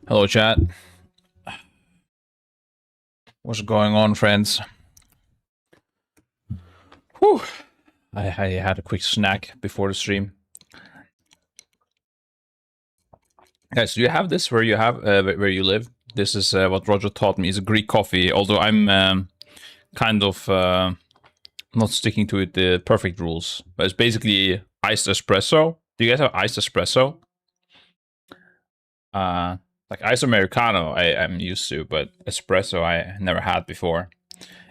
Hello, chat. What's going on, friends? Whew. I had a quick snack before the stream. Guys, do you have this where you have where you live? This is what Roger taught me. It's a Greek coffee, although I'm kind of not sticking to it the perfect rules. But it's basically iced espresso. Do you guys have iced espresso? Like iced americano, I'm used to, but espresso I never had before.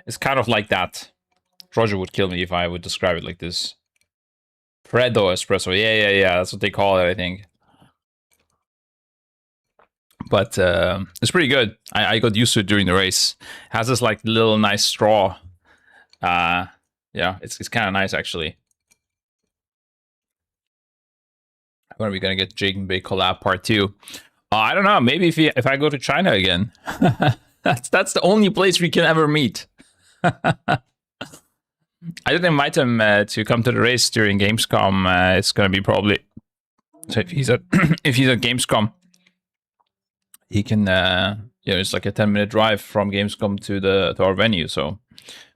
It's kind of like that. Roger would kill me if I would describe it like this. Freddo espresso. Yeah. That's what they call it, I think. But it's pretty good. I got used to it during the race. It has this like little nice straw. Yeah, it's kind of nice actually. When are we gonna get Jake and Bake collab part 2? I don't know. Maybe if I go to China again. that's the only place we can ever meet. I didn't invite him to come to the race during Gamescom. It's gonna be probably so if he's at if he's at Gamescom, he can. It's like a 10-minute drive from Gamescom to our venue. So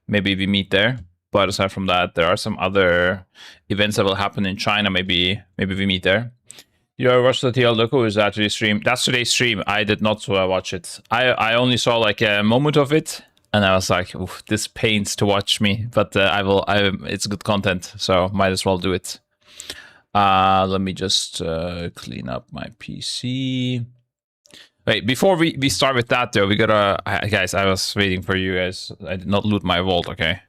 maybe we meet there. But aside from that, there are some other events that will happen in China. Maybe we meet there. You ever watched the TL Loco? Is that today's stream? That's today's stream. I did not watch it. I only saw like a moment of it, and I was like, oof, this pains to watch me. But I will. It's good content, so might as well do it. Let me just clean up my PC. Wait, before we start with that though, we gotta guys. I was waiting for you guys. I did not loot my vault. Okay.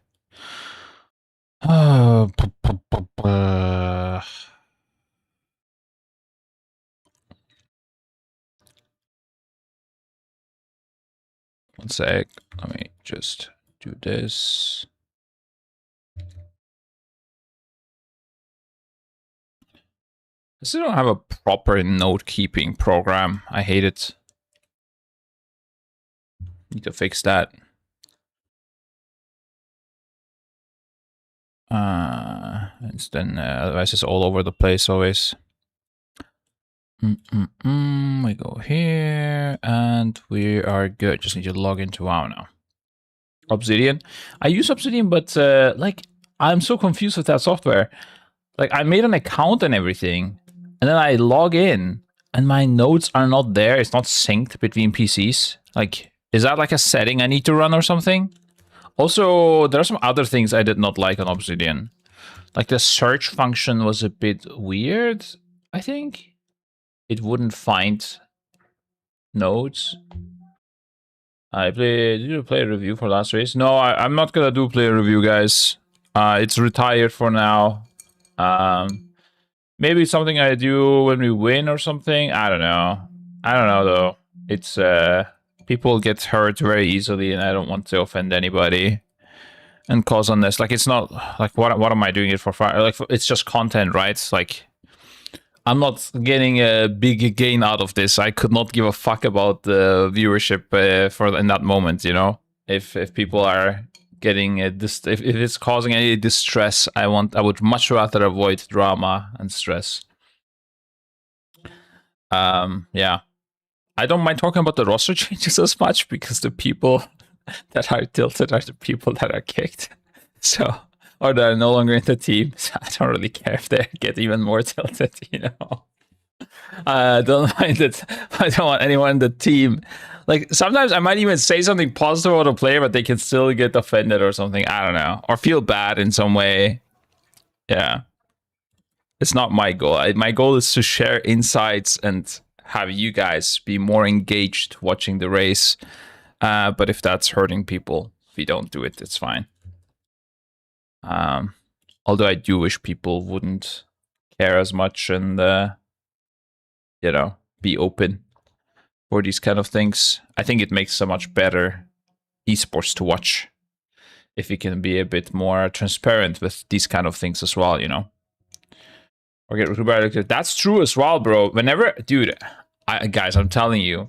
One sec. Let me just do this. I still don't have a proper note keeping program. I hate it. Need to fix that. It's then otherwise it's all over the place always. We go here and we are good. Just need to log into WoW now. Obsidian. I use Obsidian, but like I'm so confused with that software. Like I made an account and everything, and then I log in and my notes are not there. It's not synced between PCs. Like, is that like a setting I need to run or something? Also, there are some other things I did not like on Obsidian. Like the search function was a bit weird, I think. It wouldn't find nodes. Did you play a review for last race? No, I'm not gonna do play a review, guys. It's retired for now. Maybe something I do when we win or something. I don't know. Though. It's people get hurt very easily, and I don't want to offend anybody and cause on this. Like, it's not like what am I doing it for? Like, it's just content, right? It's like I'm not getting a big gain out of this. I could not give a fuck about the viewership for in that moment. You know, if people are getting if it's causing any distress, I would much rather avoid drama and stress. Yeah, I don't mind talking about the roster changes as much because the people that are tilted are the people that are kicked. So, or that are no longer in the team. So I don't really care if they get even more tilted, you know. I don't mind it. I don't want anyone in the team. Like, sometimes I might even say something positive about a player, but they can still get offended or something. I don't know. Or feel bad in some way. Yeah. It's not my goal. My goal is to share insights and have you guys be more engaged watching the race. But if that's hurting people, if we don't do it, it's fine. Although I do wish people wouldn't care as much and, you know, be open for these kind of things. I think it makes so much better esports to watch if we can be a bit more transparent with these kind of things as well, you know. Okay, that's true as well, bro. Whenever, dude, guys, I'm telling you,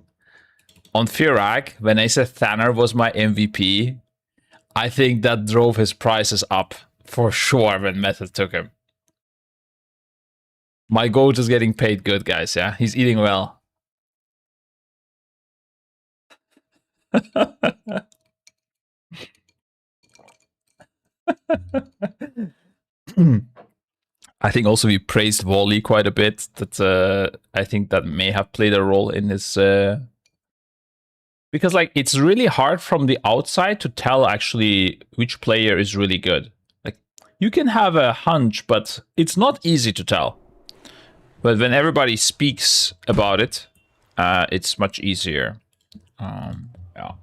on Firak, when I said Thaner was my MVP, I think that drove his prices up for sure when Method took him. My goat is getting paid good, guys, yeah? He's eating well. I think also we praised Wally quite a bit. That I think that may have played a role in his. Because like it's really hard from the outside to tell actually which player is really good. Like you can have a hunch, but it's not easy to tell. But when everybody speaks about it, it's much easier. Yeah,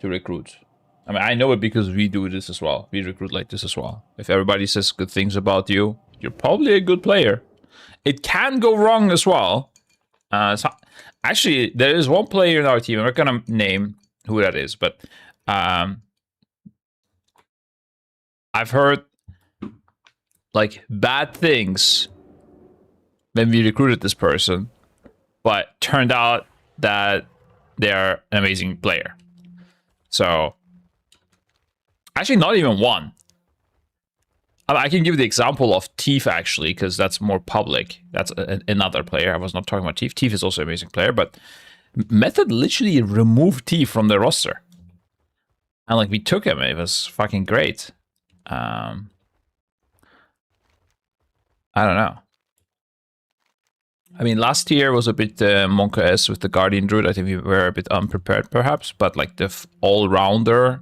to recruit. I mean, I know it because we do this as well. We recruit like this as well. If everybody says good things about you, you're probably a good player. It can go wrong as well. So actually, there is one player in our team. I'm not gonna name who that is, but I've heard like bad things when we recruited this person, but turned out that they're an amazing player. So actually, not even one. I can give the example of Thief, actually, because that's more public. That's another player. I was not talking about Thief. Thief is also an amazing player, but Method literally removed Thief from the roster. And, like, we took him. It was fucking great. I don't know. I mean, last year was a bit Monka S with the Guardian Druid. I think we were a bit unprepared, perhaps. But, like, the all-rounder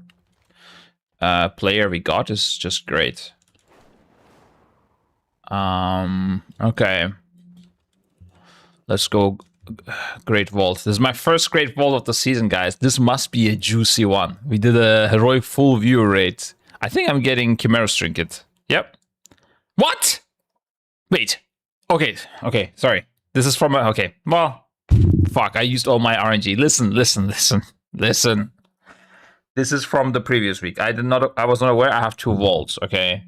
player we got is just great. Okay. Let's go Great Vault. This is my first Great Vault of the season, guys. This must be a juicy one. We did a heroic full view rate. I think I'm getting Camaraderie trinket. Yep. What? Wait. Okay. Sorry. This is from a... Okay. Well, fuck. I used all my RNG. Listen. This is from the previous week. I was not aware I have 2 vaults. Okay.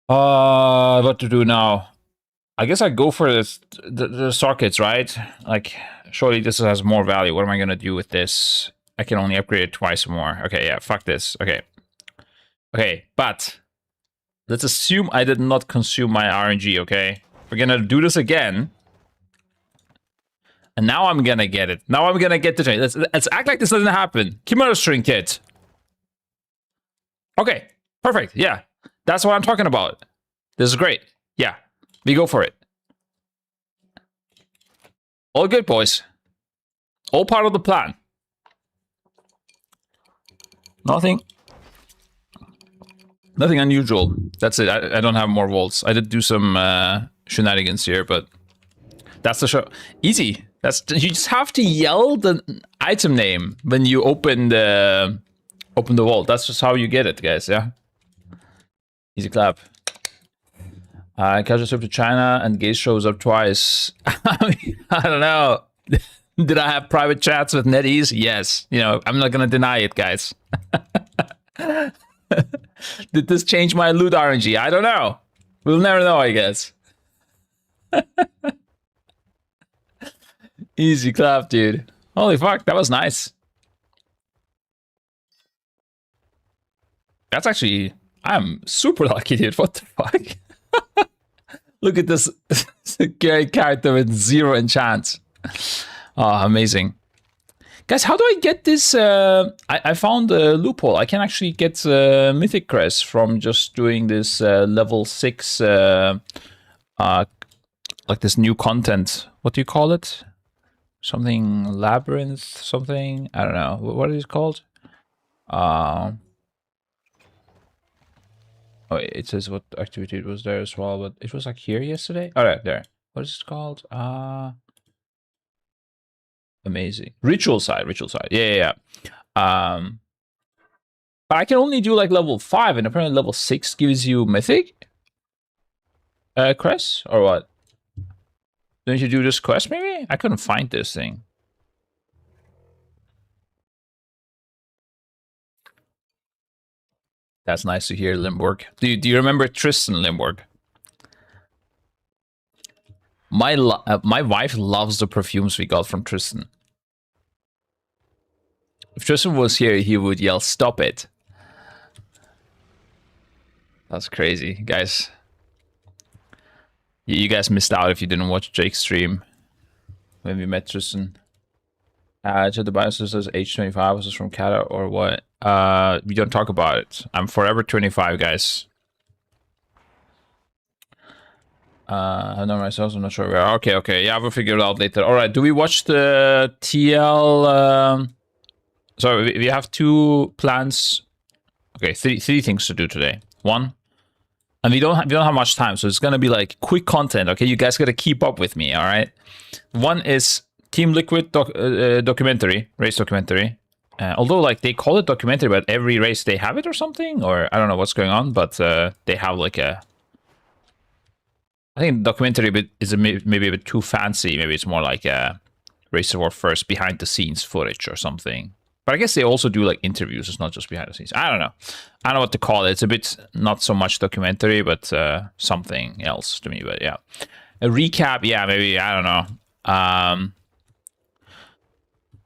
What to do now? I guess I go for the sockets, right? Like, surely this has more value. What am I gonna do with this? I can only upgrade it twice more. Okay, yeah, fuck this. Okay, but let's assume I did not consume my RNG, okay? We're gonna do this again. And now I'm gonna get it. Now I'm gonna get the train. Let's act like this doesn't happen. Camaraderie trinket. Okay, perfect, yeah. That's what I'm talking about. This is great. Yeah, we go for it. All good, boys. All part of the plan. Nothing unusual. That's it. I don't have more vaults. I did do some shenanigans here, but that's the show. Easy. You just have to yell the item name when you open the vault. That's just how you get it, guys. Yeah. Easy clap. Casual trip to China and Gaze shows up twice. I don't know. Did I have private chats with NetEase? Yes. You know, I'm not gonna deny it, guys. Did this change my loot RNG? I don't know. We'll never know, I guess. Easy clap, dude. Holy fuck, that was nice. That's actually... I'm super lucky, dude. What the fuck? Look at this great character with 0 enchants. Oh, amazing. Guys, how do I get this? I found a loophole. I can actually get Mythic Crest from just doing this level 6, like this new content. What do you call it? Something Labyrinth, something? I don't know. What is it called? Oh, it says what activity it was there as well, but it was like here yesterday. All right, there. What is it called? Amazing. Ritual side. Yeah. But I can only do like level 5, and apparently level 6 gives you mythic quest, or what? Don't you do this quest maybe? I couldn't find this thing. That's nice to hear, Limburg. Do you remember Tristan Limburg? My wife loves the perfumes we got from Tristan. If Tristan was here, he would yell, "Stop it." That's crazy, guys. You guys missed out if you didn't watch Jake's stream when we met Tristan. So the biases says age 25. Was this from Canada or what? We don't talk about it. I'm forever 25, guys. I know myself. I'm not sure where. Okay. Yeah, we'll figure it out later. All right. Do we watch the TL? So we have 2 plans. Okay, three things to do today. One, and we don't have much time, so it's gonna be like quick content. Okay, you guys gotta keep up with me. All right. One is Team Liquid documentary, race documentary. Although like they call it documentary, but every race they have it or something, or I don't know what's going on, but they have like a. I think documentary is maybe a bit too fancy. Maybe it's more like a Race War first behind the scenes footage or something. But I guess they also do like interviews. It's not just behind the scenes. I don't know. I don't know what to call it. It's a bit not so much documentary, but something else to me. But yeah, a recap. Yeah, maybe I don't know.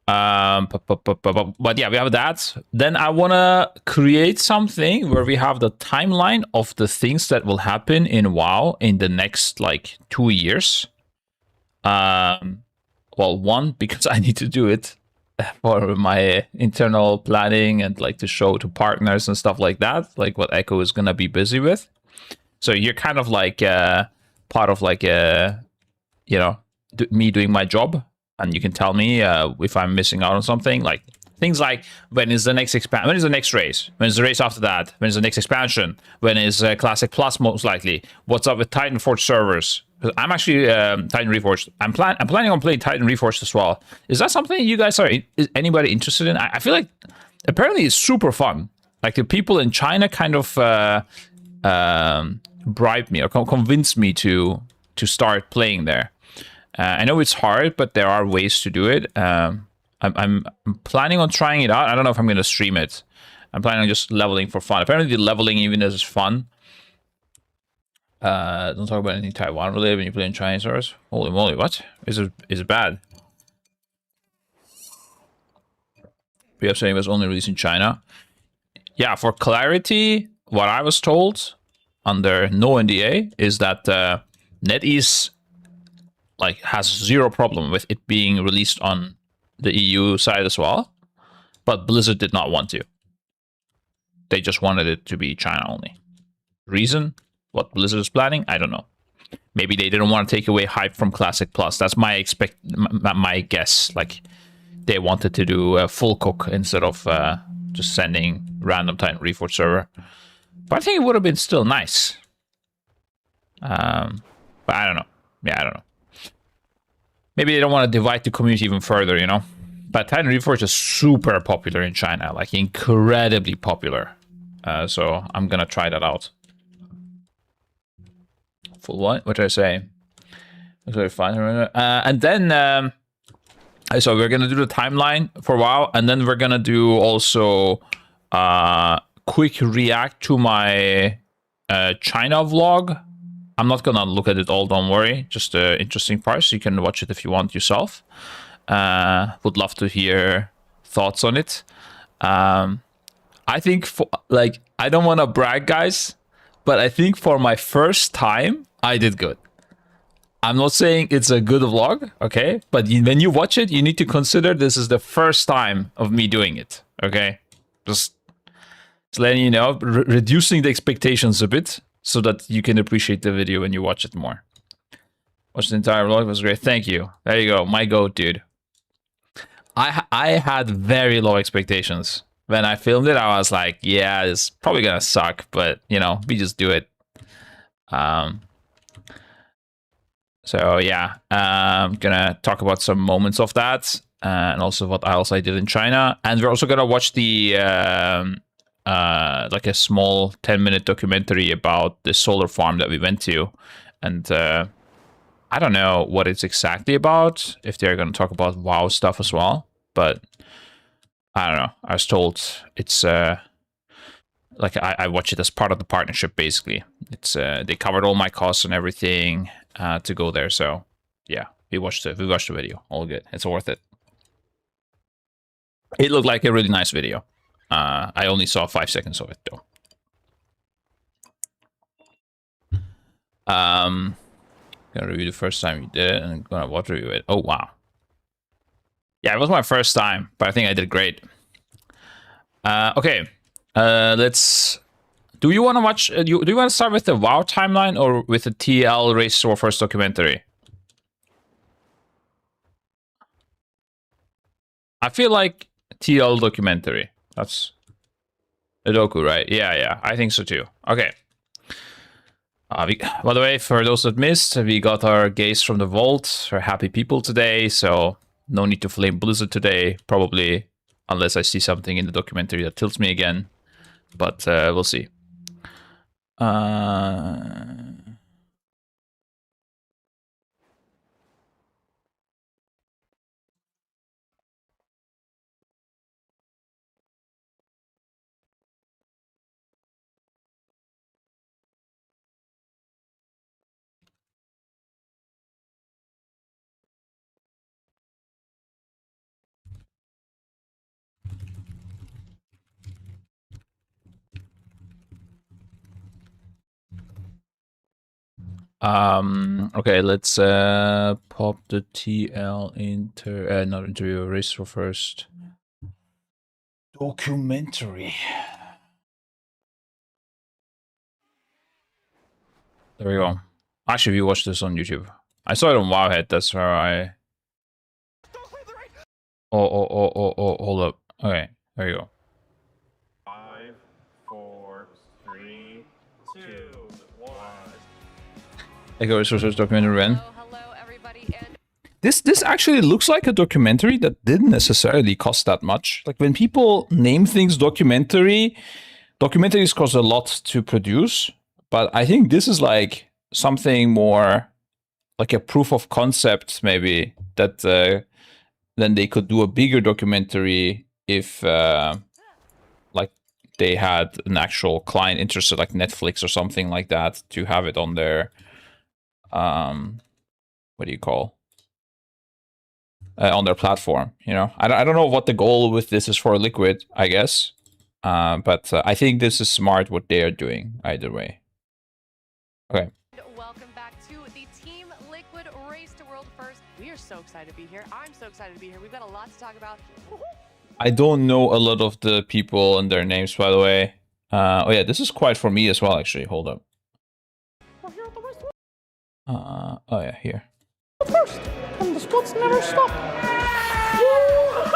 But yeah, we have that. Then I want to create something where we have the timeline of the things that will happen in WoW in the next like 2 years. Well, one, because I need to do it for my internal planning and like to show to partners and stuff like that, like what Echo is gonna be busy with. So you're kind of like part of like me doing my job, and you can tell me if I'm missing out on something, like things like when is the next when is the next race, when is the race after that, when is the next expansion, when is Classic Plus most likely, what's up with Titan Forge servers. I'm actually Titan Reforged. I'm planning on playing Titan Reforged as well. Is that something you guys are? Is anybody interested in? I feel like apparently it's super fun. Like the people in China kind of bribed me or convinced me to start playing there. I know it's hard, but there are ways to do it. I'm planning on trying it out. I don't know if I'm going to stream it. I'm planning on just leveling for fun. Apparently, the leveling even is fun. Don't talk about anything Taiwan related when you play in Chinese servers. Holy moly, what? Is it bad? We are saying it was only released in China. Yeah, for clarity, what I was told under no NDA is that NetEase like has zero problem with it being released on the EU side as well, but Blizzard did not want to. They just wanted it to be China only. Reason? What Blizzard is planning? I don't know. Maybe they didn't want to take away hype from Classic Plus. That's my guess. Like they wanted to do a full cook instead of just sending random Titan Reforged server. But I think it would have been still nice. But I don't know. Yeah, I don't know. Maybe they don't want to divide the community even further, you know? But Titan Reforged is super popular in China, like incredibly popular. So I'm gonna try that out. Full what? What did I say? Very fun. And then so we're gonna do the timeline for a while, and then we're gonna do also quick react to my China vlog. I'm not gonna look at it all, don't worry. Just the interesting parts. You can watch it if you want yourself. Would love to hear thoughts on it. I think I don't want to brag, guys, but I think for my first time, I did good. I'm not saying it's a good vlog, okay? But when you watch it, you need to consider this is the first time of me doing it, okay? Just letting you know, reducing the expectations a bit so that you can appreciate the video when you watch it more. Watch the entire vlog, it was great. Thank you. There you go, my goat, dude. I had very low expectations. When I filmed it, I was like, yeah, it's probably gonna suck, but you know, we just do it. So yeah, I'm gonna talk about some moments of that, and also what else I did in China. And we're also gonna watch the like a small 10-minute documentary about the solar farm that we went to, and I don't know what it's exactly about. If they're gonna talk about WoW stuff as well, but I don't know. I was told it's like I watch it as part of the partnership. Basically, it's they covered all my costs and everything to go there. So yeah, we watched the video. All good. It's worth it. It looked like a really nice video. I only saw 5 seconds of it though. Gonna review the first time you did it, and gonna watch review it. Oh wow. Yeah, it was my first time, but I think I did great. Okay, let's. Do you want to watch? Do you want to start with the WoW timeline or with the TL Race to First documentary? I feel like TL documentary. That's a doku, right? Yeah, I think so too. Okay. By the way, for those that missed, we got our gaze from the vault. We're happy people today, so no need to flame Blizzard today, probably, unless I see something in the documentary that tilts me again. But we'll see. Okay, let's pop the TL not interview, race for first. Documentary. There we go. Actually, we watched this on YouTube. I saw it on Wowhead, that's where I... Oh, hold up. Okay, there you go. 5, 4, 3, 2, 1. Echo Resources documentary when? Hello, everybody. And This actually looks like a documentary that didn't necessarily cost that much. Like when people name things documentary, documentaries cost a lot to produce, but I think this is like something more like a proof of concept, maybe, that then they could do a bigger documentary if like they had an actual client interested, like Netflix or something like that, to have it on their what do you call on their platform, you know. I don't know what the goal with this is for Liquid, I guess, but I think this is smart what they are doing either way. Okay. welcome back to the Team Liquid Race to World First. We are so excited to be here. I'm so excited to be here. We've got a lot to talk about. I don't know a lot of the people and their names, by the way. Oh yeah, this is quite for me as well, actually. Hold up. Oh yeah, here. First, and the spots never stop.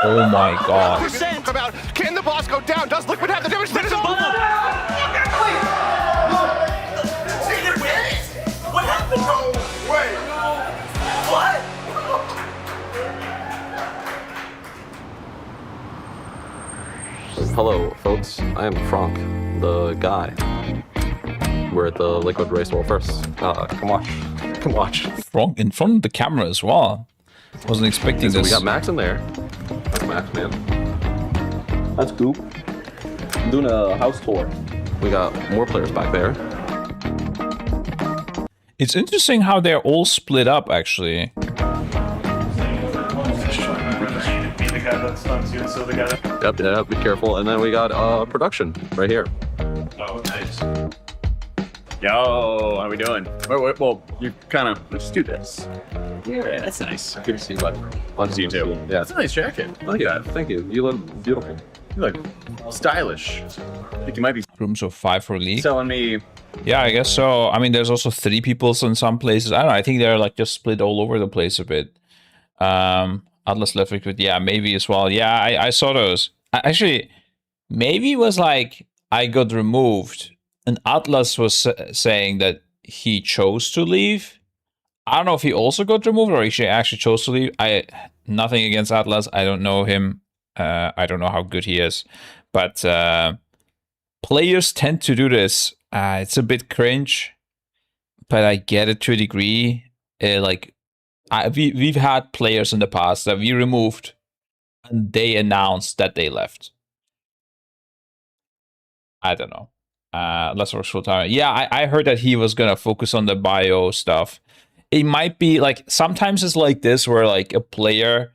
Oh my god. Come out. Can the boss go down? Does Liquid have the damage? That is all. What happened? No way. What? Hello, folks. I am Frank, the guy. We're at the Liquid Race World First. Come watch. Come watch. Wrong in front of the camera as well. Wasn't expecting So this. we got Max in there. That's Max, man. That's Goop. I'm doing a house tour. We got more players back there. It's interesting how they're all split up, actually. Be the guy that stuns you, and so the guy that. Yep, be careful. And then we got production right here. Oh, nice. Yo, how we doing? Well, you kind of let's do this. Yeah, that's nice. Good to see you, bud. Fun to see you too. Yeah. That's a nice jacket. Thank you. Thank you. You look beautiful. You look stylish. I think you might be Rooms of 5 for League. selling me. Yeah, I guess so. I mean, there's also 3 people in some places. I don't know. I think they're like just split all over the place a bit. Atlas left Liquid. Yeah, maybe as well. Yeah, I saw those. Actually, maybe it was like I got removed. And Atlas was saying that he chose to leave. I don't know if he also got removed or he actually chose to leave. Nothing against Atlas. I don't know him. I don't know how good he is. But players tend to do this. It's a bit cringe, but I get it to a degree. We've had players in the past that we removed, and they announced that they left. I don't know. Let's work full time. Yeah, I heard that he was gonna focus on the bio stuff. It might be like sometimes it's like this where like a player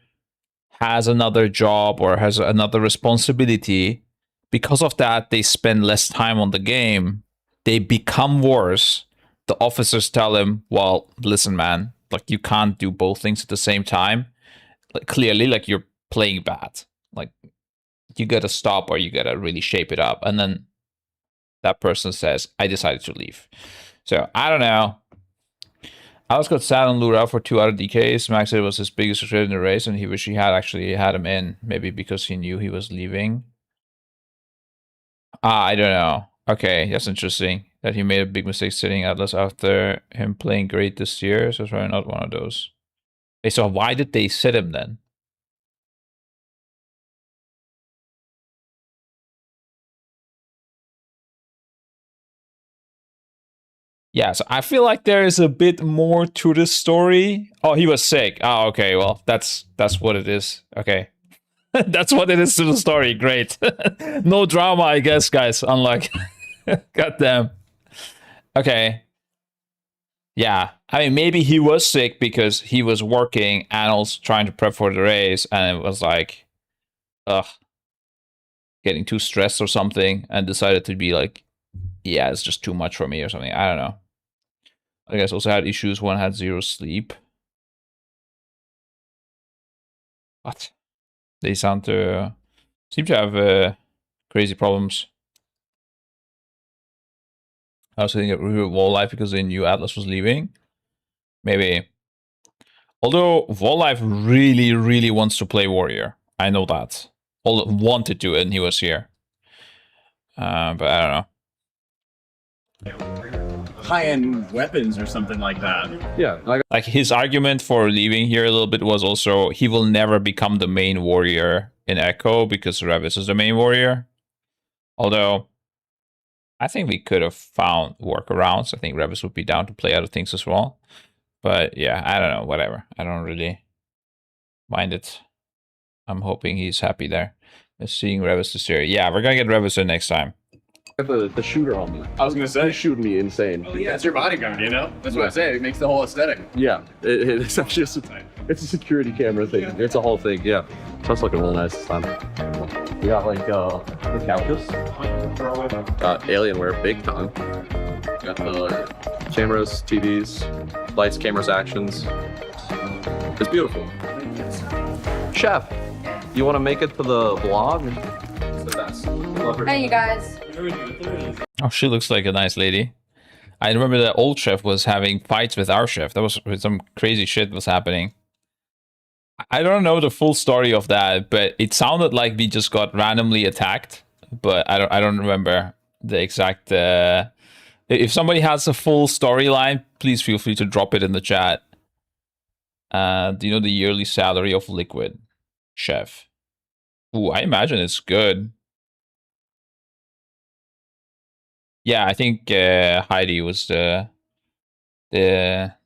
has another job or has another responsibility. Because of that, they spend less time on the game. They become worse. The officers tell him, "Well, listen, man, like you can't do both things at the same time. Like clearly, like you're playing bad. Like, you gotta stop or you gotta really shape it up. And then that person says, I decided to leave. So, I don't know. Alex got sad and lured out for 2 out of DKs. Max said it was his biggest regret in the race, and he wished he had actually had him in. Maybe because he knew he was leaving. I don't know. Okay, that's interesting. That he made a big mistake sitting Atlas after him playing great this year. So it's probably not one of those. Okay, so why did they sit him then? Yeah, so I feel like there is a bit more to this story. Oh, he was sick. Oh, okay. Well, that's what it is. Okay. That's what it is to the story. Great. No drama, I guess, guys. Unlike... Goddamn. Okay. Yeah. I mean, maybe he was sick because he was working and also trying to prep for the race, and it was like, ugh, getting too stressed or something, and decided to be like, yeah, it's just too much for me or something. I don't know. I guess also had issues. One had 0 sleep. What? They sound to seem to have crazy problems. I was thinking of Wall Life because they knew Atlas was leaving. Maybe. Although Wall Life really, really wants to play Warrior. I know that. Wanted to, and he was here. But I don't know. High-end weapons or something like that. Yeah, like his argument for leaving here a little bit was also he will never become the main warrior in Echo because Revis is the main warrior. Although I think we could have found workarounds. I think Revis would be down to play other things as well. But yeah, I don't know, whatever. I don't really mind it. I'm hoping he's happy there. Seeing Revis this year. Yeah, we're gonna get Revis in next time. The shooter on me. I was gonna say, He's shooting me insane. that's your bodyguard, you know? That's what I say. It makes the whole aesthetic. Yeah, it's actually it's a security camera thing. It's a whole thing. Yeah, so it's looking real nice this time. We got like the couches. Alienware, big time. Got the cameras, TVs, lights, cameras, actions. It's beautiful. Chef, you want to make it to the vlog? It's the best. Love her. Hey, you guys. Oh, she looks like a nice lady. I remember the old chef was having fights with our chef. That was some crazy shit was happening. I don't know the full story of that, but it sounded like we just got randomly attacked. But I don't remember the exact. If somebody has a full storyline, please feel free to drop it in the chat. Do you know the yearly salary of Liquid Chef? Ooh, I imagine it's good. Yeah, I think Heidi was the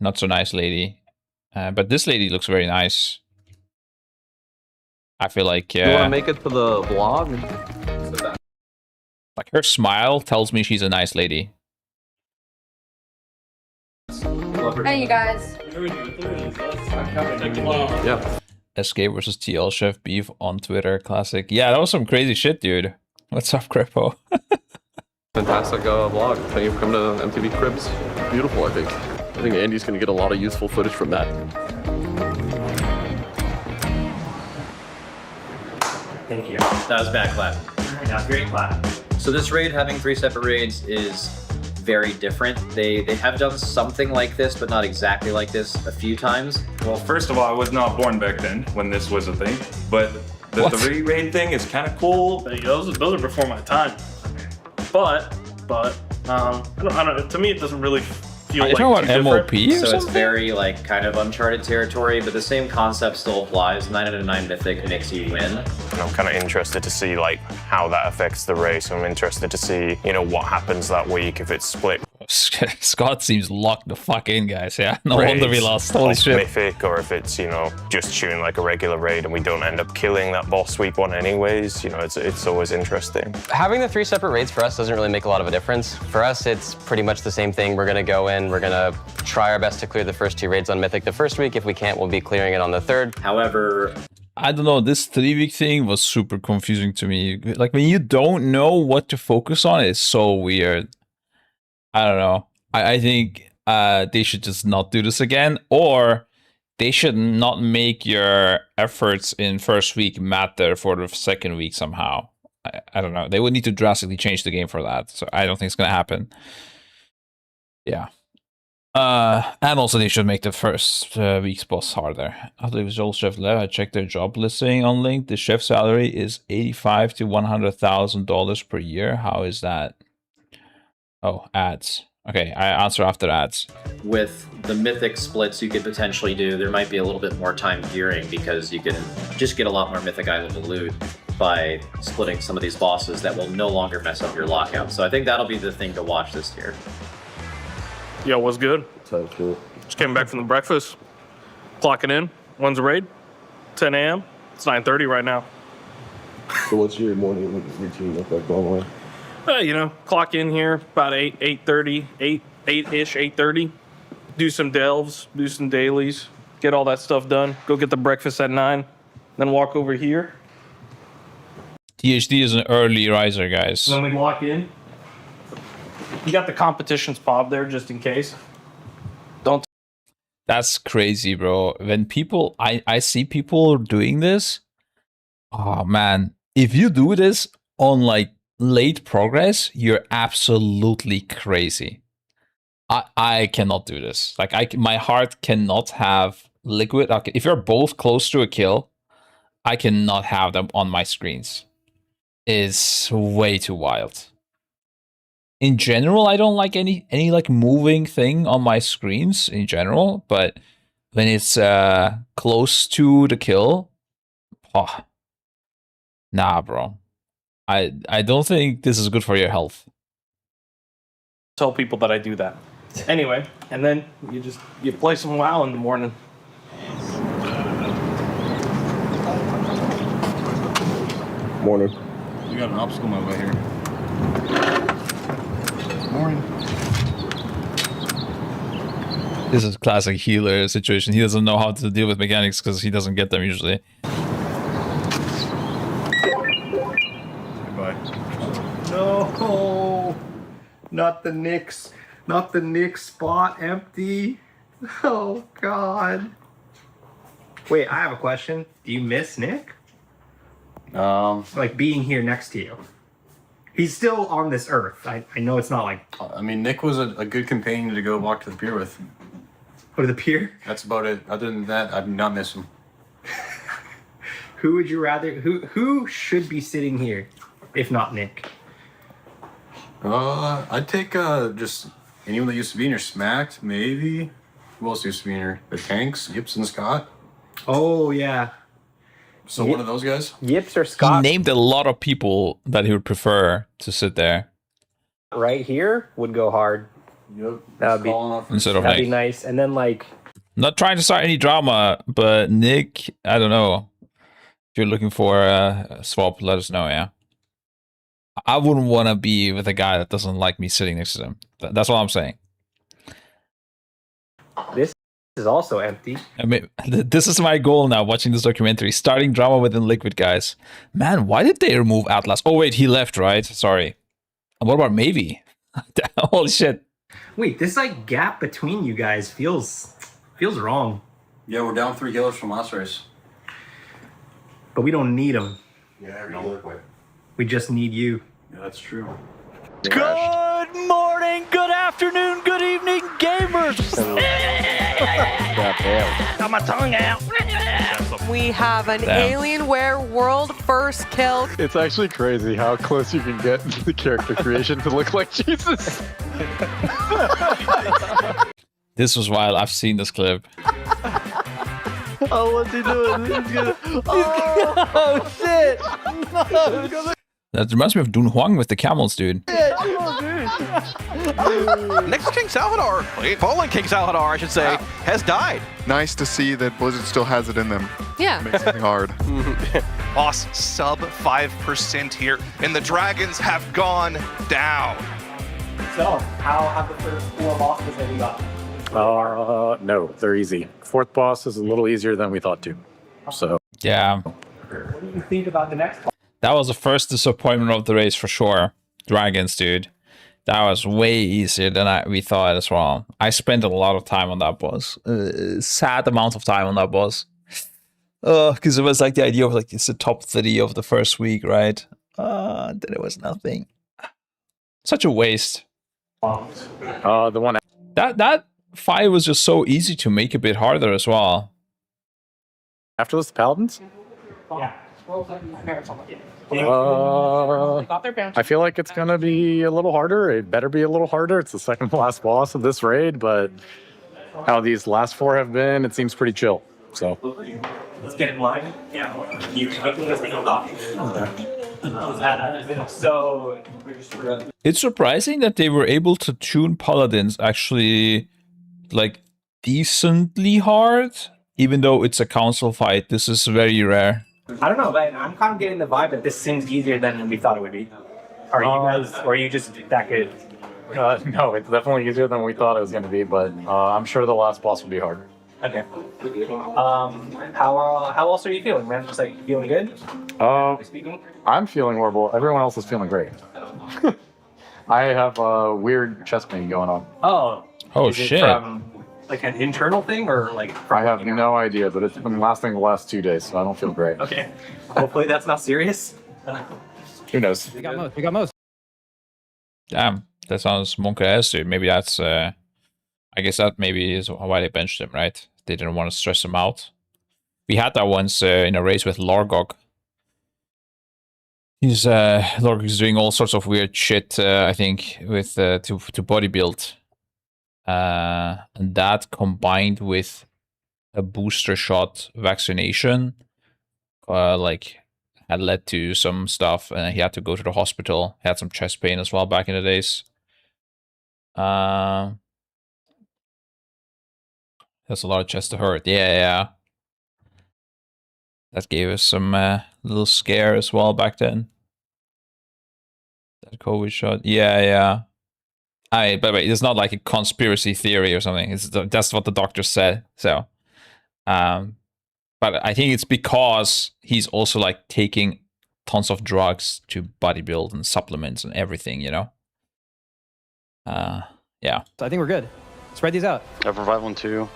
not so nice lady, but this lady looks very nice. I feel like you want to make it to the vlog? Like her smile tells me she's a nice lady. Hey, you guys. Yeah. SK versus TL Chef beef on Twitter, classic. Yeah, that was some crazy shit, dude. What's up, Crepo? Fantastic vlog. Thank you for coming to MTV Cribs. Beautiful, I think. I think Andy's going to get a lot of useful footage from that. Thank you. That was bad clap. Yeah, great clap. So this raid, having 3 separate raids, is very different. They have done something like this, but not exactly like this a few times. Well, first of all, I was not born back then when this was a thing, but the 3 raid thing is kind of cool. Those are before my time. But I don't. To me, it doesn't really feel like too different. MOP or so something? It's very like kind of uncharted territory, but the same concept still applies. 9 out of 9 mythic makes you win. I'm kind of interested to see like how that affects the race. I'm interested to see, you know, what happens that week if it's split. Scott seems locked the fuck in, guys. Yeah, no wonder we lost. Holy shit. Mythic, or if it's, you know, just shooting like a regular raid and we don't end up killing that boss week one anyways. You know, it's always interesting. Having the 3 separate raids for us doesn't really make a lot of a difference. For us, it's pretty much the same thing. We're gonna go in, we're gonna try our best to clear the first 2 raids on Mythic the first week. If we can't, we'll be clearing it on the 3rd. However, I don't know, this 3-week thing was super confusing to me. Like, when you don't know what to focus on, it's so weird. I don't know. I think they should just not do this again, or they should not make your efforts in first week matter for the second week somehow. I don't know. They would need to drastically change the game for that. So I don't think it's gonna happen. Yeah. And also they should make the first week's boss harder. After the old chef left, I checked their job listing on LinkedIn. The chef salary is $85,000 to $100,000 per year. How is that? Oh, ads. Okay, I answer after ads. With the mythic splits you could potentially do, there might be a little bit more time gearing because you can just get a lot more mythic items and loot by splitting some of these bosses that will no longer mess up your lockout. So I think that'll be the thing to watch this year. Yo, what's good? So cool. Just came back from the breakfast. Clocking in. When's the raid? 10 a.m. It's 9:30 right now. So what's your morning routine look like normally? You know, clock in here about 8:30, 8-ish, 8:30. Do some delves, do some dailies, get all that stuff done. Go get the breakfast at 9, then walk over here. THD is an early riser, guys. Then we walk in. You got the competitions pop there just in case. Don't. That's crazy, bro. When people, I see people doing this. Oh man, if you do this on like late progress, you're absolutely crazy. I cannot do this. Like my heart cannot have liquid. Okay, if you're both close to a kill, I cannot have them on my screens. It's way too wild. In general, I don't like any like moving thing on my screens in general, but when it's close to the kill, oh, nah, bro. I don't think this is good for your health. Tell people that I do that. Anyway, and then you play some WoW in the morning. Morning. You got an obstacle mode right here. Morning. This is classic healer situation. He doesn't know how to deal with mechanics because he doesn't get them usually. Goodbye. No, not the Knicks. Not the Knicks spot empty. Oh, God. Wait, I have a question. Do you miss Nick? Like being here next to you. He's still on this earth. I know it's not like... I mean, Nick was a good companion to go walk to the pier with. Go to the pier? That's about it. Other than that, I do not miss him. Who would you rather... Who should be sitting here, if not Nick? I'd take just anyone that used to be in your Smacked, maybe. Who else used to be in your... The Tanks, Yips and Scott. Oh, yeah. So one of those guys? Yips or Scott? He named a lot of people that he would prefer to sit there. Right here would go hard. Yep. That'd be, instead of that'd Nick. be nice. And then like... Not trying to start any drama, but Nick, I don't know. If you're looking for a swap, let us know, yeah? I wouldn't want to be with a guy that doesn't like me sitting next to him. That's what I'm saying. This is also empty. I mean, this is my goal now, watching this documentary. Starting drama within Liquid, guys. Man, why did they remove Atlas? Oh, wait, he left, right? Sorry. And what about Maybe? Holy shit. Wait, this like gap between you guys feels wrong. Yeah, we're down 3 killers from last race. But we don't need them. Yeah, no. We just need you. Yeah, that's true. Good morning, good afternoon, good evening, gamers. Got my tongue out. We have an Alienware world first kill. It's actually crazy how close you can get to the character creation to look like Jesus. This was wild. I've seen this clip. Oh, what's he doing? He's gonna... Oh, shit. No. That reminds me of Dun Huang with the camels, dude. Next King Salvador, fallen King Salvador, I should say, has died. Nice to see that Blizzard still has it in them. Yeah. Makes it hard. Boss, sub 5% here, and the Dragons have gone down. So, how have the first 4 bosses that we got? No, they're easy. 4th boss is a little easier than we thought to. So yeah. What do you think about the next boss? That was the first disappointment of the race for sure. Dragons, dude. That was way easier than we thought as well. I spent a lot of time on that boss. Sad amount of time on that boss. Because it was like the idea of like it's the top 30 of the first week, right? Then it was nothing. Such a waste. The one that fight was just so easy to make a bit harder as well. after this, Paladins? Yeah. I feel like it's gonna be a little harder. It better be a little harder. It's the second to last boss of this raid, but how these last 4 have been, it seems pretty chill. So Let's get in line. Yeah. So It's surprising that they were able to tune Paladins actually like decently hard, even though it's a council fight. This is very rare. I don't know, but I'm kind of getting the vibe that this seems easier than we thought it would be. Are you guys, or are you just that good? no, it's definitely easier than we thought it was gonna be, but I'm sure the last boss will be harder. Okay. How else are you feeling, man? Just like feeling good? I'm feeling horrible. Everyone else is feeling great. I have a weird chest pain going on. Oh Is it shit. from like an internal thing or like? I have no idea, but it's been lasting the last 2 days, so I don't feel great. Okay. Hopefully that's not serious. Who knows? We got most. Damn, that sounds monkey ass, dude. Maybe that's I guess that maybe is why they benched him, right? They didn't want to stress him out. We had that once in a race with Lorgog. Lorgog is doing all sorts of weird shit, I think, with to bodybuild. And that combined with a booster shot vaccination, like had led to some stuff, and he had to go to the hospital. He had some chest pain as well back in the days. That's a lot of chest to hurt. Yeah. That gave us some little scare as well back then. That COVID shot. Yeah. But wait, it's not like a conspiracy theory or something. That's what the doctor said. So, but I think it's because he's also like taking tons of drugs to bodybuild and supplements and everything, you know? Yeah. So I think we're good. Spread these out. I have revival in 2.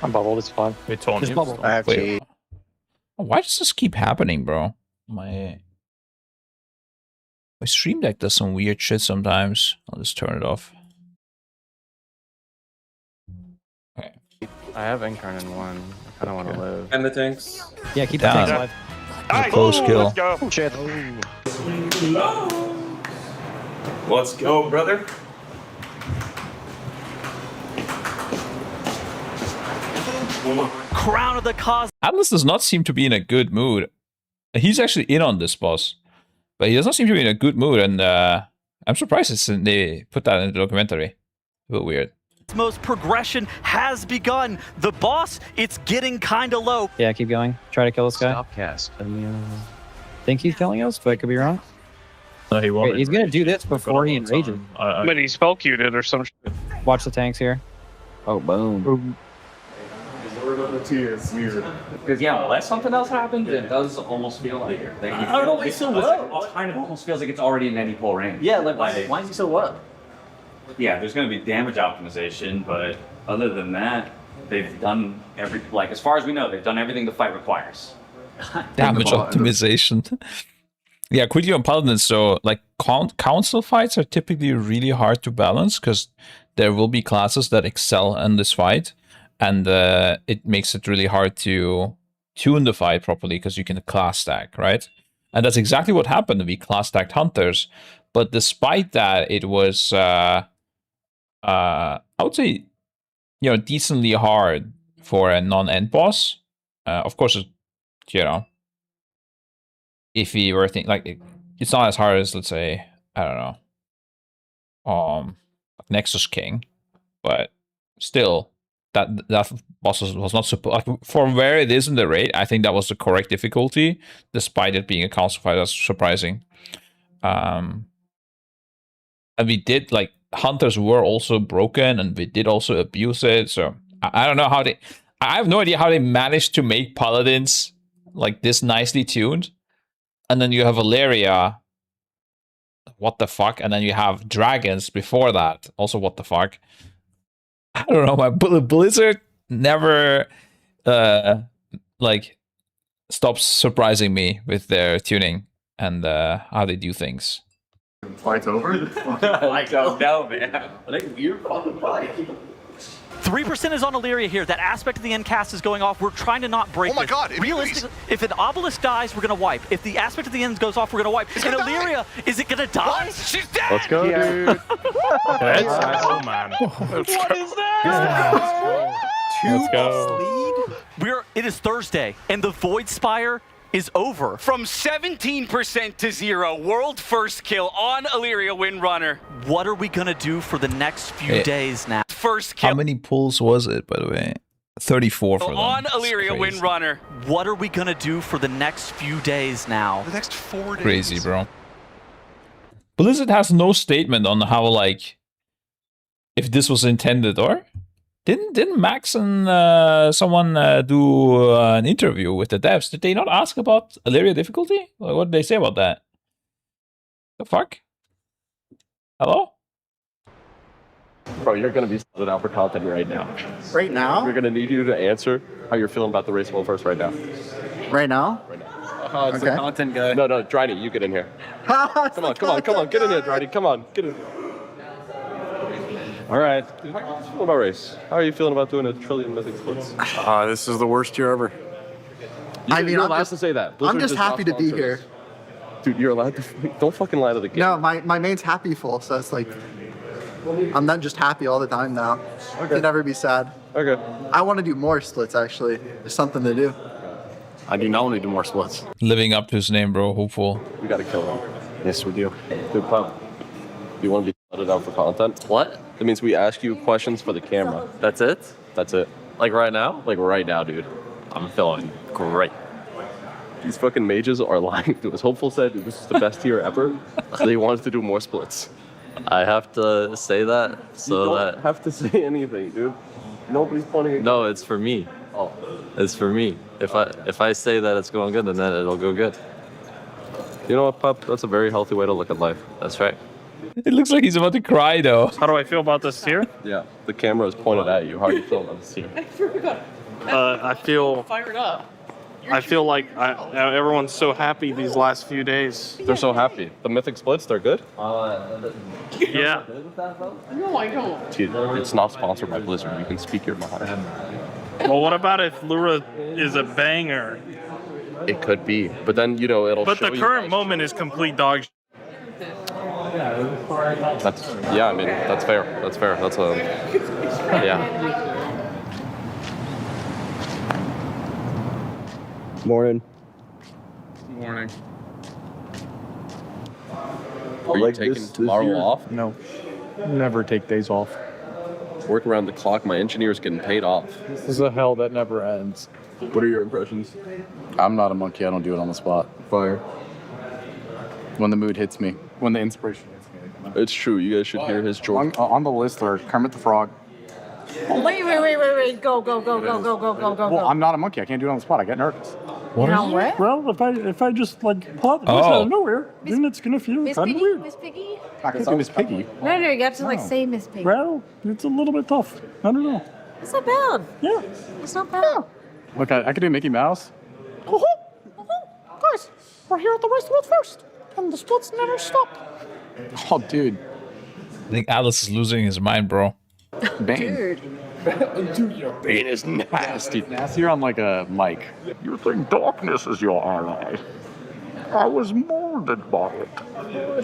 I'm bubbled, it's fine. Just bubble. I have Wait, why does this keep happening, bro? My stream deck does some weird shit sometimes. I'll just turn it off. Okay. I have Incarn in 1. I kind of want to live. And the tanks. Yeah, keep the tanks alive. Close kill. Let's go. Shit. Let's go, brother. Crown of the Cosmos. Atlas does not seem to be in a good mood. He's actually in on this boss, but he does not seem to be in a good mood, and I'm surprised they put that in the documentary. A bit weird. Most progression has begun. The boss, it's getting kind of low. Yeah, keep going. Try to kill this guy. Stop cast. Think he's killing us, but I could be wrong. No, he won't. Wait, he's gonna do this before he enrages. But he spell queued it or some shit. Watch the tanks here. Oh, boom. Because yeah, unless something else happened, it does almost feel like I don't know why he's so low. It kind of almost feels like it's already in any pull range. Yeah, like why is he so low? Yeah, there's going to be damage optimization, but other than that, they've done as far as we know, they've done everything the fight requires. Damage optimization. Yeah, quickly on Paladins, so like council fights are typically really hard to balance because there will be classes that excel in this fight, and it makes it really hard to tune the fight properly because you can class stack, right? And that's exactly what happened. We class stacked hunters, but despite that, it was I would say, decently hard for a non-end boss. Of course, if we were thinking it's not as hard as, let's say, I don't know, Nexus King, but still, that boss was not supposed. For where it is in the raid, I think that was the correct difficulty, despite it being a council fight. That's surprising. And we did hunters were also broken, and we did also abuse it. So I don't know how they. I have no idea how they managed to make paladins this nicely tuned, and then you have Valeria what the fuck, and then you have dragons before that, also what the fuck. I don't know, my Blizzard never like stops surprising me with their tuning and how they do things. Fight's over? I don't know, man. What a weird fucking fight. 3% is on Illyria here. That aspect of the end cast is going off. We're trying to not break Oh my this. God, Realistically, if an obelisk dies, we're going to wipe. If the aspect of the end goes off, we're going to wipe. And Illyria, is it going to die? What? She's dead! Let's go, dude. Oh, man. What is that? Let's go. It is Thursday, and the Void Spire is over. From 17% to 0, world first kill on Illyria Windrunner. What are we going to do for the next few days now? First kill How many pulls was it, by the way? 34 for them. on Illyria Windrunner. What are we going to do for the next few days now? The next 4 days. Crazy, bro. Blizzard has no statement on how, like, if this was intended, or didn't Max and someone do an interview with the devs? Did they not ask about Illyria difficulty? Like, what did they say about that? The fuck? Hello? Bro, you're gonna be slotted out for content right now. Right now? We're gonna need you to answer how you're feeling about the race world first right now. Right now? Right now. It's the content guy. No, Drydy, you get in here. Come on, get in here, Drydy. Come on, get in. All right. How are you feeling about race? How are you feeling about doing a trillion mythic splits? This is the worst year ever. You're allowed to say that. Blizzard I'm just does not happy to be sponsor here. this. Dude, you're allowed to. Don't fucking lie to the game. No, my main's happy full, so it's like, I'm not just happy all the time now. I can never be sad. Okay. I want to do more splits, actually. There's something to do. I do not want to do more splits. Living up to his name, bro. Hopeful. We gotta kill him. Yes, we do. Dude, Pump, do you want to be slotted out for content? What? That means we ask you questions for the camera. That's it? That's it. Like right now? Like right now, dude. I'm feeling great. These fucking mages are lying to us. Hopeful said this is the best tier ever, so they wanted to do more splits. I have to say that so you that don't have to say anything, dude. Nobody's pointing at No, it's for me. Oh. It's for me. If I say that it's going good, then it'll go good. You know what, Pup? That's a very healthy way to look at life. That's right. It looks like he's about to cry, though. How do I feel about this tier? Yeah, the camera is pointed at you. How are you feeling about this tier? I feel Fired up. I feel like everyone's so happy these last few days. They're so happy. The mythic splits, they're good? Yeah. No, I don't. Dude, it's not sponsored by Blizzard. You can speak your mind. Well, what about if Lura is a banger? It could be, but then, you know, it'll But show the you current guys. moment is complete dog shit. That's, yeah, I mean, that's fair. That's fair. That's a, yeah. Morning. Morning. Are you Like taking this tomorrow year? off? No. Never take days off. Work around the clock. My engineer's getting paid off. This is a hell that never ends. What are your impressions? I'm not a monkey. I don't do it on the spot. Fire. When the mood hits me. When the inspiration hits me. It's true. You guys should hear his joke. On the list are Kermit the Frog. Wait. Go. Well, I'm not a monkey. I can't do it on the spot. I get nervous. You know what? Well, if I just like pull out the voice out of nowhere, then it's gonna feel Miss kind of Piggy? weird. Miss Piggy? I can do Miss Piggy. No, you have to like No. say Miss Piggy. Well, it's a little bit tough. I don't know. It's not bad. Yeah. It's not bad. Look, I can do Mickey Mouse. Guys, we're here at the West World first, and the splits never stop. Oh, dude. I think Alice is losing his mind, bro. Bane. Dude, your Bane is nasty. Nastier on like a mic. You think darkness is your ally? I was molded by it.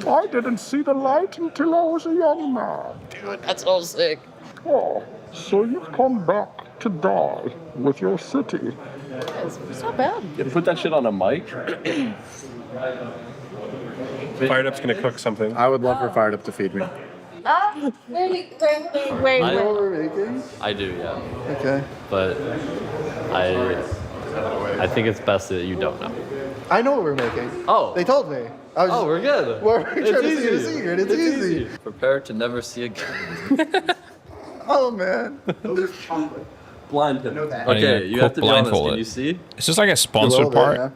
I didn't see the light until I was a young man. Dude, that's so sick. Oh, so you've come back to die with your city. It's not bad. Yeah, put that shit on a mic. Fired Up's gonna cook something. I would love for Fired Up to feed me. Wait. I do, yeah. Okay. But I think it's best that you don't know. I know what we're making. Oh. They told me. I was Oh, we're good. We're trying It's to see the easy. secret. It's easy. Prepare to never see again. Oh, man. There's chocolate. Blind him. Okay, you have to be honest. Can you see? Is this like a sponsored part?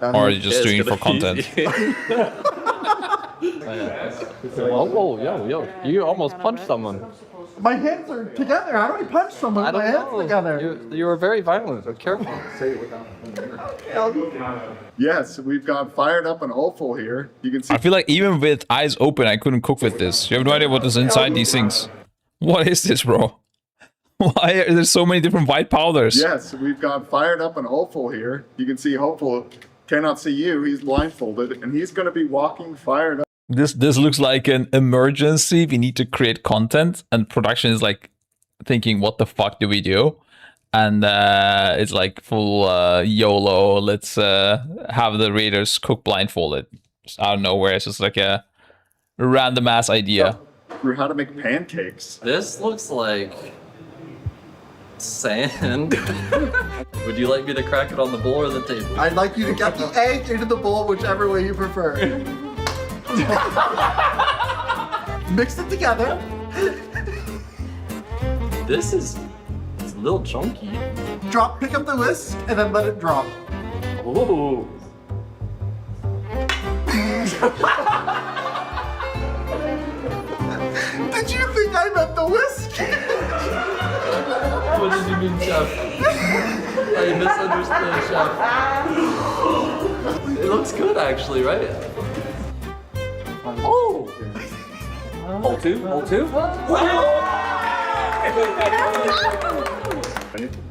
Or are you just Yeah, doing it it's for gonna be content? easy. Oh, yo. You almost punched someone. My hands are together. How do I punch someone with my hands together? You were very violent. Be careful. Yes, we've got fired up and hopeful here. You can see. I feel like even with eyes open, I couldn't cook with this. You have no idea what is inside these things. What is this, bro? Why are there so many different white powders? Yes, we've got fired up and hopeful here. You can see hopeful cannot see you. He's blindfolded, and he's going to be walking fired up. This looks like an emergency. We need to create content, and production is like thinking, "What the fuck do we do?" And it's like full YOLO. Let's have the raiders cook blindfolded. Just out of nowhere, it's just like a random ass idea. Through how to make pancakes. This looks like sand. Would you like me to crack it on the bowl or the table? I'd like you to get the egg into the bowl, whichever way you prefer. Mix it together. This is it's a little chunky. Pick up the whisk, and then let it drop. Oh. Did you think I meant the whisk? What did you mean, Chef? I misunderstood, Chef. It looks good, actually, right? Oh! Hole two? Hole two?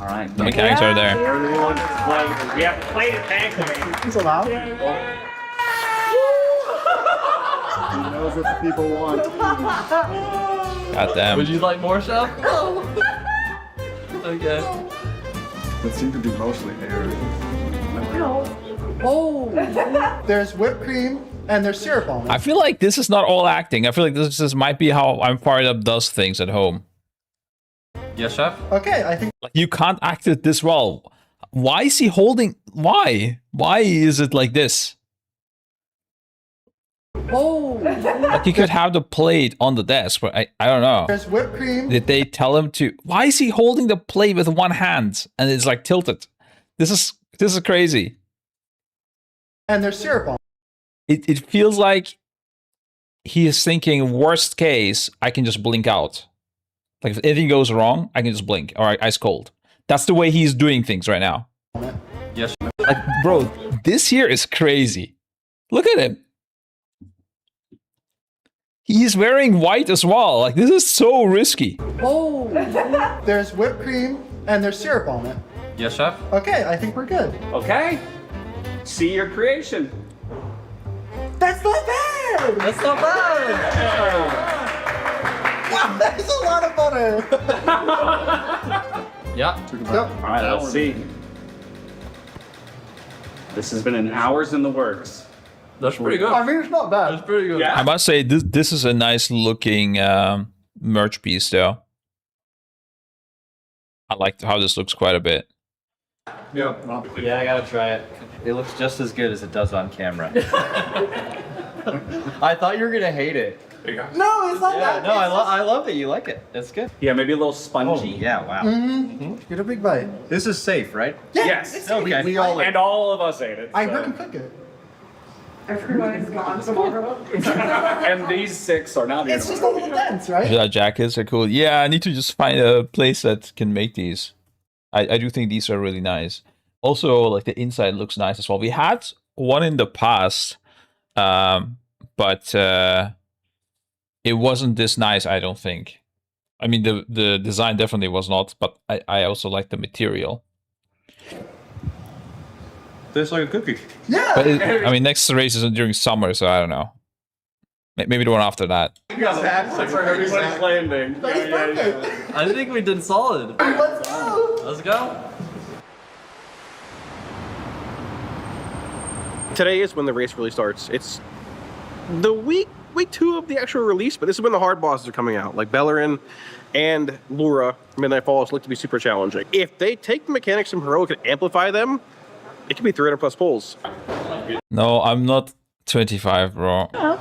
All right. The mechanics are there. We have to play the pancake. It's allowed. He knows what the people want. God damn. Would you like more, Chef? Okay. It seemed to be mostly air. Oh, there's whipped cream and there's syrup on it. I feel like this is not all acting. I feel like this might be how I'm Fired Up does things at home. Yes, Chef? Okay, I think. Like, you can't act it this well. Why is he holding? Why? Why is it like this? Oh. Like, you could have the plate on the desk, but I don't know. There's whipped cream. Did they tell him to? Why is he holding the plate with one hand and it's like tilted? This is crazy. And there's syrup on it. It feels like he is thinking, worst case, I can just blink out. Like, if anything goes wrong, I can just blink or ice cold. That's the way he's doing things right now. Yes. Like, bro, this here is crazy. Look at him. He's wearing white as well. Like, this is so risky. Oh. There's whipped cream and there's syrup on it. Yes, Chef? Okay, I think we're good. Okay. See your creation. That's not bad. That's not bad. Wow, that's a lot of butter. Yeah. All right, let's see. This has been an hours in the works. That's pretty good. I mean, it's not bad. That's pretty good. Yeah. I must say, this is a nice looking merch piece, though. I like how this looks quite a bit. Yeah, I gotta try it. It looks just as good as it does on camera. I thought you were gonna hate it. There you go. No, it's not Yeah, that. no, I love that you like it. It's good. Yeah, maybe a little spongy. Yeah, wow. Get a big bite. This is safe, right? Yeah, Yes. it's Okay. we all And all of us ate it. I so. heard him cook it. Everybody's gone tomorrow. And these 6 are not here. It's just a little dense, right? Yeah, jackets are cool. Yeah, I need to just find a place that can make these. I do think these are really nice. Also, like, the inside looks nice as well. We had one in the past, but it wasn't this nice, I don't think. I mean, the design definitely was not, but I also like the material. Tastes like a cookie. Yeah. But I mean, next race is during summer, so I don't know. Maybe the one after that. That's for everybody's landing. Yeah. I think we did solid. Let's go. Let's go. Today is when the race really starts. It's the week 2 of the actual release, but this is when the hard bosses are coming out, like Bellerin and Yria. Midnight Falls look to be super challenging. If they take the mechanics from Heroic and amplify them, it could be 300 plus pulls. No, I'm not 25, bro. Hello.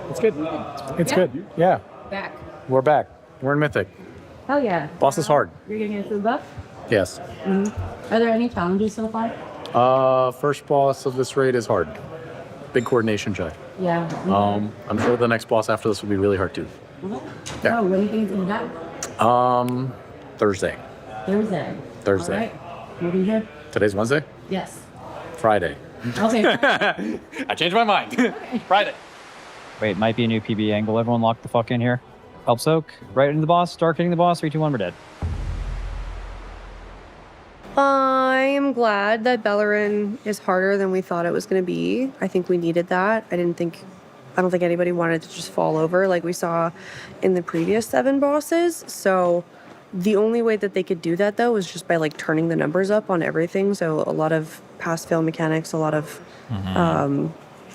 It's good. It's good. Yeah. Back. We're back. We're in Mythic. Hell yeah. Boss is hard. You're gonna get through the buff? Yes. Are there any challenges so far? First boss of this raid is hard. big coordination check. Yeah. I'm sure the next boss after this will be really hard too. Yeah. Oh, when do you think it's gonna happen? Thursday. Thursday. Thursday. All right. We'll be here. Today's Wednesday? Yes. Friday. Okay. I changed my mind. Friday. Wait, might be a new PB angle. Everyone lock the fuck in here. Help soak. Right into the boss. Dark hitting the boss. 3, 2, 1, we're dead. I am glad that Bellerin is harder than we thought it was going to be. I think we needed that. I don't think anybody wanted to just fall over like we saw in the previous 7 bosses. So the only way that they could do that though was just by like turning the numbers up on everything. So a lot of pass-fail mechanics, a lot of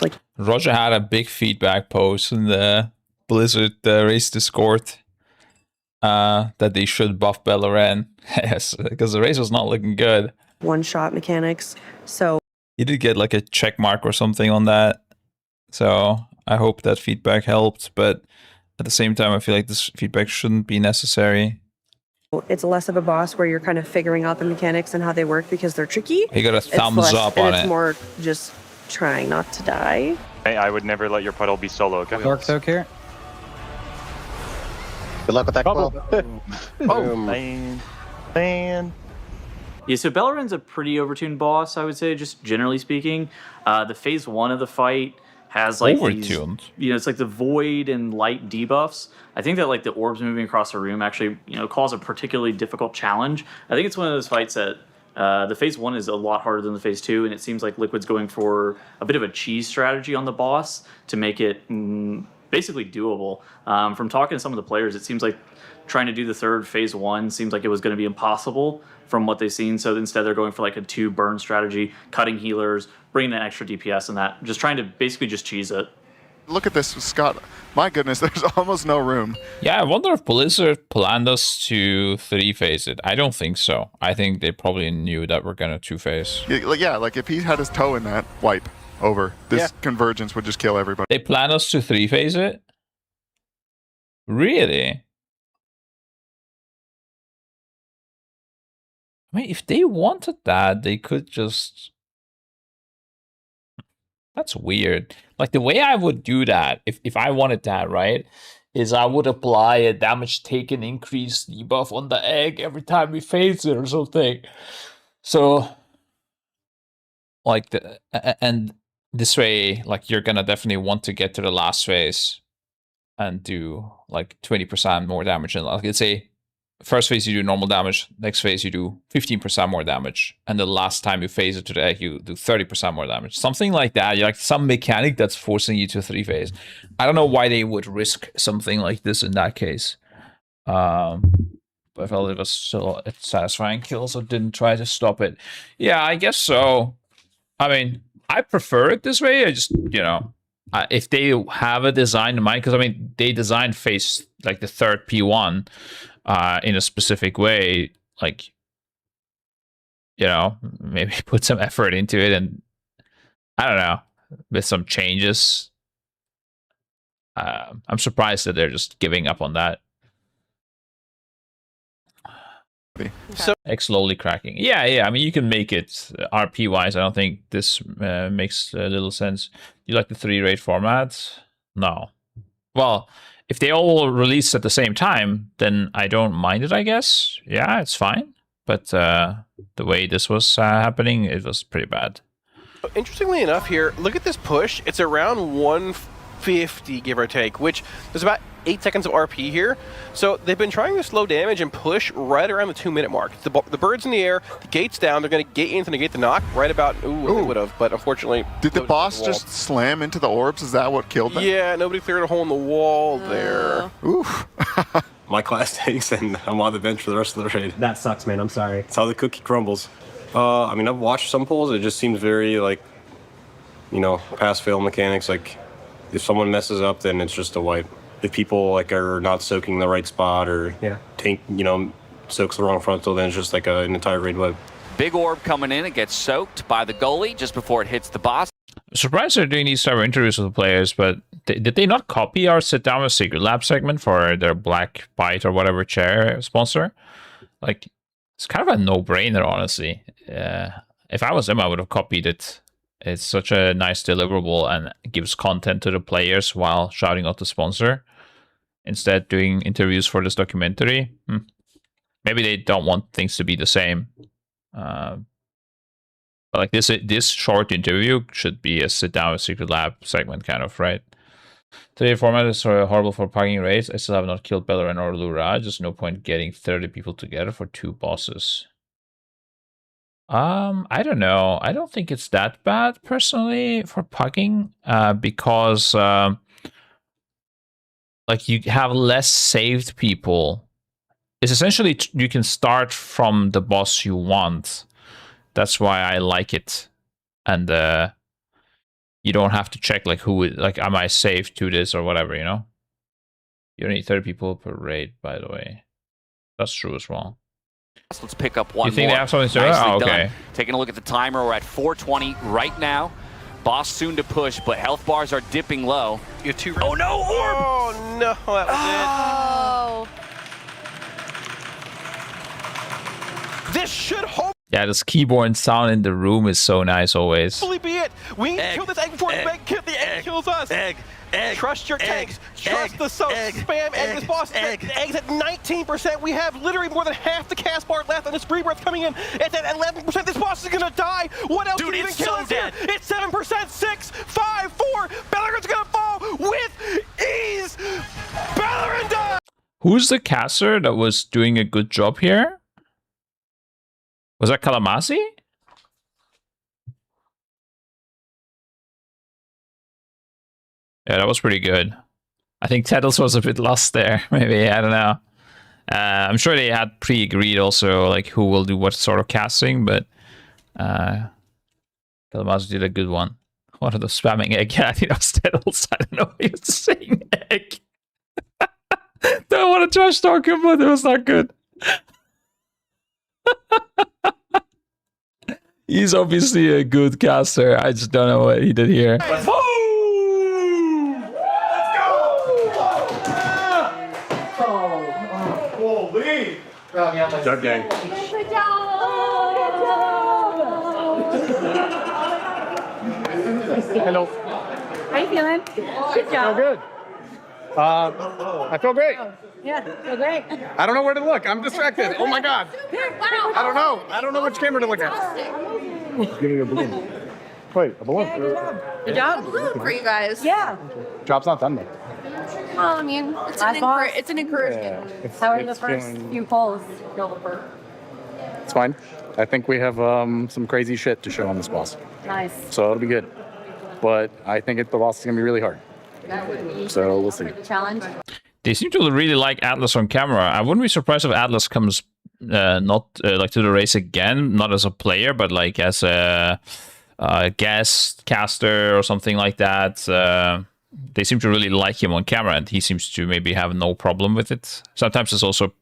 like. Roger had a big feedback post in the Blizzard race Discord that they should buff Bellerin. Yes, because the race was not looking good. One-shot mechanics. So You did get like a check mark or something on that. So I hope that feedback helped. But at the same time, I feel like this feedback shouldn't be necessary. it's less of a boss where you're kind of figuring out the mechanics and how they work because they're tricky. You got a thumbs up on it's it. more just trying not to die. Hey, I would never let your puddle be solo, okay? Dark soak here. Good luck with that quill. Oh, man. Yeah, so Bellerin's a pretty overtuned boss, I would say, just generally speaking. The phase 1 of the fight has like overtuned. It's like the void and light debuffs. I think that like the orbs moving across the room actually, cause a particularly difficult challenge. I think it's one of those fights that the phase 1 is a lot harder than the phase 2, and it seems like Liquid's going for a bit of a cheese strategy on the boss to make it basically doable. From talking to some of the players, it seems like trying to do the third phase 1 seems like it was going to be impossible from what they've seen. So instead they're going for like a 2 burn strategy, cutting healers, bringing in extra DPS and that, just trying to basically just cheese it. Look at this, Scott. My goodness, there's almost no room. Yeah, I wonder if Blizzard planned us to 3-phase it. I don't think so. I think they probably knew that we're going to 2-phase. Yeah, like if he had his toe in that, wipe over. This convergence would just kill everybody. They planned us to 3-phase it? Really? I mean, if they wanted that, they could just... That's weird. Like, the way I would do that, if I wanted that, right, is I would apply a damage taken increase debuff on the egg every time we phase it or something. So, like, and this way, like, you're gonna definitely want to get to the last phase and do, like, 20% more damage. And, like, let's say, first phase you do normal damage, next phase you do 15% more damage, and the last time you phase it to the egg, you do 30% more damage. Something like that. You're like some mechanic that's forcing you to 3-phase. I don't know why they would risk something like this in that case. But I felt it was still a satisfying kill, so didn't try to stop it. Yeah, I guess so. I mean, I prefer it this way. I just, if they have a design in mind, because I mean, they designed phase, like the third P1, in a specific way, like, maybe put some effort into it, and I don't know, with some changes. I'm surprised that they're just giving up on that. So slowly cracking. Yeah. I mean, you can make it RP wise. I don't think this makes little sense. You like the 3-rate format? No. Well, if they all release at the same time, then I don't mind it, I guess. Yeah, it's fine. But the way this was happening, it was pretty bad. Interestingly enough here, look at this push. It's around 150, give or take, which there's about 8 seconds of RP here. So they've been trying to slow damage and push right around the 2-minute mark. The bird's in the air, the gate's down, they're going to gate in to negate the knock right about, they would have, but unfortunately... Did the boss just slam into the orbs? Is that what killed them? Yeah, nobody cleared a hole in the wall there. Oof. My class takes, and I'm on the bench for the rest of the raid. That sucks, man. I'm sorry. That's how the cookie crumbles. I mean, I've watched some polls. It just seems very, like, pass-fail mechanics. Like, if someone messes up, then it's just a wipe. If people, like, are not soaking the right spot or tank, soaks the wrong frontal, then it's just like an entire raid wipe. Big orb coming in. It gets soaked by the goalie just before it hits the boss. I'm surprised they're doing these type of interviews with the players, but did they not copy our Sit Down with Secret Lab segment for their Black Bite or whatever chair sponsor? Like, it's kind of a no-brainer, honestly. If I was them, I would have copied it It's such a nice deliverable and gives content to the players while shouting out the sponsor. Instead, doing interviews for this documentary. Maybe they don't want things to be the same. But like this short interview should be a sit down with Secret Lab segment, kind of, right? Today format is horrible for pugging raids. I still have not killed Bellerin or Yria. Just no point getting 30 people together for 2 bosses. I don't know. I don't think it's that bad personally for pugging, because like you have less saved people. It's essentially you can start from the boss you want. That's why I like it, and you don't have to check like am I saved to this or whatever, you know. You don't need 30 people per raid, by the way. That's true as well. Let's pick up one more. You think they have something to Nicely okay. done. Taking a look at the timer, we're at 4:20 right now. Boss soon to push, but health bars are dipping low. You have 2. Oh no, orb! Oh no, that was it. This should hopefully Yeah, this keyboard sound in the room is so nice always. be it. We need to kill this egg before the egg kills us. Egg. Trust your tanks. Trust the soap. Spam egg. This boss. The egg's at 19%. We have literally more than half the cast bar left, and the spree breath's coming in. It's at 11%. This boss is gonna die. What else can even kill us here? It's 7%. 6, 5, 4. Bellerin's gonna fall with ease. Bellerin dies. Who's the caster that was doing a good job here? Was that Kalamasi? Yeah, that was pretty good. I think Teddles was a bit lost there. Maybe, I don't know. I'm sure they had pre-agreed also, like who will do what sort of casting, but Kalamasi did a good one. What are the spamming egg? Yeah, I think that was Teddles. I don't know what he was saying egg. Don't want to trash talk him, but it was not good. He's obviously a good caster. I just don't know what he did here. Jug gang. Good job! Hello. How you feeling? Good job. I feel good. I feel great. Yeah, feel great. I don't know where to look. I'm distracted. Oh my god. Wow. I don't know. I don't know which camera to look at. Give me a balloon. Wait, a balloon. Yeah, good job. Good job. Balloon for you guys. Yeah. Job's not done though. Well, I mean, it's an encouragement. How are the first few polls? It's fine. I think we have some crazy shit to show on this boss. Nice. So it'll be good. But I think the boss is going to be really hard. That would be So we'll see. the challenge. They seem to really like Atlas on camera. I wouldn't be surprised if Atlas comes not like to the race again, not as a player, but like as a guest caster or something like that. They seem to really like him on camera, and he seems to maybe have no problem with it. Sometimes it's also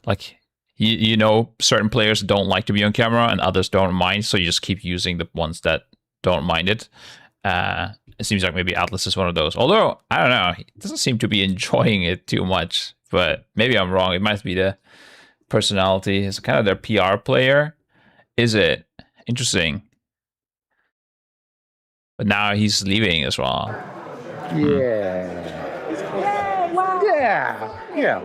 like, you know, certain players don't like to be on camera and others don't mind, so you just keep using the ones that don't mind it. It seems like maybe Atlas is one of those. Although, I don't know, he doesn't seem to be enjoying it too much, but maybe I'm wrong. It might be the personality. It's kind of their PR player. Is it? Interesting. But now he's leaving as well. Yeah. Yeah.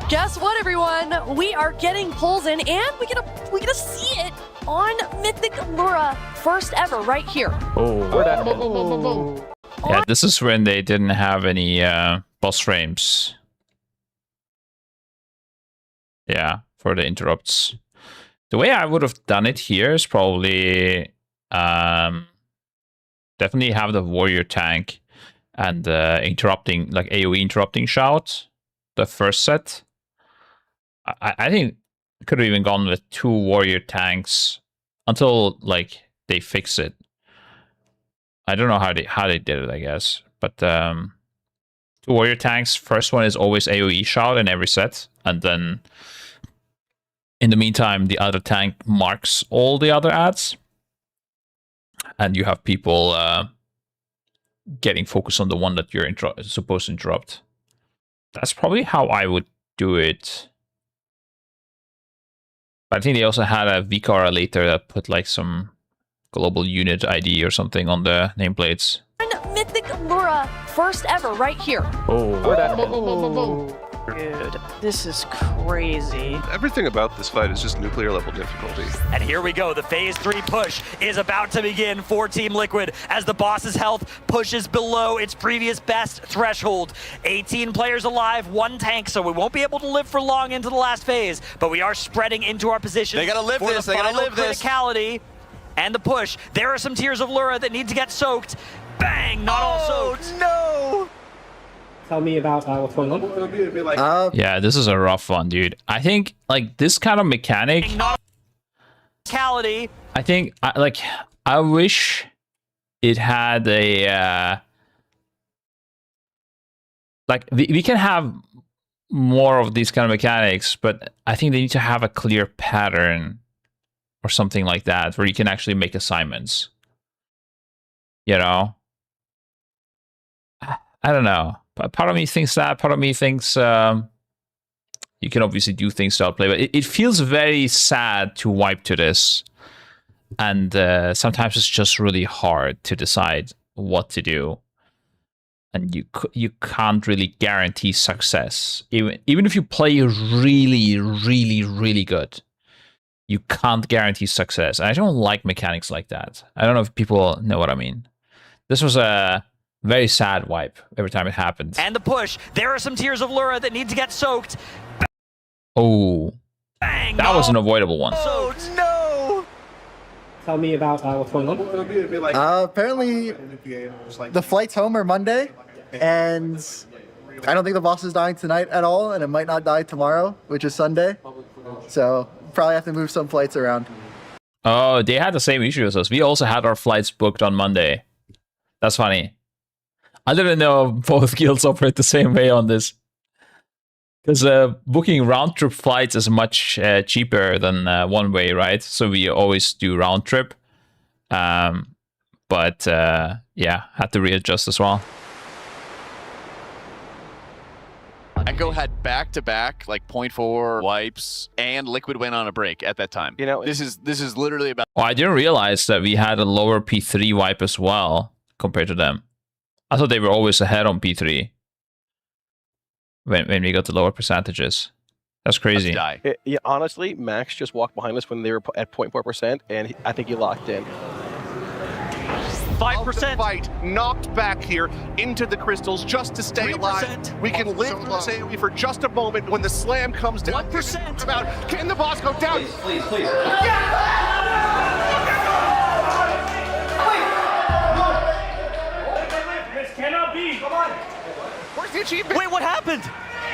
Guess what, everyone? We are getting polls in, and we get to see it on Mythic Yria, first ever, right here. Oh. Yeah, this is when they didn't have any boss frames. Yeah, for the interrupts. The way I would have done it here is probably definitely have the warrior tank and interrupting, like AoE interrupting shout, the first set. I think I could have even gone with 2 warrior tanks until like they fix it. I don't know how they did it, I guess, but 2 warrior tanks. First one is always AoE shout in every set, and then in the meantime, the other tank marks all the other ads, and you have people getting focused on the one that you're supposed to interrupt. That's probably how I would do it. But I think they also had a VCAR later that put like some global unit ID or something on the nameplates. Mythic Lura, first ever, right here. Dude, this is crazy. Everything about this fight is just nuclear level difficulty. And here we go. The phase 3 push is about to begin for Team Liquid as the boss's health pushes below its previous best threshold. 18 players alive, 1 tank, so we won't be able to live for long into the last phase, but we are spreading into our position. They gotta live for this, the they gotta final live this. criticality and the push. There are some Tears of Lura that need to get soaked. Bang! Not all soaked. No! Tell me about what's going on. Yeah, this is a rough one, dude. I think like this kind of mechanic. Criticality. I think I wish it had a like we can have more of these kind of mechanics, but I think they need to have a clear pattern or something like that where you can actually make assignments. You know, I don't know. Part of me thinks that. Part of me thinks you can obviously do things to outplay, but it feels very sad to wipe to this. And sometimes it's just really hard to decide what to do. And you can't really guarantee success. Even if you play really, really, really good, you can't guarantee success. And I don't like mechanics like that. I don't know if people know what I mean. This was a very sad wipe every time it happened. And the push. There are some Tears of Lura that need to get soaked. Oh, Bang! that was an avoidable one. Oh, no! Tell me about what's going on. Apparently, the flights home are Monday, and I don't think the boss is dying tonight at all, and it might not die tomorrow, which is Sunday. So probably have to move some flights around. Oh, they had the same issue as us. We also had our flights booked on Monday. That's funny. I didn't know both guilds operate the same way on this. Because booking round trip flights is much cheaper than one way, right? So we always do round trip. But yeah, had to readjust as well. Echo had back-to-back, like 0.4 wipes, and Liquid went on a break at that time. You know, this is literally about. Oh, I didn't realize that we had a lower P3 wipe as well compared to them. I thought they were always ahead on P3 when we got the lower percentages. That's crazy. Yeah, honestly, Max just walked behind us when they were at 0.4%, and I think he locked in. 5% fight knocked back here into the crystals just to stay 3%. alive. We can live through this AoE for just a moment when the slam comes down. 1%. About can the boss go down? Please. This cannot be. Come on. Where's the achievement? Wait, what happened?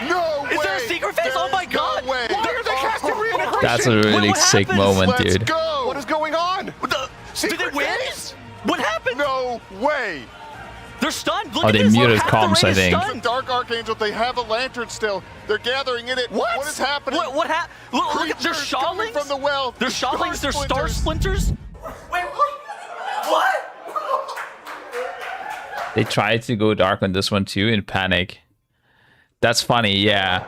No way. Is there a secret phase? Oh my god. Way. Why are they casting reintegration? That's a really what sick happens? moment, Let's dude. go. What is going on? Did they win? What happened? No way. They're stunned. Look Oh, at they this. muted Look, half the comms, raid I is think. stunned. Dark Archangel, they have a lantern still. They're gathering in it. What is happening? What happened? Look at their Creatures coming shawlings. from the well. Their shawlings, their star splinters. Wait, what? They tried to go dark on this one too in panic. That's funny, yeah.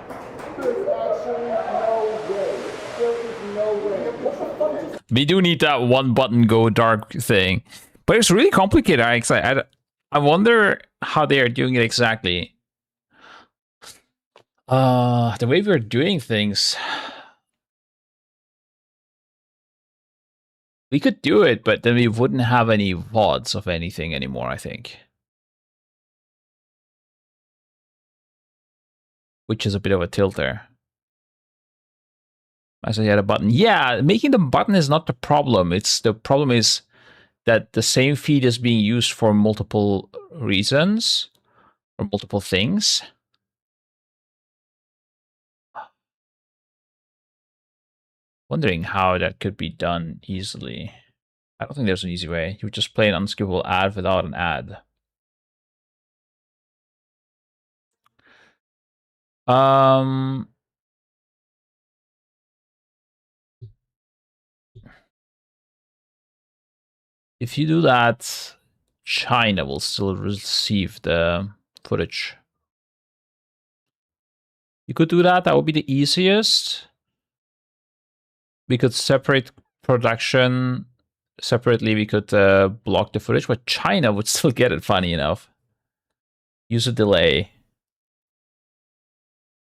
We do need that one button go dark thing. But it's really complicated. I wonder how they are doing it exactly. The way we're doing things. We could do it, but then we wouldn't have any VODs of anything anymore, I think. Which is a bit of a tilter. I said you had a button. Yeah, making the button is not the problem. The problem is that the same feed is being used for multiple reasons or multiple things. Wondering how that could be done easily. I don't think there's an easy way. You would just play an unskippable ad without an ad. If you do that, China will still receive the footage. You could do that. That would be the easiest. we could separate production separately. We could block the footage, but China would still get it. Funny enough, use a delay.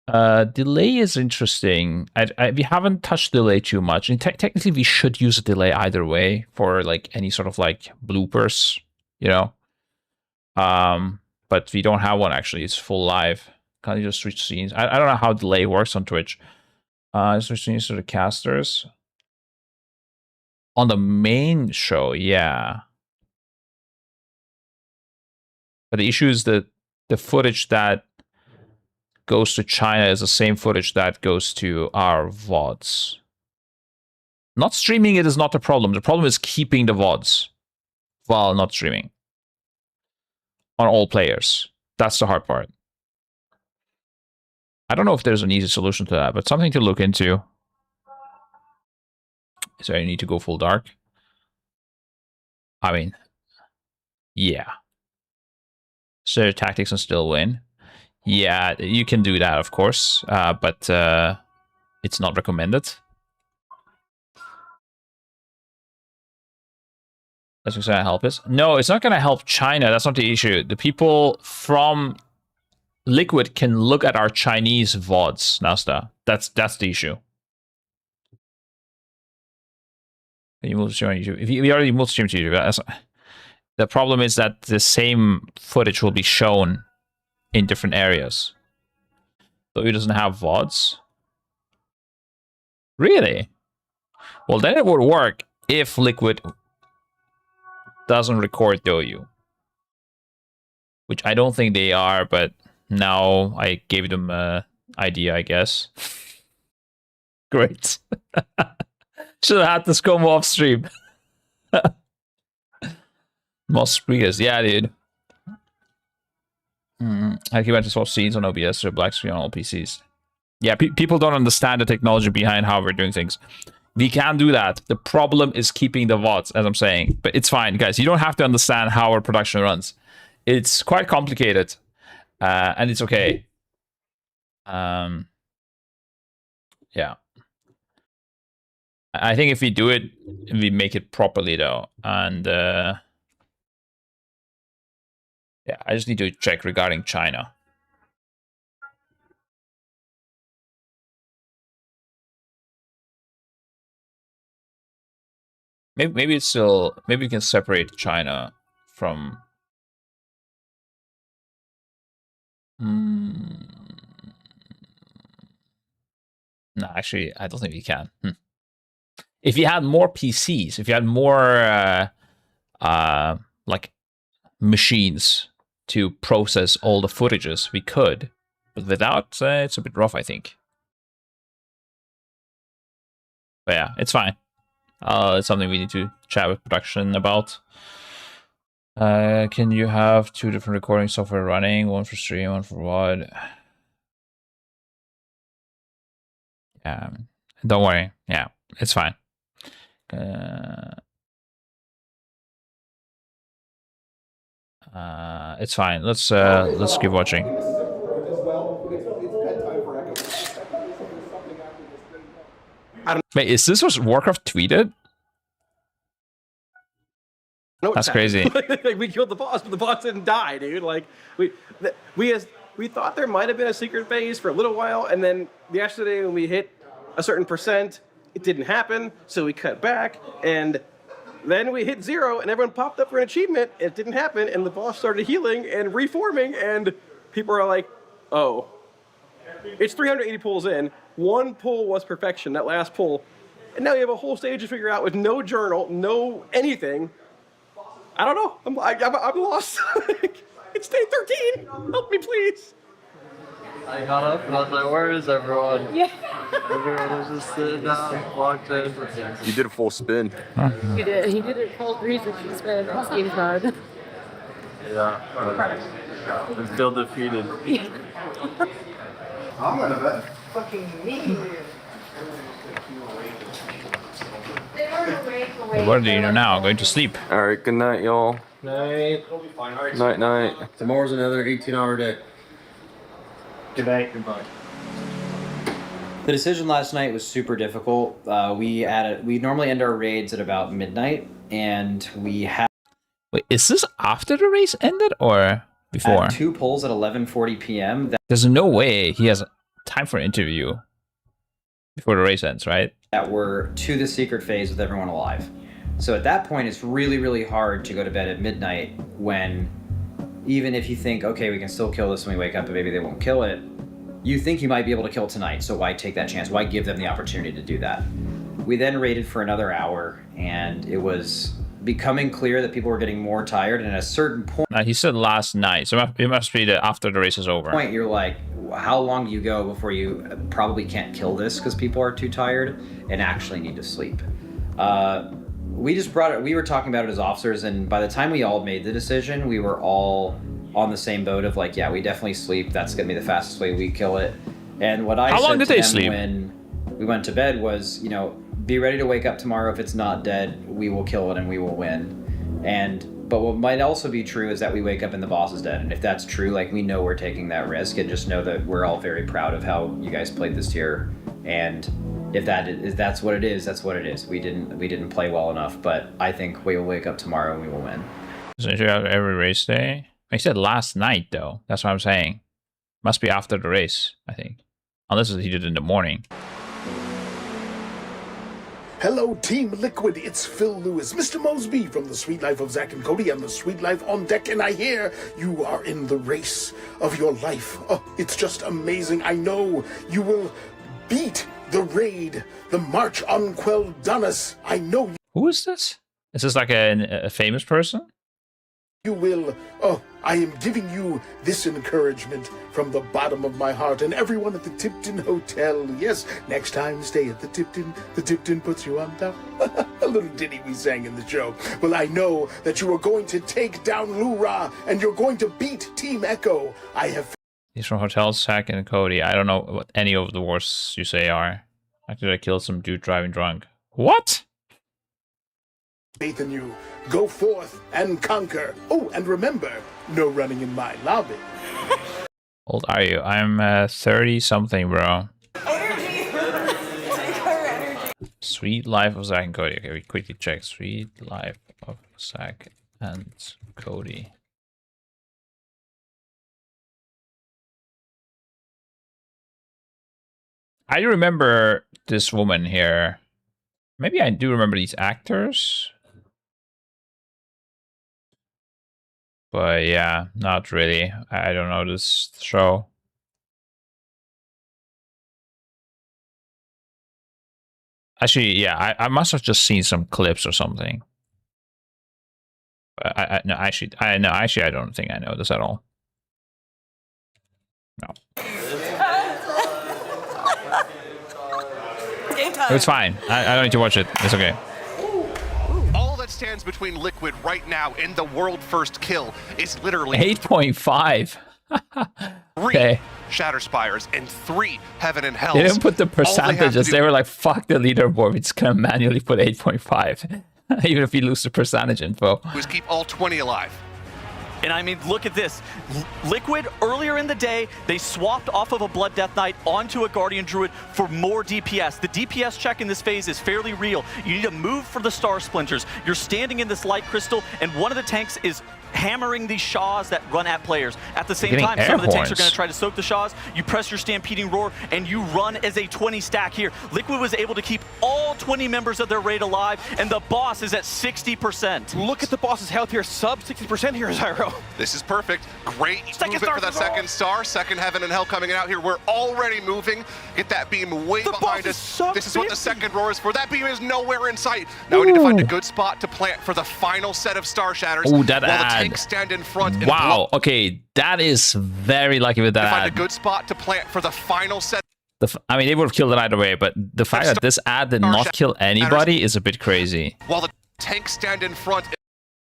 Delay is interesting. We haven't touched delay too much, and technically we should use a delay either way for like any sort of like bloopers, you know. But we don't have one actually. It's full live. Can't you just switch scenes? I don't know how delay works on Twitch. Switch scenes to the casters on the main show, yeah. But the issue is that the footage that goes to China is the same footage that goes to our VODs. Not streaming it is not the problem. The problem is keeping the VODs while not streaming on all players. That's the hard part. I don't know if there's an easy solution to that, but something to look into. So you need to go full dark. I mean, yeah. So tactics and still win. Yeah, you can do that, of course, but it's not recommended. That's what's going to help us. No, it's not going to help China. That's not the issue. The people from Liquid can look at our Chinese VODs, Nasta. That's the issue. You multi-stream on YouTube. If we already multi-stream to YouTube, the problem is that the same footage will be shown in different areas. So it doesn't have VODs. Really? Well, then it would work if Liquid doesn't record DOU. Which I don't think they are, but now I gave them an idea, I guess. Great. Should have had this come off stream. Most speakers, yeah, dude. I keep to swap scenes on OBS or black screen on all PCs. Yeah, people don't understand the technology behind how we're doing things. We can do that. The problem is keeping the VODs, as I'm saying. But it's fine, guys. You don't have to understand how our production runs. It's quite complicated. And it's okay. Yeah. I think if we do it, we make it properly, though. And yeah, I just need to check regarding China. Maybe it's still, maybe we can separate China from. No, actually, I don't think we can. If you had more PCs, if you had more like machines to process all the footages, we could. But without, it's a bit rough, I think. But yeah, it's fine. It's something we need to chat with production about. Can you have two different recording software running? One for stream, one for VOD? Yeah, don't worry. Yeah, it's fine. It's fine. Let's keep watching. Wait, is this what Warcraft tweeted? No, that's crazy. Like, we killed the boss, but the boss didn't die, dude. Like we thought there might have been a secret phase for a little while, and then yesterday when we hit a certain percent, it didn't happen, so we cut back, and then we hit 0, and everyone popped up for an achievement. It didn't happen, and the boss started healing and reforming, and people are like, "Oh, it's 380 pulls in. One pull was perfection. That last pull, and now you have a whole stage to figure out with no journal, no anything." I don't know. I'm lost. It's day 13. Help me, please. I got up and I was like, where is everyone? Yeah. Everyone was just sitting down, locked in. You did a full spin. He did. He did it full 360 spin. This game's hard. Yeah. I'm still defeated. I'm gonna bet. Fucking me. What do you know now? Going to sleep. All right. Good night, y'all. Night. Night, night. Tomorrow's another 18-hour day. Good night. Goodbye. The decision last night was super difficult. We normally end our raids at about midnight, and we had. Wait, is this after the race ended or before? Had 2 polls at 11:40 p.m. There's no way he has time for an interview before the race ends, right? That were to the secret phase with everyone alive. So at that point, it's really, really hard to go to bed at midnight when, even if you think, okay, we can still kill this when we wake up, but maybe they won't kill it, you think you might be able to kill tonight, so why take that chance? Why give them the opportunity to do that? We then raided for another hour, and it was becoming clear that people were getting more tired, and at a certain point... He said last night, so it must be after the race is over. Point, you're like, how long do you go before you probably can't kill this because people are too tired and actually need to sleep? We just brought it, we were talking about it as officers, and by the time we all made the decision, we were all on the same boat of like, yeah, we definitely sleep. That's gonna be the fastest way we kill it. And what I How long said did to they them sleep? when we went to bed was, you know, be ready to wake up tomorrow. If it's not dead, we will kill it and we will win. But what might also be true is that we wake up and the boss is dead. And if that's true, like, we know we're taking that risk, and just know that we're all very proud of how you guys played this tier. And if that's what it is, that's what it is. We didn't play well enough, but I think we will wake up tomorrow and we will win. So every race day? He said last night, though. That's what I'm saying. Must be after the race, I think. Unless he did it in the morning. Hello, Team Liquid. It's Phil Lewis, Mr. Mosby from The Sweet Life of Zach and Cody and The Sweet Life on Deck, and I hear you are in the race of your life. Oh, it's just amazing. I know you will beat the raid, the March on Quel'Danas. I know you. Who is this? Is this like a famous person? You will. Oh, I am giving you this encouragement from the bottom of my heart and everyone at the Tipton Hotel. Yes, next time stay at the Tipton. The Tipton puts you on top. A little ditty we sang in the show. Well, I know that you are going to take down Lura and you're going to beat Team Echo. I have. He's from Hotel Zack and Cody. I don't know what any of the words you say are. After I killed some dude driving drunk. What? Faith in you. Go forth and conquer. Oh, and remember, no running in my lobby. How old are you? I'm 30-something, bro. Sweet Life of Zack and Cody. Okay, we quickly check. Sweet Life of Zack and Cody. I remember this woman here. Maybe I do remember these actors. But yeah, not really. I don't know this show. Actually, yeah, I must have just seen some clips or something. But I don't think I know this at all. No. It's fine. I don't need to watch it. It's okay. All that stands between Liquid right now and the world first kill is literally 8.5. Okay. 3 Shatterspires and 3 Heaven and Hell. They didn't put the percentages. They were like, fuck the leaderboard. We're just gonna manually put 8.5. Even if we lose the percentage info. Was keep all 20 alive. And I mean, look at this. Liquid, earlier in the day, they swapped off of a Blood Death Knight onto a Guardian Druid for more DPS. The DPS check in this phase is fairly real. You need to move for the Star Splinters. You're standing in this Light Crystal, and one of the tanks is hammering these Shaws that run at players. At the same time, some of the tanks are going to try to soak the Shaws. You press your Stampeding Roar, and you run as a 20 stack here. Liquid was able to keep all 20 members of their raid alive, and the boss is at 60%. Look at the boss's health here, sub 60% here, Zyro. This is perfect. Great movement for that second star. Second Heaven and Hell coming out here. We're already moving. Get that beam way behind us. This is what the second roar is for. That beam is nowhere in sight. Now we need to find a good spot to plant for the final set of Star Shatters. Oh, that ad. Stand in front. Wow. Okay, that is very lucky with that ad. Find a good spot to plant for the final set. I mean, they would have killed it either way, but the fact that this ad did not kill anybody is a bit crazy. While the tanks stand in front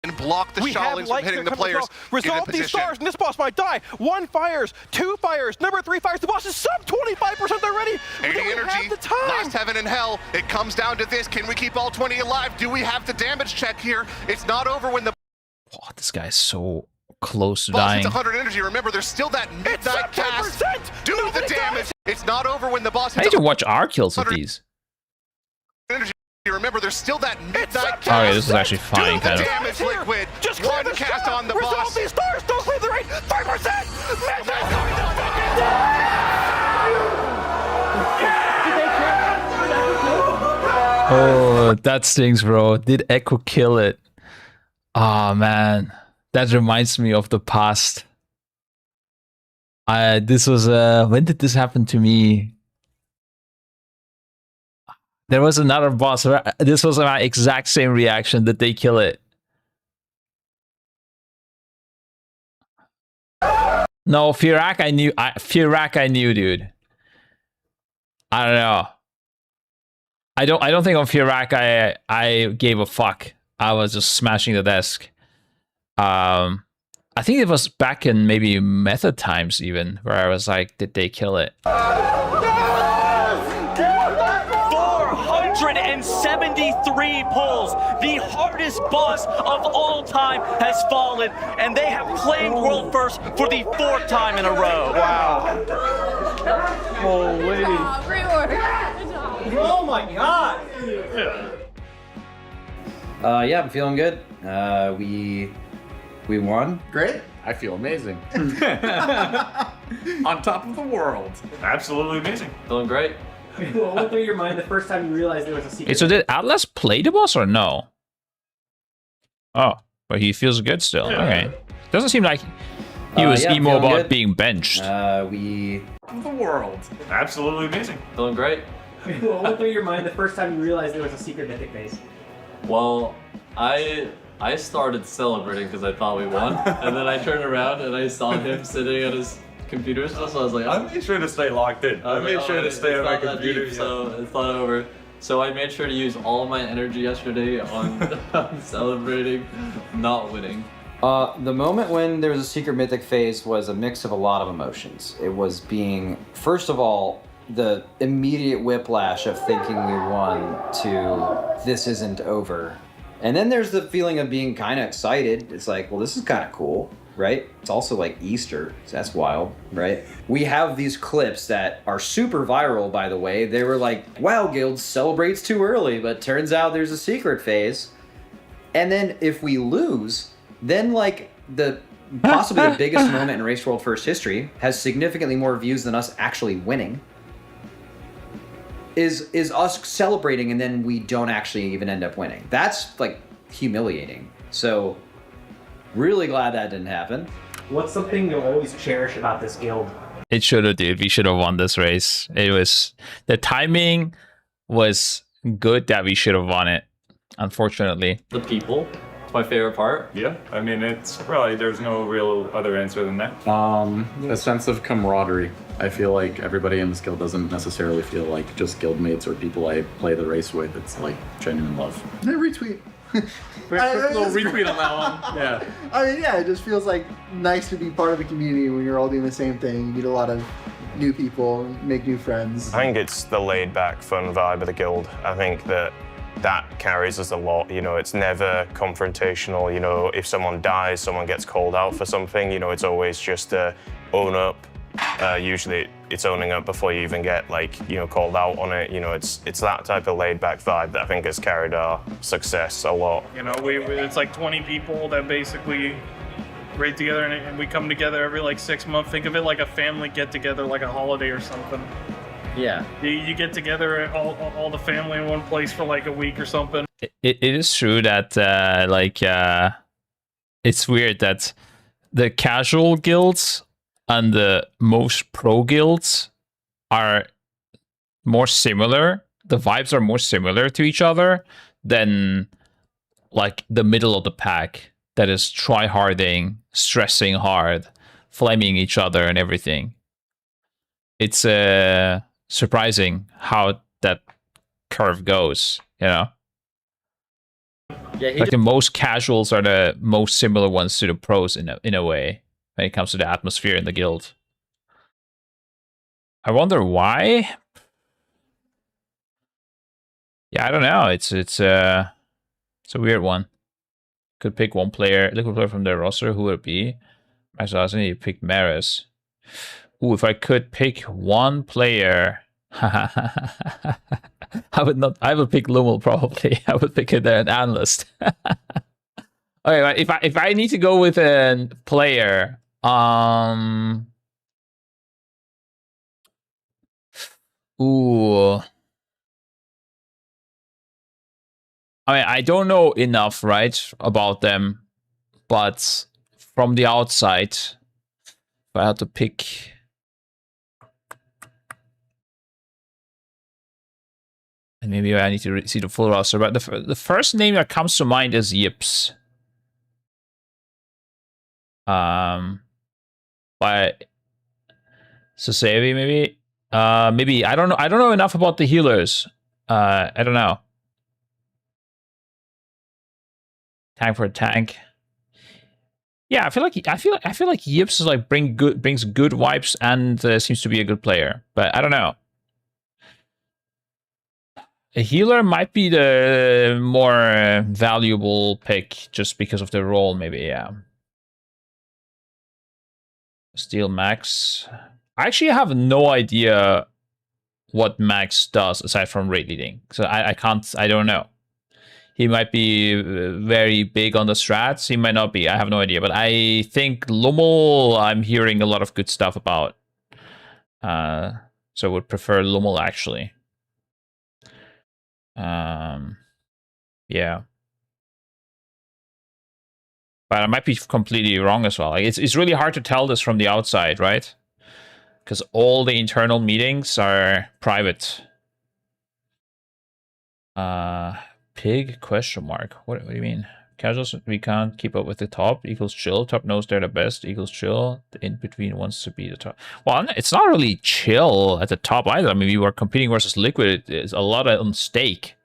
and block the Shaolins from hitting the players. Resolve these stars, and this boss might die. 1 fires, 2 fires, number 3 fires. The boss is sub 25% already. 80 energy. Last Heaven and Hell. It comes down to this. Can we keep all 20 alive? Do we have the damage check here? It's not over when the. Oh, this guy is so close to Boss, dying. it's 100 energy. Remember, there's still that midnight cast. Do the damage. It's not over when the boss I hits need to watch our kills of these. energy. Remember, there's still that midnight cast. Okay, this is actually fine, Do the kind of. damage, Liquid. Just one cast on the Resolve boss. these stars. Don't leave the raid. 5%. Oh, that stings, bro. Did Echo kill it? Oh, man. That reminds me of the past. This was, when did this happen to me? There was another boss. This was my exact same reaction. Did they kill it? No, Firak, I knew. Firak, I knew, dude. I don't know. I don't think on Firak I gave a fuck. I was just smashing the desk. I think it was back in maybe method times even where I was like, did they kill it? 473 pulls. The hardest boss of all time has fallen, and they have claimed world first for the 4th time in a row. Wow. Holy. Oh my god! Yeah, I'm feeling good. We won. Great. I feel amazing. On top of the world. Absolutely amazing. Feeling great. What went through your mind the first time you realized there was a secret? Hey, so did Atlas play the boss or no? Oh, but he feels good still. Yeah. Okay. Doesn't seem like he was yeah, emo feeling about good. being benched. We The world. Absolutely amazing. Feeling great. What went through your mind the first time you realized there was a secret mythic base? Well, I started celebrating because I thought we won, and then I turned around and I saw him sitting at his computer, so I was like, I made sure to stay locked in. I made sure to stay on my computer. Deep, so it's not over. So I made sure to use all of my energy yesterday on, on celebrating, not winning. The moment when there was a secret mythic phase was a mix of a lot of emotions. It was being, first of all, the immediate whiplash of thinking we won to this isn't over. And then there's the feeling of being kind of excited. It's like, well, this is kind of cool, right? It's also like Easter, so that's wild, right? We have these clips that are super viral, by the way. They were like, wow, Guild celebrates too early, but turns out there's a secret phase. And then if we lose, then like the possibly the biggest moment in Race World First history has significantly more views than us actually winning. Is us celebrating and then we don't actually even end up winning. That's like humiliating. So really glad that didn't happen. What's something you'll always cherish about this guild? It should have, dude. We should have won this race. It was, the timing was good that we should have won it. Unfortunately. The people, it's my favorite part. Yeah, I mean, it's probably, there's no real other answer than that. A sense of camaraderie. I feel like everybody in this guild doesn't necessarily feel like just guildmates or people I play the race with. It's like genuine love. I retweet. Little retweet on that one. Yeah. I mean, yeah, it just feels like nice to be part of a community when you're all doing the same thing. You meet a lot of new people, make new friends. I think it's the laid-back, fun vibe of the guild. I think that carries us a lot. You know, it's never confrontational. You know, if someone dies, someone gets called out for something, you know, it's always just own up. Usually it's owning up before you even get called out on it. You know, it's that type of laid-back vibe that I think has carried our success a lot. You know, it's like 20 people that basically raid together, and we come together every like 6 months. Think of it like a family get-together, like a holiday or something. Yeah. You get together, all the family in one place for like a week or something. It is true that it's weird that the casual guilds and the most pro guilds are more similar. The vibes are more similar to each other than like the middle of the pack that is try-harding, stressing hard, flaming each other and everything. It's surprising how that curve goes, you know? Yeah, like the most casuals are the most similar ones to the pros in a way when it comes to the atmosphere in the guild. I wonder why. Yeah, I don't know. It's a weird one. Could pick one player, liquid player from their roster. Who would it be? Max Larsen, you pick Maris. Ooh, if I could pick one player, I would not. I would pick Lummel probably. I would pick an analyst. Okay, if I need to go with a player, ooh. I mean, I don't know enough, right, about them, but from the outside, if I had to pick, and maybe I need to see the full roster, but the first name that comes to mind is Yips. By Sasevi, maybe. Maybe I don't know. I don't know enough about the healers. I don't know. Tank for a tank. Yeah, I feel like Yips is like brings good vibes and seems to be a good player, but I don't know. A healer might be the more valuable pick just because of the role, maybe. Yeah. Steal Max. I actually have no idea what Max does aside from raid leading, so I don't know. He might be very big on the strats. He might not be. I have no idea. But I think Lummel, I'm hearing a lot of good stuff about. So I would prefer Lummel, actually. Yeah. But I might be completely wrong as well. Like, it's really hard to tell this from the outside, right? Because all the internal meetings are private. Pig question mark. What do you mean? Casuals, we can't keep up with the top equals chill. Top knows they're the best equals chill. The in between wants to be the top. Well, it's not really chill at the top either. I mean, we were competing versus Liquid. It's a lot on stake.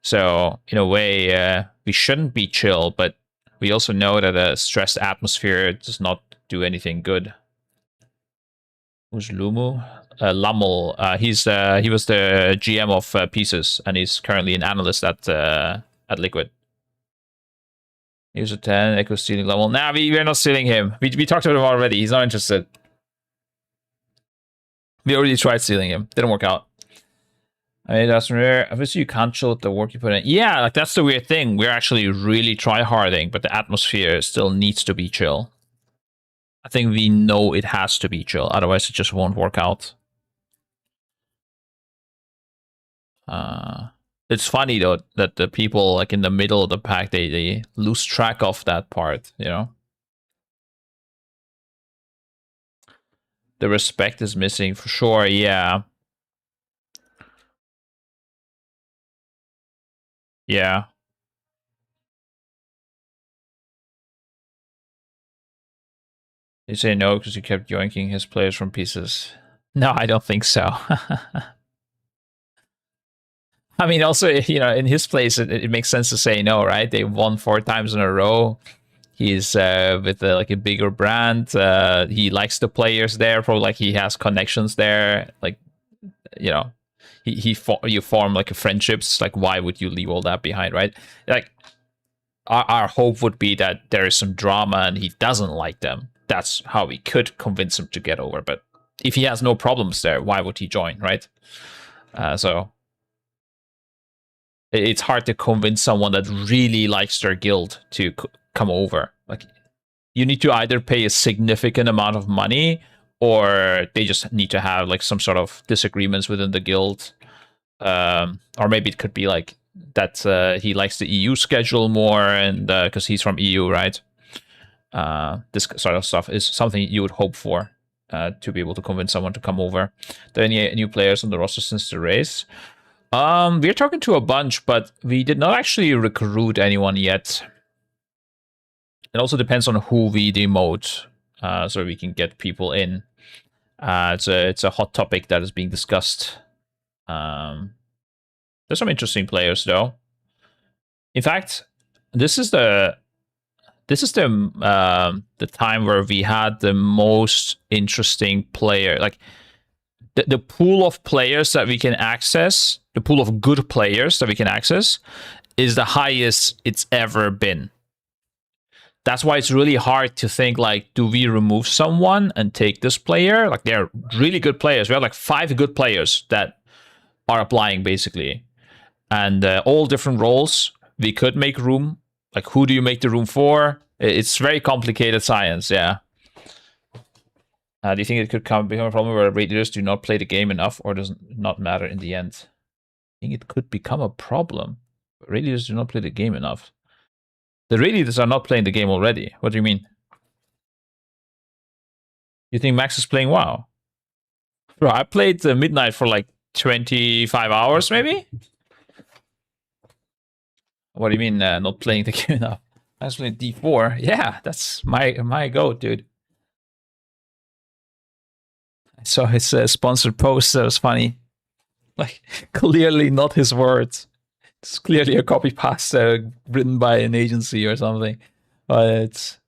So in a way, we shouldn't be chill, but we also know that a stressed atmosphere does not do anything good. Who's Lumu? Lummel. He was the GM of Pieces, and he's currently an analyst at Liquid. Here's a 10. Echo stealing Lummel. Nah, we're not stealing him. We talked about him already. He's not interested. We already tried stealing him. Didn't work out. Hey, that's rare. Obviously, you can't chill with the work you put in. Yeah, like that's the weird thing. We're actually really try-harding, but the atmosphere still needs to be chill. I think we know it has to be chill. Otherwise, it just won't work out. It's funny though that the people like in the middle of the pack they lose track of that part, you know. The respect is missing for sure. Yeah. Yeah. You say no because you kept yoinking his players from Pieces. No, I don't think so. I mean, also, you know, in his place, it makes sense to say no, right? They won 4 times in a row. He's with like a bigger brand. He likes the players there. Probably like he has connections there. Like, you know, you form like friendships. Like, why would you leave all that behind, right? Like, our hope would be that there is some drama and he doesn't like them. That's how we could convince him to get over. But if he has no problems there, why would he join, right? So it's hard to convince someone that really likes their guild to come over. Like, you need to either pay a significant amount of money, or they just need to have like some sort of disagreements within the guild. Or maybe it could be like that he likes the EU schedule more, and because he's from EU, right? This sort of stuff is something you would hope for to be able to convince someone to come over. Are there any new players on the roster since the race? We're talking to a bunch, but we did not actually recruit anyone yet. It also depends on who we demote, so we can get people in. It's a hot topic that is being discussed. There's some interesting players though. In fact, this is the time where we had the most interesting player. Like the pool of players that we can access, the pool of good players that we can access, is the highest it's ever been. that's why it's really hard to think like, do we remove someone and take this player? Like they're really good players. We have like 5 good players that are applying basically, and all different roles. We could make room. Like, who do you make the room for? It's very complicated science. Yeah. Do you think it could become a problem where raid leaders do not play the game enough, or does it not matter in the end? I think it could become a problem. Raid leaders do not play the game enough. The raid leaders are not playing the game already. What do you mean? You think Max is playing WoW? Bro, I played Midnight for like 25 hours, maybe? What do you mean not playing the game enough? I was playing D4. Yeah, that's my goat, dude. I saw his sponsored post. That was funny. Like, clearly not his words. It's clearly a copy paste written by an agency or something. But it's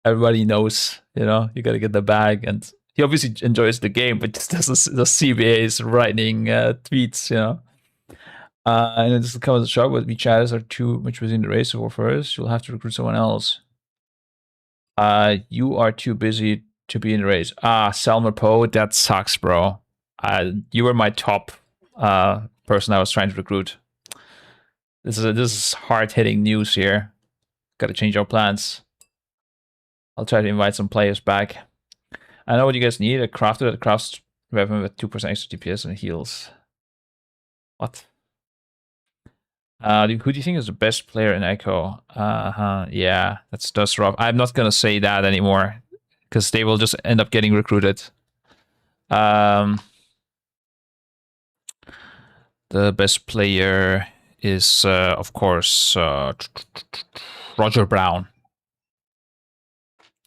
everybody knows, you know, you gotta get the bag. And he obviously enjoys the game, but just doesn't the CBA's writing tweets, you know. And it doesn't come as a shock, but chatters are too much within the race for first. You'll have to recruit someone else. You are too busy to be in the race. Selmer Poe, that sucks, bro. You were my top person I was trying to recruit. This is hard-hitting news here. Gotta change our plans. I'll try to invite some players back. I know what you guys need. A crafter that crafts weapon with 2% extra DPS and heals. What? Who do you think is the best player in Echo? Yeah, that's rough. I'm not gonna say that anymore, because they will just end up getting recruited. The best player is, of course, Roger Brown.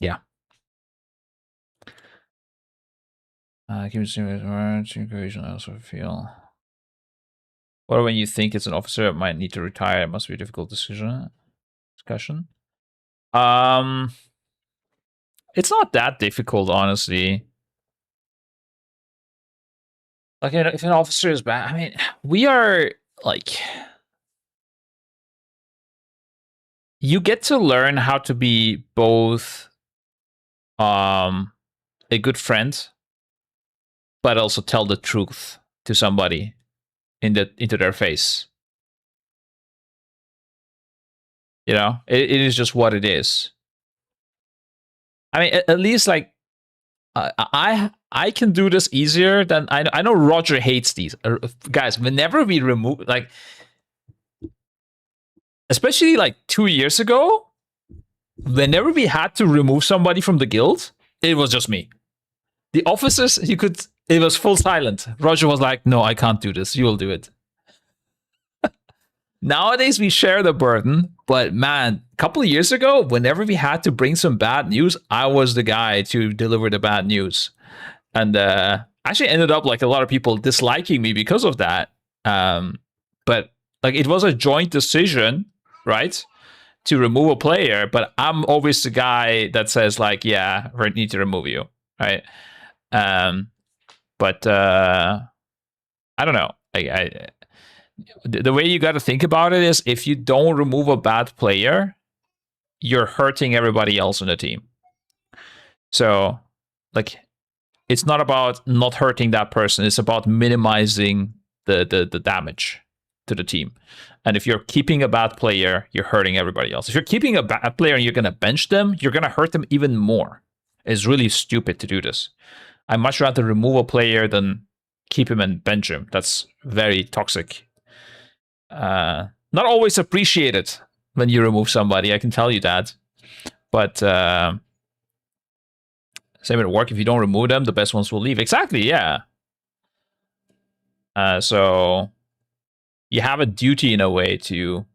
Yeah. Give me some situation. I also feel. What when you think it's an officer that might need to retire? It must be a difficult discussion. It's not that difficult, honestly. Like, if an officer is bad, I mean, we are like, you get to learn how to be both a good friend, but also tell the truth to somebody into their face. You know, it is just what it is. I mean, at least like I can do this easier than I know Roger hates these guys. Whenever we remove, like, especially like 2 years ago, whenever we had to remove somebody from the guild, it was just me. The officers, it was full silent. Roger was like, no, I can't do this. You will do it. Nowadays, we share the burden. But man, a couple of years ago, whenever we had to bring some bad news, I was the guy to deliver the bad news. And actually ended up like a lot of people disliking me because of that. But like, it was a joint decision, right, to remove a player. But I'm always the guy that says like, yeah, we need to remove you, right? But I don't know. The way you got to think about it is, if you don't remove a bad player, you're hurting everybody else on the team. So, like, it's not about not hurting that person. It's about minimizing the damage to the team. And if you're keeping a bad player, you're hurting everybody else. If you're keeping a bad player and you're going to bench them, you're going to hurt them even more. It's really stupid to do this. I'd much rather remove a player than keep him and bench him. That's very toxic. Not always appreciated when you remove somebody, I can tell you that. But same at work, if you don't remove them, the best ones will leave. Exactly, yeah. So you have a duty in a way to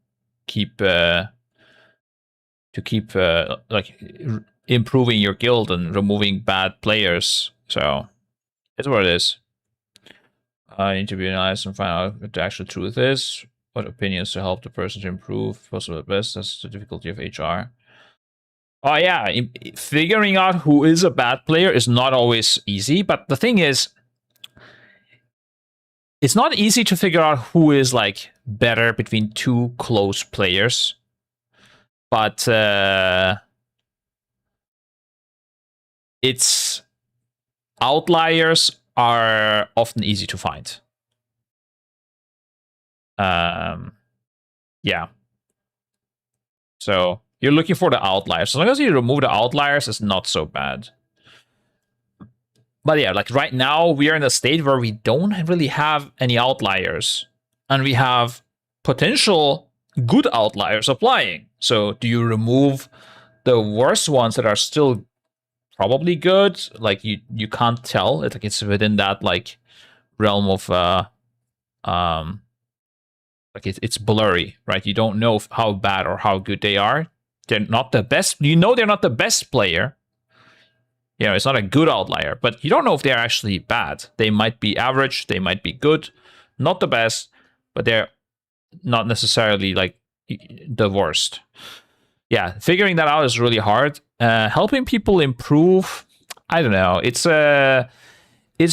keep like improving your guild and removing bad players. So it's what it is. You need to be honest and find out what the actual truth is. What opinions to help the person to improve, possible at best. That's the difficulty of HR. Oh yeah, figuring out who is a bad player is not always easy. But the thing is, it's not easy to figure out who is like better between two close players. But it's outliers are often easy to find. Yeah. So you're looking for the outliers. As long as you remove the outliers, it's not so bad. But yeah, like right now, we are in a state where we don't really have any outliers. And we have potential good outliers applying. So do you remove the worst ones that are still probably good? Like you can't tell. It's like it's within that like realm of like it's blurry, right? You don't know how bad or how good they are. They're not the best. You know they're not the best player. You know, it's not a good outlier, but you don't know if they're actually bad. They might be average, they might be good, not the best, but they're not necessarily like the worst. Yeah, figuring that out is really hard. Helping people improve, I don't know. It's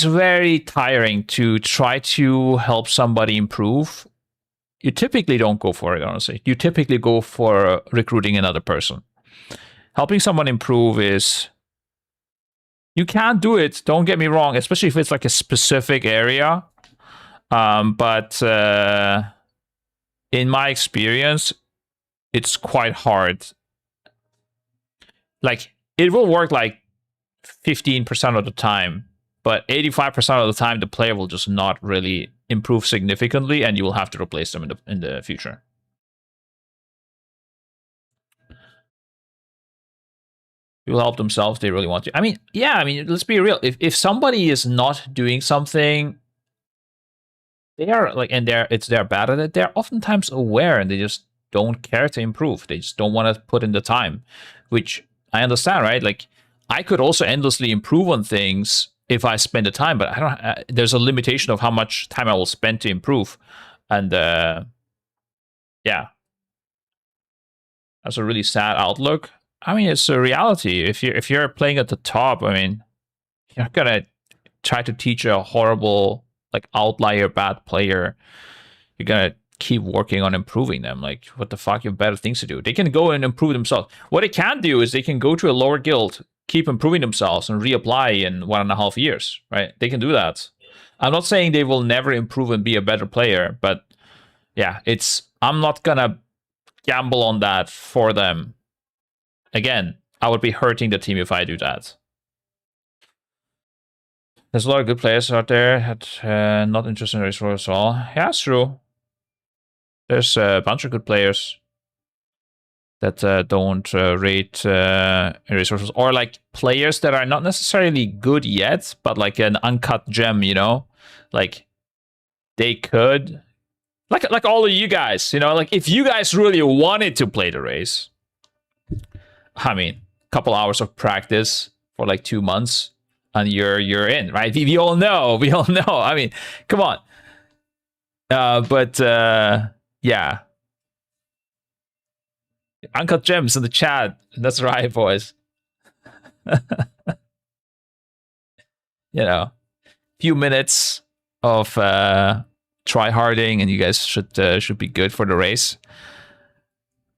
very tiring to try to help somebody improve. You typically don't go for it, honestly. You typically go for recruiting another person. Helping someone improve is... You can do it, don't get me wrong, especially if it's like a specific area. But in my experience, it's quite hard. Like, it will work like 15% of the time, but 85% of the time, the player will just not really improve significantly, and you will have to replace them in the future. People help themselves, they really want to. I mean, yeah, I mean, let's be real. If somebody is not doing something, they are like, and they're bad at it, they're oftentimes aware and they just don't care to improve. They just don't want to put in the time, which I understand, right? Like, I could also endlessly improve on things if I spend the time, but I don't. There's a limitation of how much time I will spend to improve, and yeah, that's a really sad outlook. I mean, it's a reality. If you're playing at the top, I mean, you're not gonna try to teach a horrible, like, outlier bad player. You're gonna keep working on improving them. Like, what the fuck? You have better things to do. They can go and improve themselves. What they can do is they can go to a lower guild, keep improving themselves, and reapply in 1.5 years, right? They can do that. I'm not saying they will never improve and be a better player, but yeah, I'm not gonna gamble on that for them. Again, I would be hurting the team if I do that. There's a lot of good players out there that not interested in race at all. Yeah, it's true. There's a bunch of good players that don't rate resources, or like players that are not necessarily good yet, but like an uncut gem, you know, like they could, like all of you guys, you know, like if you guys really wanted to play the race, I mean, a couple hours of practice for like 2 months, and you're in, right? We all know. I mean, come on. But yeah. Uncut Gems in the chat. That's right, boys. You know, few minutes of try harding, and you guys should be good for the race.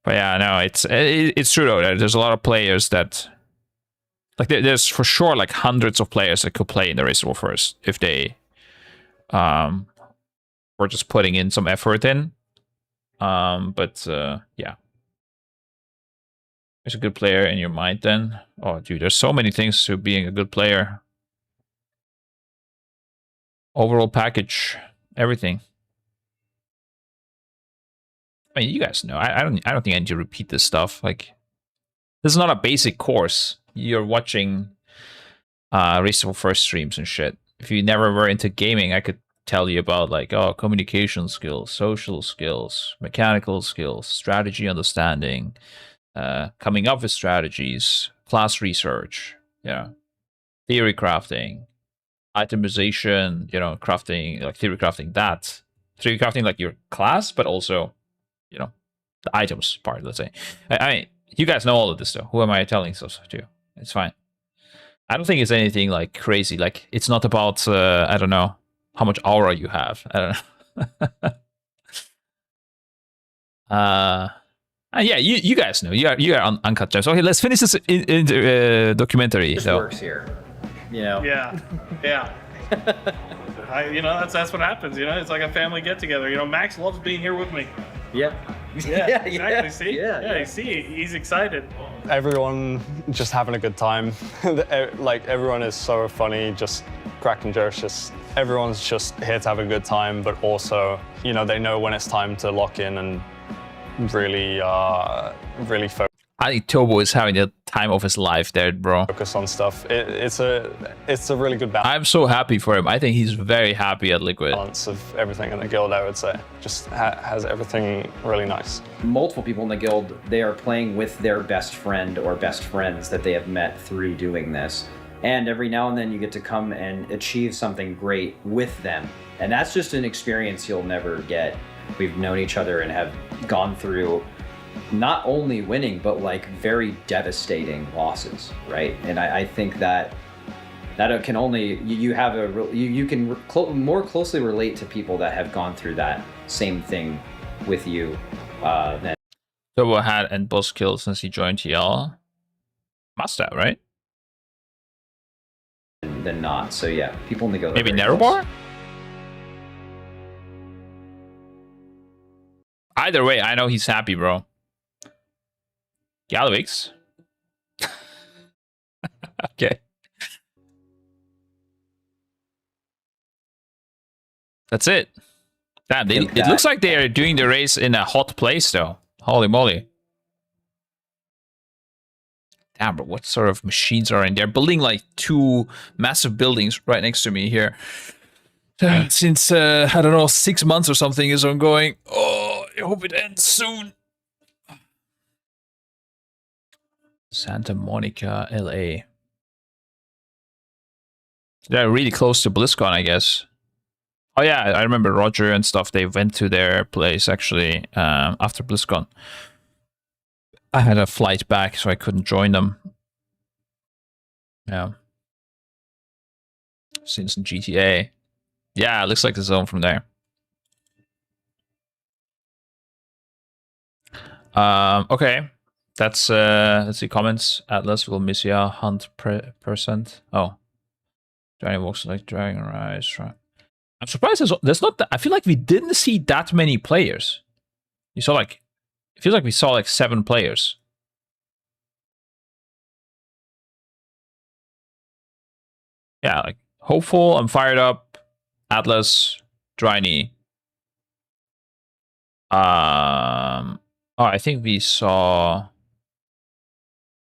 But yeah, no, it's true though. There's a lot of players that, like, there's for sure like hundreds of players that could play in the race first if they were just putting in some effort in. But yeah, there's a good player in your mind then. Oh, dude, there's so many things to being a good player. Overall package, everything. I mean, you guys know. I don't think I need to repeat this stuff. Like, this is not a basic course. You're watching Race First streams and shit. If you never were into gaming, I could tell you about like, oh, communication skills, social skills, mechanical skills, strategy understanding, coming up with strategies, class research, yeah, theory crafting, itemization, you know, crafting, like theory crafting that. Theory crafting like your class, but also, you know, the items part, let's say. I mean, you guys know all of this though. Who am I telling stuff to? It's fine. I don't think it's anything like crazy. Like, it's not about, I don't know, how much aura you have. I don't know. Yeah, you guys know. You are on Uncut Gems. Okay, let's finish this documentary. It just works here. You know. Yeah. That's what happens. It's like a family get together. Max loves being here with me. Yeah. Yeah, exactly. See? Yeah, you see, he's excited. Everyone just having a good time. Like, everyone is so funny, just cracking jokes. Just everyone's just here to have a good time, but also, they know when it's time to lock in and really focus. I think Tobo is having the time of his life there, bro. Focus on stuff. It's a really good balance. I'm so happy for him. I think he's very happy at Liquid. Balance of everything in the guild, I would say. Just has everything really nice. Multiple people in the guild, they are playing with their best friend or best friends that they have met through doing this. And every now and then you get to come and achieve something great with them. And that's just an experience you'll never get. We've known each other and have gone through not only winning, but like very devastating losses, right? And I think that can only, you can more closely relate to people that have gone through that same thing with you than. Tobo had and boss kills since he joined TL. Must have, right? Than not. So yeah, people in the guild. Maybe Nerobar? Either way, I know he's happy, bro. Galwix. Okay. That's it. Damn, it looks like they are doing the race in a hot place, though. Holy moly. Damn, bro, what sort of machines are in there? Building like 2 massive buildings right next to me here. Since, I don't know, 6 months or something is ongoing. Oh, I hope it ends soon. Santa Monica, LA. They're really close to BlizzCon, I guess. Oh yeah, I remember Roger and stuff. They went to their place actually after BlizzCon. I had a flight back, so I couldn't join them. Yeah. Since GTA. Yeah, it looks like the zone from there. Okay. That's let's see comments. Atlas will miss ya 100%. Oh. Johnny walks like Dragon Rise. Right. I'm surprised there's not that. I feel like we didn't see that many players. You saw like, it feels like we saw like 7 players. Yeah, like Hopeful, I'm Fired Up, Atlas, Dryny. Oh, I think we saw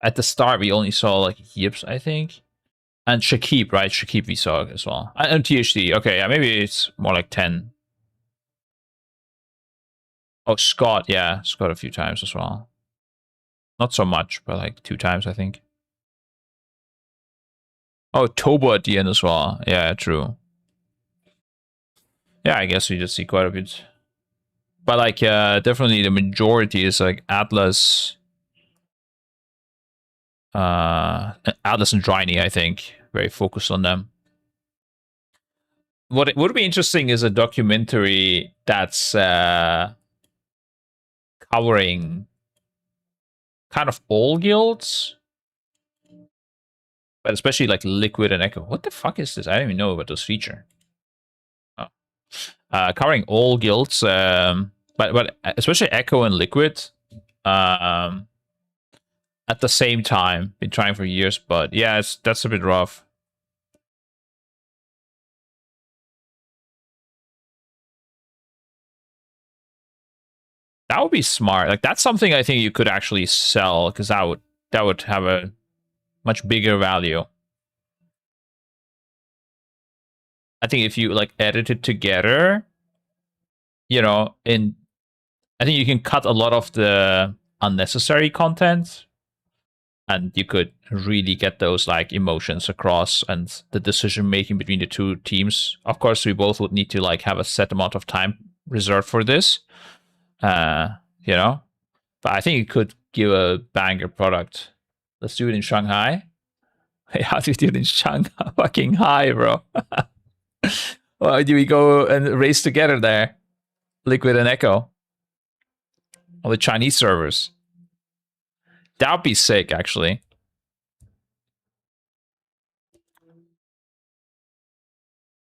at the start we only saw like Yips, I think. And Shakib, right? Shakib we saw as well. And THD. Okay, yeah, maybe it's more like 10. Oh, Scott, yeah. Scott a few times as well. Not so much, but like 2 times, I think. Oh, Tobo at the end as well. Yeah, true. Yeah, I guess we just see quite a bit. But like, definitely the majority is like Atlas. Atlas and Dryny, I think. Very focused on them. What would be interesting is a documentary that's covering kind of all guilds, but especially like Liquid and Echo. What the fuck is this? I don't even know about this feature. Oh. Covering all guilds, but especially Echo and Liquid. At the same time, been trying for years, but yeah, that's a bit rough. That would be smart. Like that's something I think you could actually sell, because that would have a much bigger value. I think if you like edit it together, you know, I think you can cut a lot of the unnecessary content. And you could really get those like emotions across and the decision making between the 2 teams. Of course, we both would need to like have a set amount of time reserved for this, you know. But I think it could give a banger product. Let's do it in Shanghai. Hey, how do you do it in Shanghai? Fucking high, bro. Well, do we go and race together there, Liquid and Echo? on the Chinese servers. That would be sick, actually.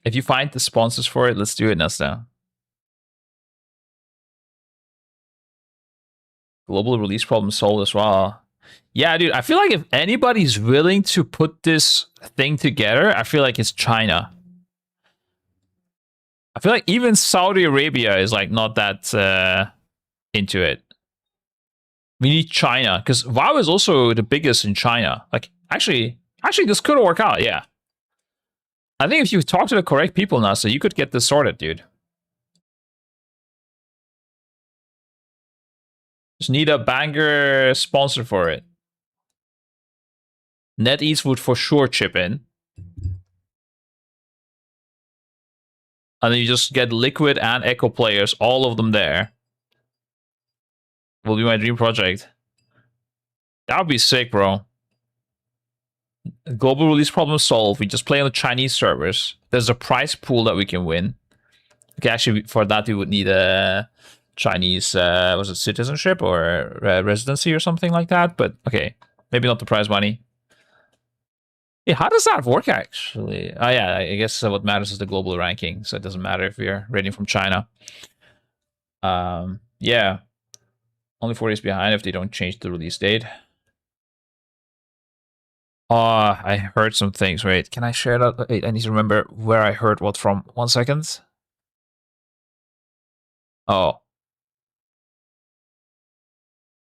If you find the sponsors for it, let's do it, Nesta. Global release problem solved as well. Yeah, dude, I feel like if anybody's willing to put this thing together, I feel like it's China. I feel like even Saudi Arabia is like not that into it. We need China, because WoW is also the biggest in China. Like, actually, this could work out, yeah. I think if you talk to the correct people, Nasta, you could get this sorted, dude. Just need a banger sponsor for it. NetEase would for sure chip in. And then you just get Liquid and Echo players, all of them there. Will be my dream project. That would be sick, bro. Global release problem solved. We just play on the Chinese servers. There's a prize pool that we can win. Okay, actually, for that we would need a Chinese, was it citizenship or residency or something like that? But okay, maybe not the prize money. Yeah, how does that work actually? Oh yeah, I guess what matters is the global ranking, so it doesn't matter if we're rating from China. Yeah, only 4 days behind if they don't change the release date. I heard some things. Wait, can I share that? Wait, I need to remember where I heard what from. 1 second. Oh.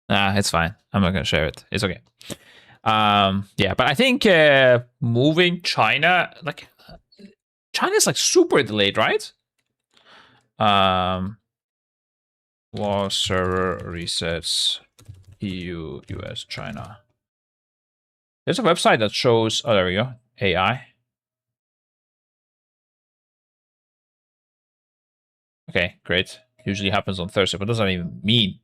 Nah, it's fine. I'm not gonna share it. It's okay. Yeah, but I think moving China, like China's like super delayed, right? War server resets EU, US, China. There's a website that shows, oh, there we go, AI. Okay, great. Usually happens on Thursday, but what does that even mean?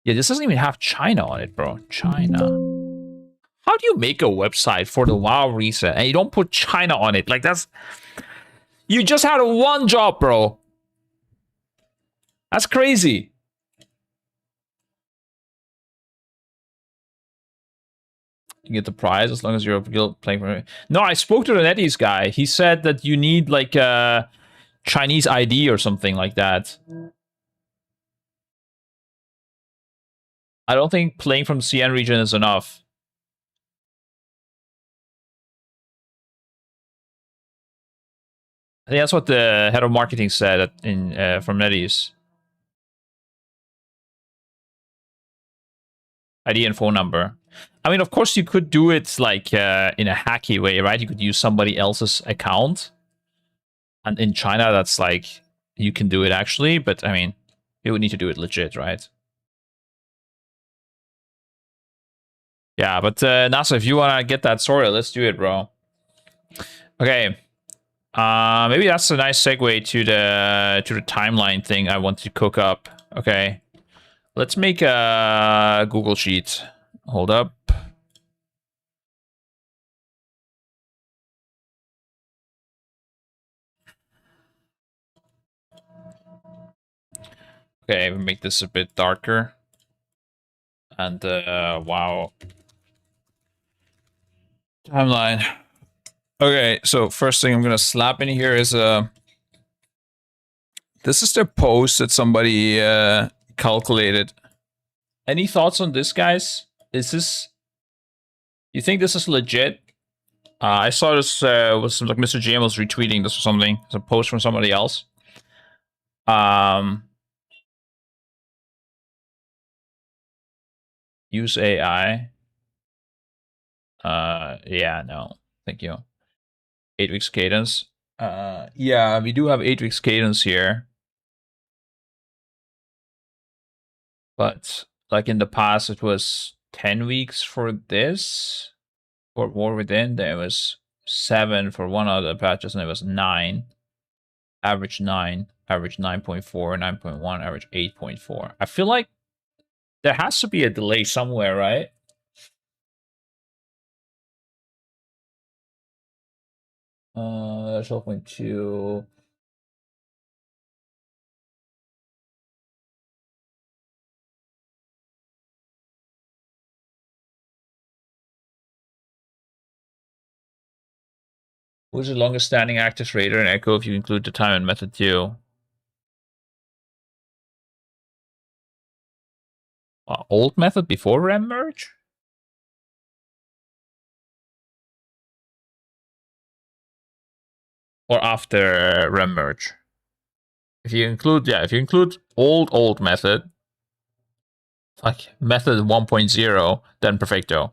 Yeah, this doesn't even have China on it, bro. China. How do you make a website for the WoW reset and you don't put China on it? Like, that's... You just had one job, bro. That's crazy. You get the prize as long as you're playing for it. No, I spoke to the NetEase guy. He said that you need like a Chinese ID or something like that. I don't think playing from CN region is enough. I think that's what the head of marketing said in from NetEase. ID and phone number. I mean, of course, you could do it like in a hacky way, right? You could use somebody else's account. And in China, that's like, you can do it actually, but I mean, you would need to do it legit, right? Yeah, but NASA, if you want to get that sorted, let's do it, bro. Okay. Maybe that's a nice segue to the timeline thing I want to cook up. Okay. Let's make a Google Sheet. Hold up. Okay, we make this a bit darker. And wow. Timeline. Okay, so first thing I'm gonna slap in here is this is the post that somebody calculated. Any thoughts on this, guys? Is this... You think this is legit? I saw this was like Mr. GM was retweeting this or something. It's a post from somebody else. Use AI. Yeah, no. Thank you. 8 weeks cadence. Yeah, we do have 8 weeks cadence here. But like in the past, it was 10 weeks for this. For War Within, there was 7 for one of the patches, and it was 9. Average 9, average 9.4, 9.1, average 8.4. I feel like there has to be a delay somewhere, right? Uh, 12.2. Who's the longest standing active raider in Echo if you include the time and method too? Old method before Ram merge? Or after Ram merge? If you include old method, like method 1.0, then perfecto.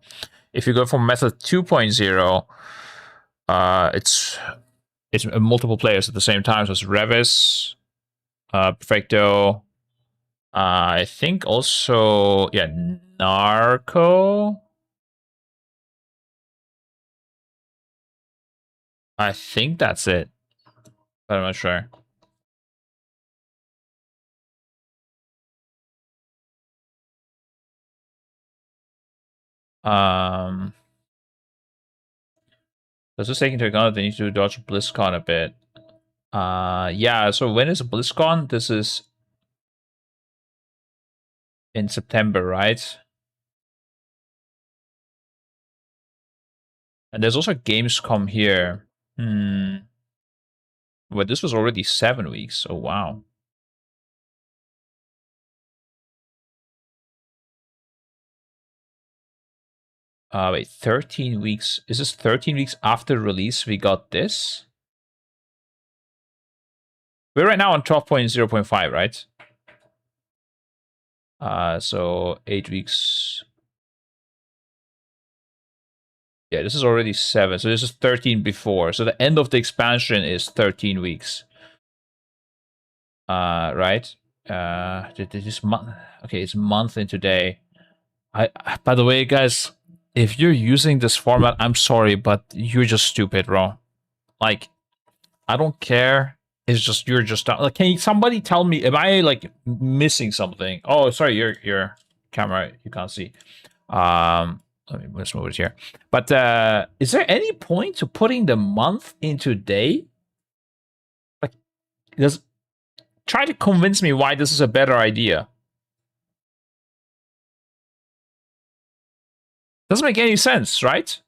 If you go from method 2.0, it's multiple players at the same time. So it's Revis, perfecto. I think also Narco. I think that's it, but I'm not sure. Does this take into account that they need to dodge BlizzCon a bit? Yeah, so when is BlizzCon? This is in September, right? And there's also Gamescom here. But this was already 7 weeks. Oh, wow. Wait, 13 weeks. Is this 13 weeks after release we got this? We're right now on 12.0.5, right? So 8 weeks. Yeah, this is already 7. So this is 13 before. So the end of the expansion is 13 weeks. Right? This month. Okay, it's month into day. By the way, guys, if you're using this format, I'm sorry, but you're just stupid, bro. Like, I don't care. It's just you're just like. Can somebody tell me? Am I like missing something? Oh, sorry, your camera you can't see. Let me let's move it here. But is there any point to putting the month into day? Like, just try to convince me why this is a better idea. Doesn't make any sense, right?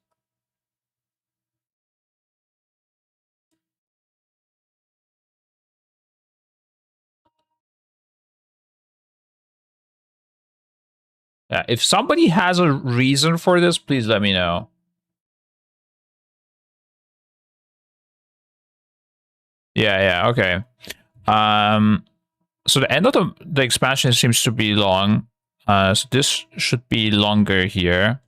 Yeah, if somebody has a reason for this, please let me know. Yeah, okay. So the end of the expansion seems to be long. So this should be longer here.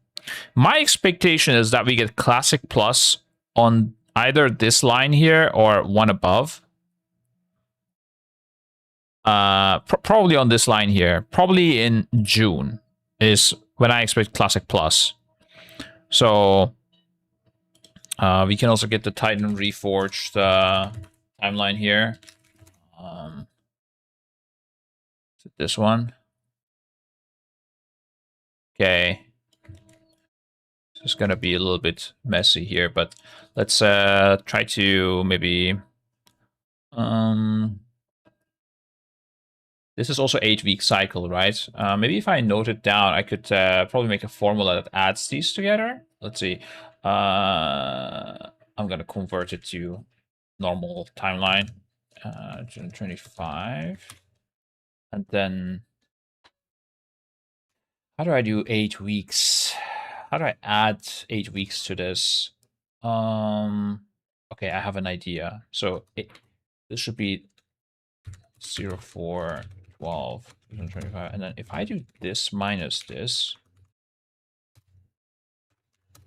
My expectation is that we get Classic Plus on either this line here or one above. Probably on this line here. Probably in June is when I expect Classic Plus. So we can also get the Titan Reforged timeline here. Is it this one? Okay. It's gonna be a little bit messy here, but let's try to maybe this is also 8-week cycle, right? Maybe if I note it down, I could probably make a formula that adds these together. Let's see. I'm gonna convert it to normal timeline. June 25. And then how do I do 8 weeks? How do I add 8 weeks to this? Okay, I have an idea. So this should be 04, 12, 25. And then if I do this minus this.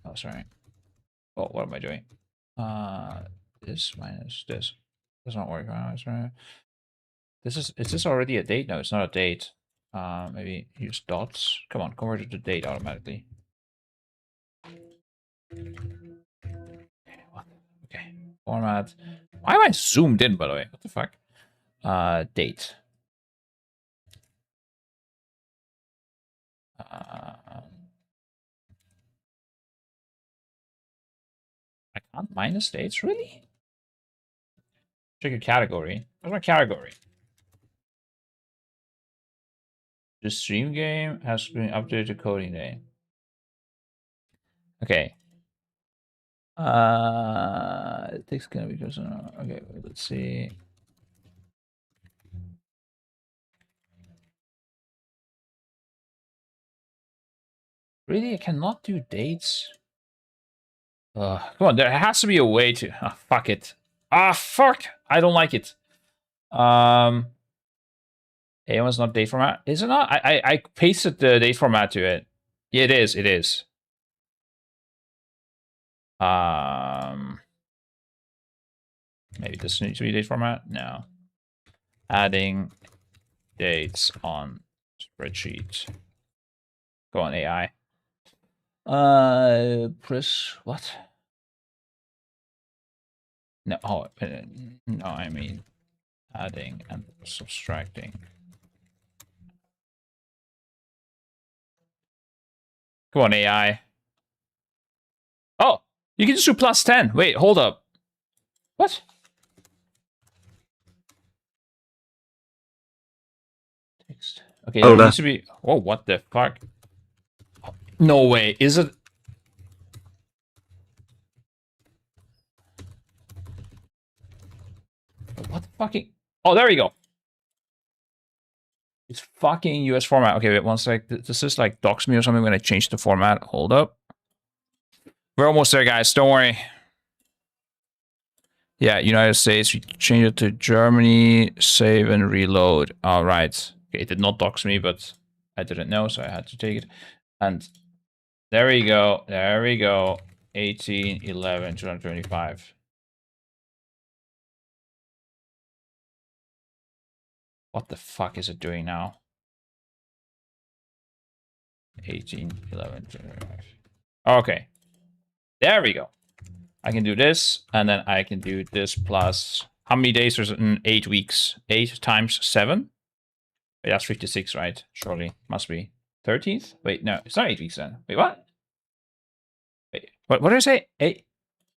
Oh, sorry. Oh, what am I doing? This minus this. Does not work. Right? Is this already a date? No, it's not a date. Maybe use dots. Come on, convert it to date automatically. Okay, format. Why am I zoomed in, by the way? What the fuck? Date. I can't minus dates, really? Check your category. Where's my category? The stream game has been updated to coding day. Okay. It takes gonna be okay. Let's see. Really, I cannot do dates. Come on, there has to be a way to. Ah, fuck it. Ah, fuck! I don't like it. A1's not date format. Is it not? I pasted the date format to it. Yeah, it is. It is. Maybe this needs to be date format. No. Adding dates on spreadsheet. Go on AI. Press what? No. Oh, no. I mean, adding and subtracting. Go on AI. Oh, you can just do +10. Wait, hold up. What? Text. Okay, there needs to be. Oh, what the fuck? No way. Is it? What the fucking? Oh, there we go. It's fucking US format. Okay, wait one sec. This is like docs me or something. I'm gonna change the format. Hold up. We're almost there, guys. Don't worry. Yeah, United States. We change it to Germany. Save and reload. All right. Okay, it did not dox me, but I didn't know, so I had to take it. And there we go. There we go. 18, 11, 225. What the fuck is it doing now? 18, 11, 225. Okay. There we go. I can do this, and then I can do this plus... How many days is it in 8 weeks? 8 times 7? Wait, that's 56, right? Surely. Must be. 13th? Wait, no. It's not 8 weeks then. Wait, what? Wait, what did I say?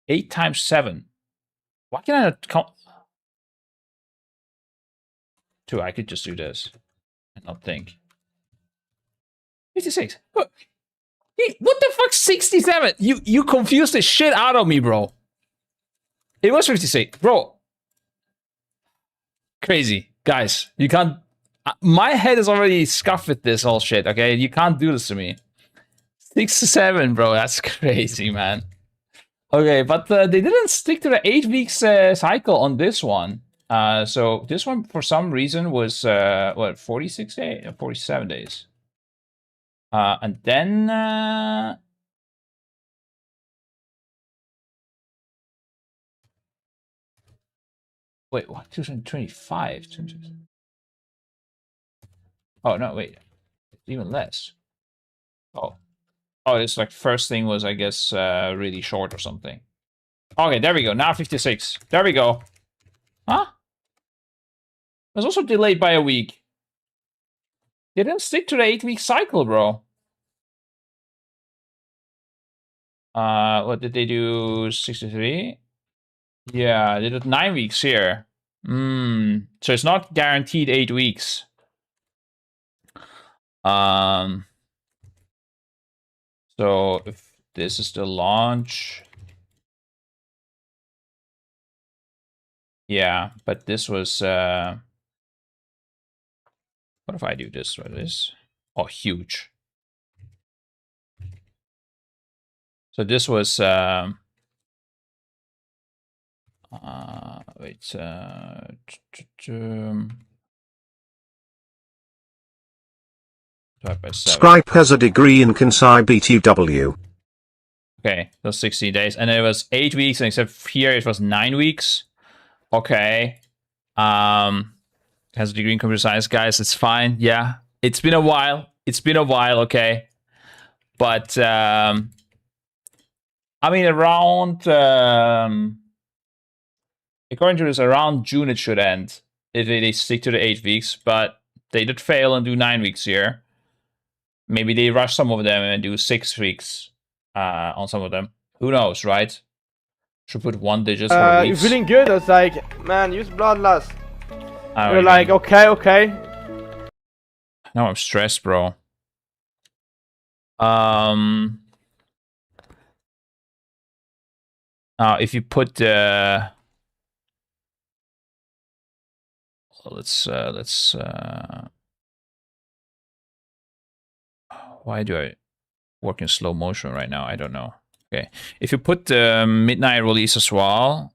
8 times 7. Why can I not count? 2, I could just do this. And not think. 56. What? What the fuck? 67? You confused the shit out of me, bro. It was 56. Bro. Crazy. Guys, you can't... My head is already scuffed with this whole shit, okay? You can't do this to me. 67, bro. That's crazy, man. Okay, but they didn't stick to the 8 weeks cycle on this one. So this one, for some reason, was, what, 46 days? 47 days. And then... Wait, what? 2025? Oh, no, wait. Even less. Oh. Oh, it's like first thing was, I guess, really short or something. Okay, there we go. Now 56. There we go. Huh? It was also delayed by a week. They didn't stick to the 8-week cycle, bro. What did they do? 63? Yeah, they did 9 weeks here. So it's not guaranteed 8 weeks. So if this is the launch, yeah, but this was what if I do this with this? Oh, huge. So this was wait, Scripe has a degree in Kansai BTW. Okay, those 60 days. And it was 8 weeks, and except here it was 9 weeks. Okay. Has a degree in computer science, guys. It's fine. Yeah. It's been a while. It's been a while, okay. But I mean around according to this, around June it should end. If they stick to the 8 weeks, but they did fail and do 9 weeks here. Maybe they rush some of them and do 6 weeks on some of them. Who knows, right? Should put 1 digit for you're feeling good? I was like, man, use Bloodlust. You're You're like, okay. Now I'm stressed, bro. If you put let's why do I work in slow motion right now? I don't know. Okay, if you put the midnight release as well,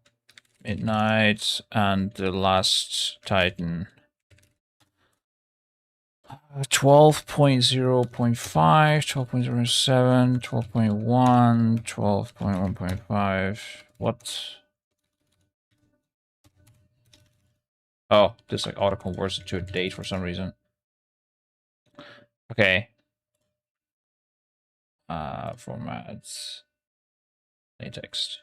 midnight and the last Titan. 12.0.5, 12.07, 12.1, 12.1.5. What? Oh, this like auto converts it to a date for some reason. Okay. Formats. Plain text.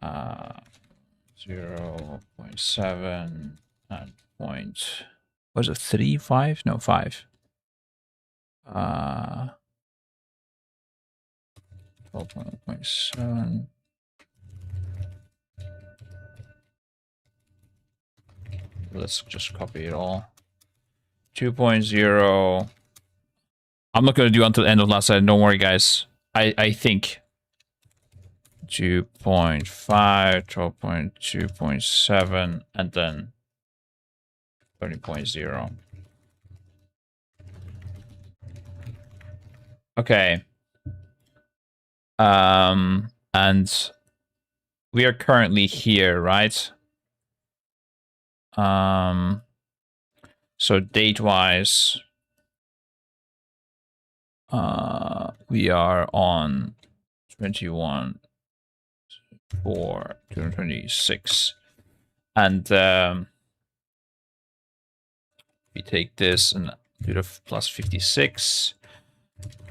0.7 and point. Was it 3, 5? No, 5. 12.7. Let's just copy it all. 2.0. I'm not going to do until the end of last side. Don't worry, guys. I think 2.5, 12.2.7, and then 30.0. Okay. And we are currently here, right? So date-wise, we are on 21/4/2026, and we take this and do the plus 56.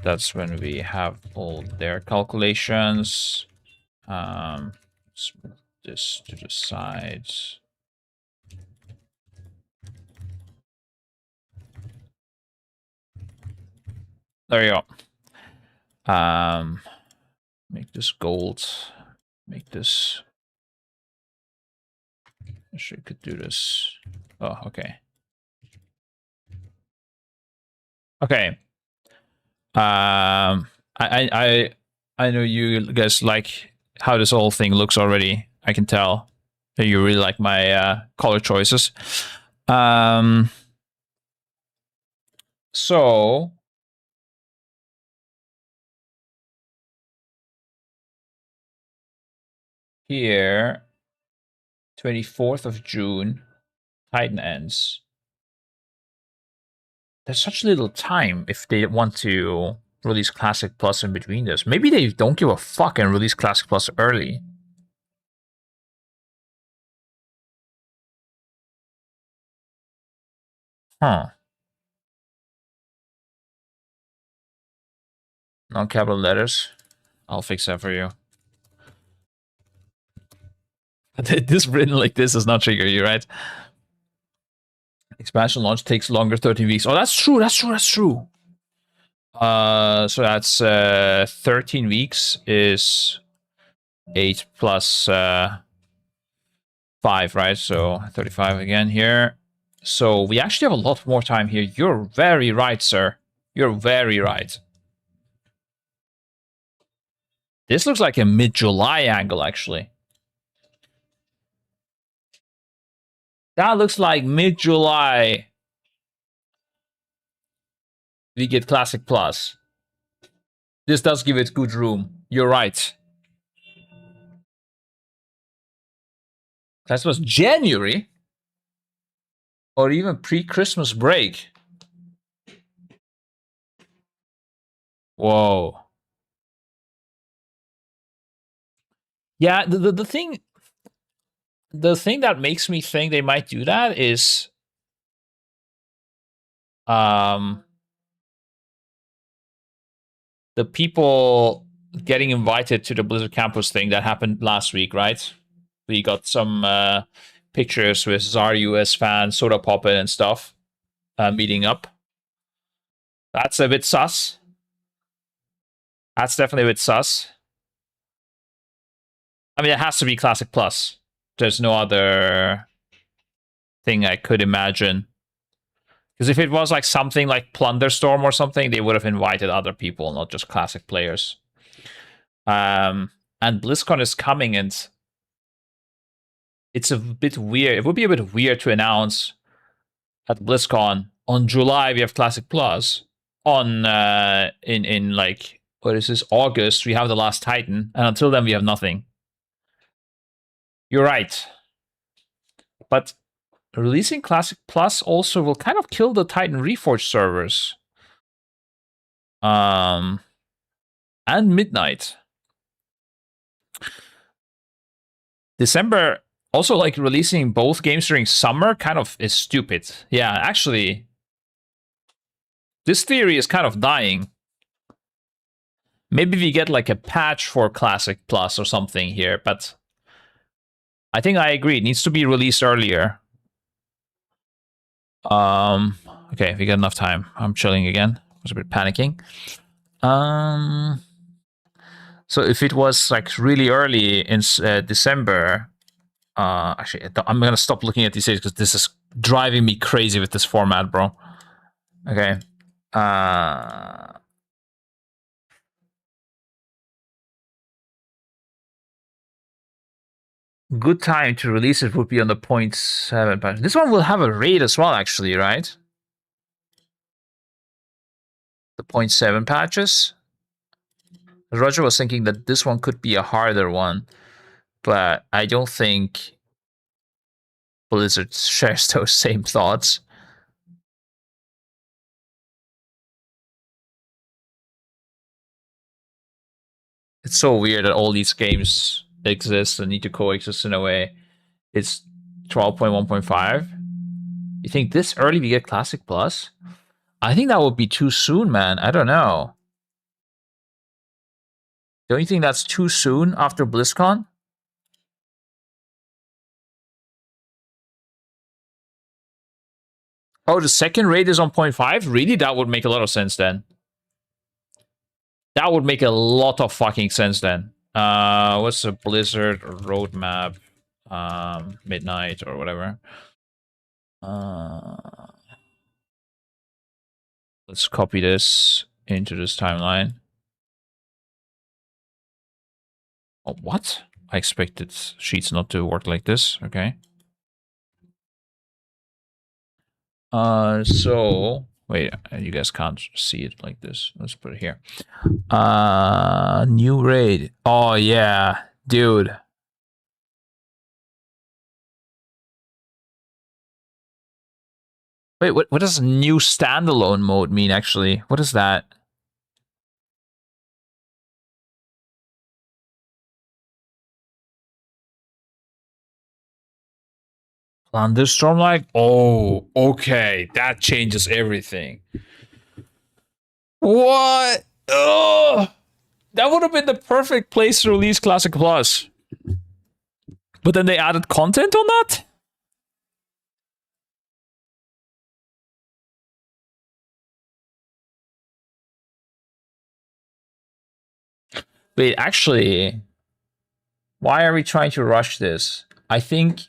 That's when we have all their calculations. Let's move this to the side. There you go. Make this gold. Make this. Actually, could do this. Oh, okay. Okay. I know you guys like how this whole thing looks already. I can tell that you really like my color choices. So here, 24th of June, Titan ends. There's such little time if they want to release Classic Plus in between this. Maybe they don't give a fuck and release Classic Plus early. Huh. Non-capital letters. I'll fix that for you. This written like this does not trigger you, right? Expansion launch takes longer, 13 weeks. Oh, that's true. That's true. That's true. So that's 13 weeks is 8 plus 5, right? So 35 again here. So we actually have a lot more time here. You're very right, sir. You're very right. This looks like a mid-July angle, actually. That looks like mid-July. We get Classic Plus. This does give it good room. You're right. That was January. Or even pre-Christmas break. Whoa. Yeah, the thing that makes me think they might do that is the people getting invited to the Blizzard campus thing that happened last week, right? We got some pictures with Zar US fans, Soda Poppin and stuff meeting up. That's a bit sus. That's definitely a bit sus. I mean, it has to be Classic Plus. There's no other thing I could imagine. Because if it was like something like Plunderstorm or something, they would have invited other people, not just Classic players. And BlizzCon is coming, and it's a bit weird. It would be a bit weird to announce at BlizzCon on July we have Classic Plus. On in like, what is this, August we have the Last Titan, and until then we have nothing. You're right, but releasing Classic Plus also will kind of kill the Titan Reforged servers. And Midnight. December, also like releasing both games during summer kind of is stupid. Yeah, actually, this theory is kind of dying. Maybe we get like a patch for Classic Plus or something here, but I think I agree. It needs to be released earlier. Okay, we got enough time. I'm chilling again. I was a bit panicking. So if it was like really early in December, actually, I'm gonna stop looking at these dates because this is driving me crazy with this format, bro. Okay. Good time to release it would be on the 0.7 patch. This one will have a raid as well, actually, right? The 0.7 patches. Roger was thinking that this one could be a harder one, but I don't think Blizzard shares those same thoughts. It's so weird that all these games exist and need to coexist in a way. It's 12.1.5. You think this early we get Classic Plus? I think that would be too soon, man. I don't know. Don't you think that's too soon after BlizzCon? Oh, the second raid is on 0.5? Really? That would make a lot of sense then. That would make a lot of fucking sense then. What's the Blizzard roadmap? Midnight or whatever. Let's copy this into this timeline. Oh, what? I expected Sheets not to work like this. Okay. So wait, you guys can't see it like this. Let's put it here. New raid. Oh yeah, dude. Wait, what does new standalone mode mean actually? What is that? Thunderstorm like? Oh, okay. That changes everything. What? Ugh. That would have been the perfect place to release Classic Plus. But then they added content on that? Wait, actually, why are we trying to rush this? I think,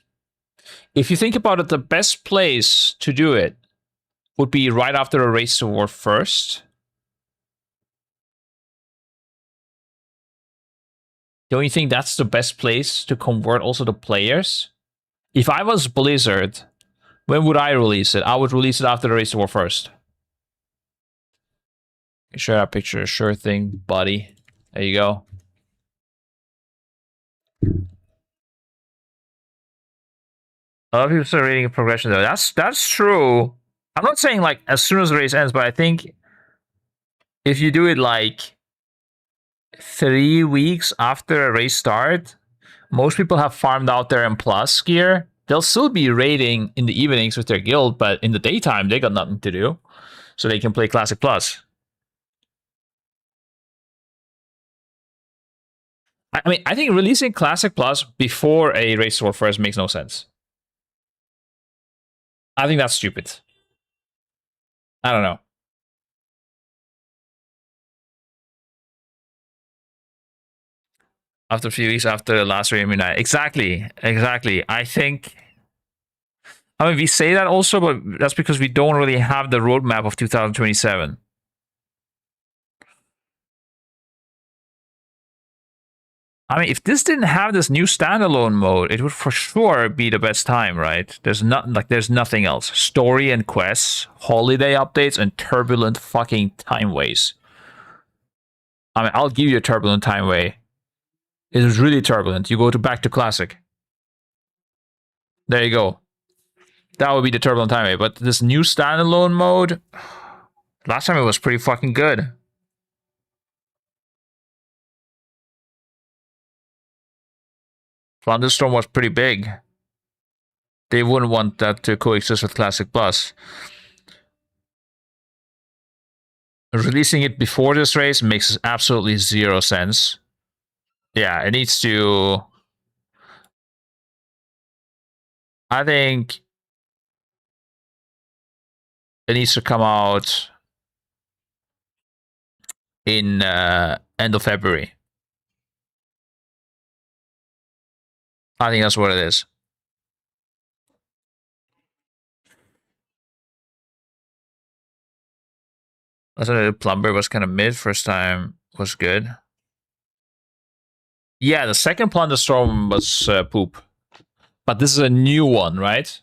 if you think about it, the best place to do it would be right after a Race to War first. Don't you think that's the best place to convert also the players? If I was Blizzard, when would I release it? I would release it after the Race to War first. Share that picture, sure thing, buddy. There you go. A lot of people start reading progression though. That's true. I'm not saying like as soon as the race ends, but I think if you do it like 3 weeks after a race start, most people have farmed out their M+ gear. They'll still be raiding in the evenings with their guild, but in the daytime they got nothing to do, so they can play Classic Plus. I mean, I think releasing Classic Plus before a Race to War first makes no sense. I think that's stupid. I don't know. After a few weeks after the last raid midnight. Exactly. I think, I mean, we say that also, but that's because we don't really have the roadmap of 2027. I mean, if this didn't have this new standalone mode, it would for sure be the best time, right? There's nothing else. Story and quests, holiday updates, and turbulent fucking time ways. I mean, I'll give you a turbulent time way. It was really turbulent. You go back to classic. There you go. That would be the turbulent time way. But this new standalone mode, last time it was pretty fucking good. Thunderstorm was pretty big. They wouldn't want that to coexist with Classic Plus. Releasing it before this race makes absolutely zero sense. Yeah, it needs to... I think it needs to come out in end of February. I think that's what it is. I thought the Plumber was kind of mid. First time was good. Yeah, the second Plunderstorm was poop. But this is a new one, right?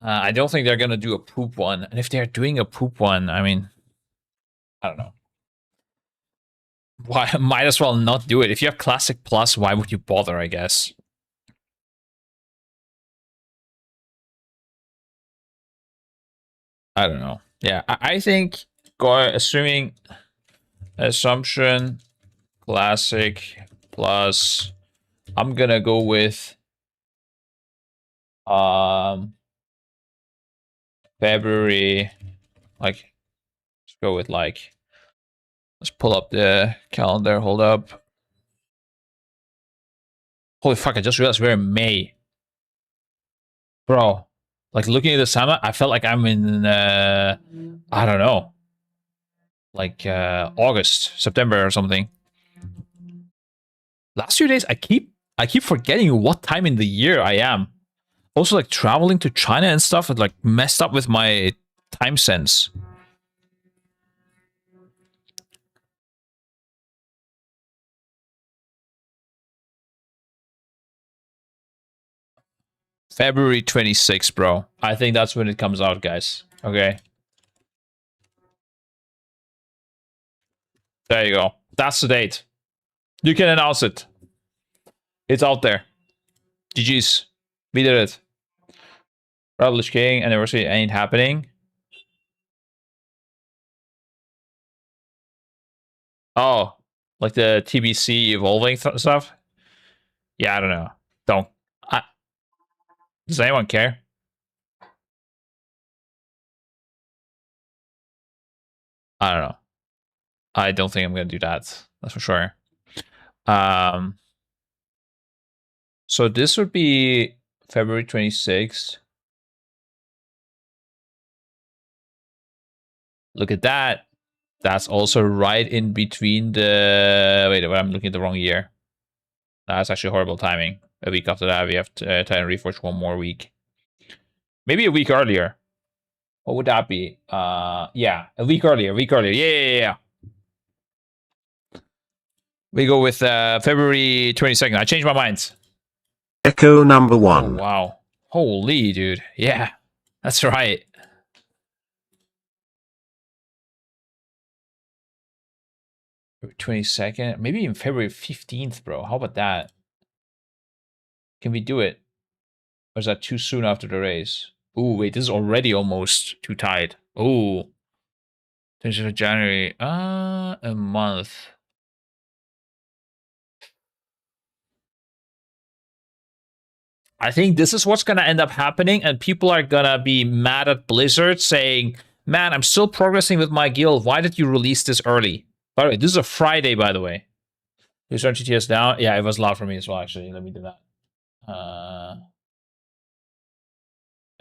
I don't think they're going to do a poop one. And if they're doing a poop one, I mean, I don't know. Why? Might as well not do it. If you have Classic Plus, why would you bother, I guess? I don't know. Yeah, I think assuming assumption Classic Plus, I'm gonna go with February. Like, let's go with like. Let's pull up the calendar. Hold up. Holy fuck! I just realized we're in May, bro. Like looking at the summer, I felt like I'm in I don't know, like August, September or something. Last few days, I keep forgetting what time in the year I am. Also, like traveling to China and stuff, it like messed up with my time sense. February 26th, bro. I think that's when it comes out, guys. Okay. There you go. That's the date. You can announce it. It's out there. GG's. We did it. Ravage King anniversary ain't happening. Oh, like the TBC evolving stuff? Yeah, I don't know. Does anyone care? I don't know. I don't think I'm gonna do that. That's for sure. So this would be February 26th. Look at that. That's also right in between the... Wait, I'm looking at the wrong year. That's actually horrible timing. A week after that, we have Titan Reforge one more week. Maybe a week earlier. What would that be? Yeah, a week earlier. Yeah. We go with February 22nd. I changed my mind. Echo number 1. Oh, wow. Holy, dude. Yeah, that's right. February 22nd. Maybe even February 15th, bro. How about that? Can we do it? Or is that too soon after the race? Ooh, wait, this is already almost too tight. Ooh. 26th of January. A month. I think this is what's going to end up happening, and people are going to be mad at Blizzard saying, man, I'm still progressing with my guild. Why did you release this early? By the way, this is a Friday, by the way. You start GTS down? Yeah, it was loud for me as well, actually. Let me do that.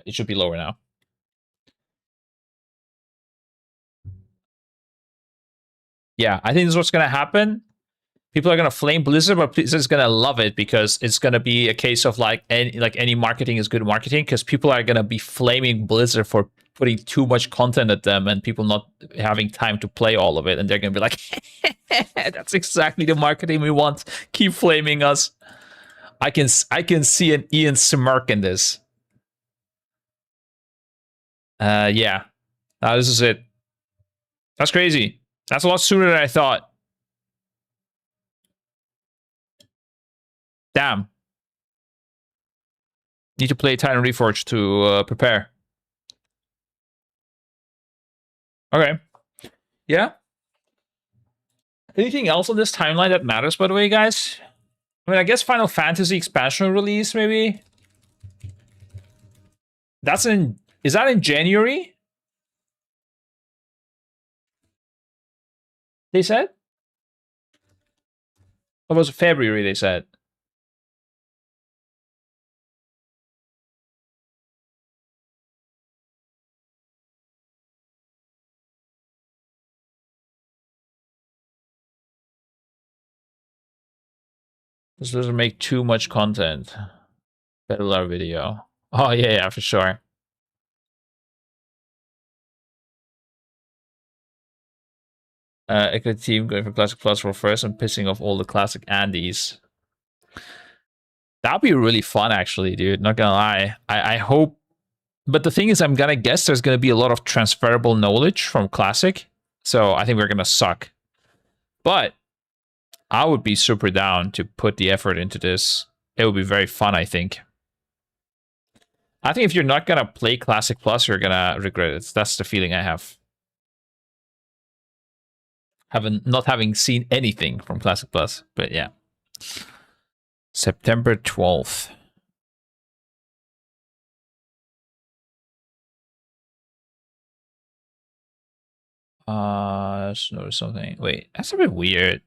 It should be lower now. Yeah, I think this is what's going to happen. People are going to flame Blizzard, but Blizzard's going to love it because it's going to be a case of like any marketing is good marketing, because people are going to be flaming Blizzard for putting too much content at them and people not having time to play all of it, and they're gonna be like, that's exactly the marketing we want. Keep flaming us. I can see an Ian smirk in this. Yeah. Now this is it. That's crazy. That's a lot sooner than I thought. Damn. Need to play Titan Reforged to prepare. Okay. Yeah. Anything else on this timeline that matters, by the way, guys? I mean, I guess Final Fantasy expansion release, maybe? That's in... Is that in January? They said? Or was it February, they said? This doesn't make too much content. Better video. Oh, yeah, for sure. A good team going for Classic Plus for first and pissing off all the Classic Andes. That'd be really fun, actually, dude. Not gonna lie. I hope... But the thing is, I'm gonna guess there's gonna be a lot of transferable knowledge from Classic. So I think we're gonna suck. But I would be super down to put the effort into this. It would be very fun, I think. I think if you're not gonna play Classic Plus, you're gonna regret it. That's the feeling I have. Not having seen anything from Classic Plus, but yeah. September 12th. Let's notice something. Wait, that's a bit weird.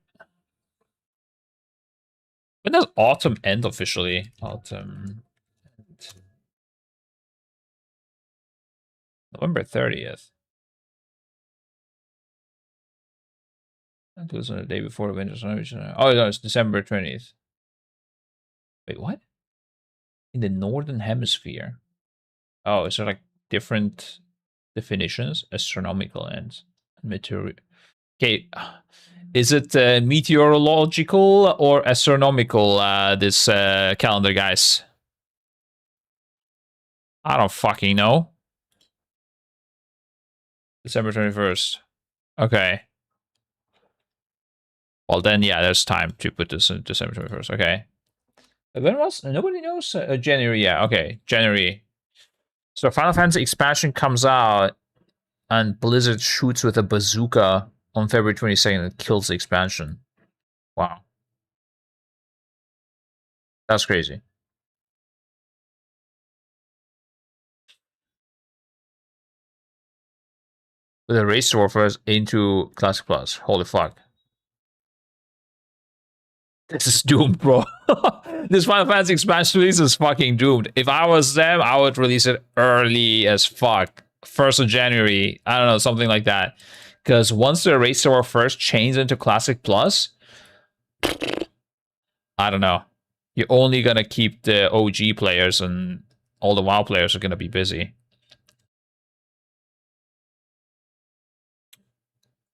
When does autumn end officially? Autumn. November 30th. It was on the day before the winter storm. Oh no, it's December 20th. Wait, what? In the northern hemisphere. Oh, is there like different definitions? Astronomical ends. Meteor. Okay, is it meteorological or astronomical? This calendar, guys. I don't fucking know. December 21st. Okay. Well, then, yeah, there's time to put this in December 21st. Okay. When was... Nobody knows? January, yeah. Okay, January. So Final Fantasy expansion comes out and Blizzard shoots with a bazooka on February 22nd and kills the expansion. Wow. That's crazy. With a race warfare into Classic Plus. Holy fuck. This is doomed, bro. This Final Fantasy expansion release is fucking doomed. If I was them, I would release it early as fuck. 1st of January. I don't know, something like that. Because once the Race War first changes into Classic Plus, I don't know. You're only going to keep the OG players and all the WoW players are going to be busy.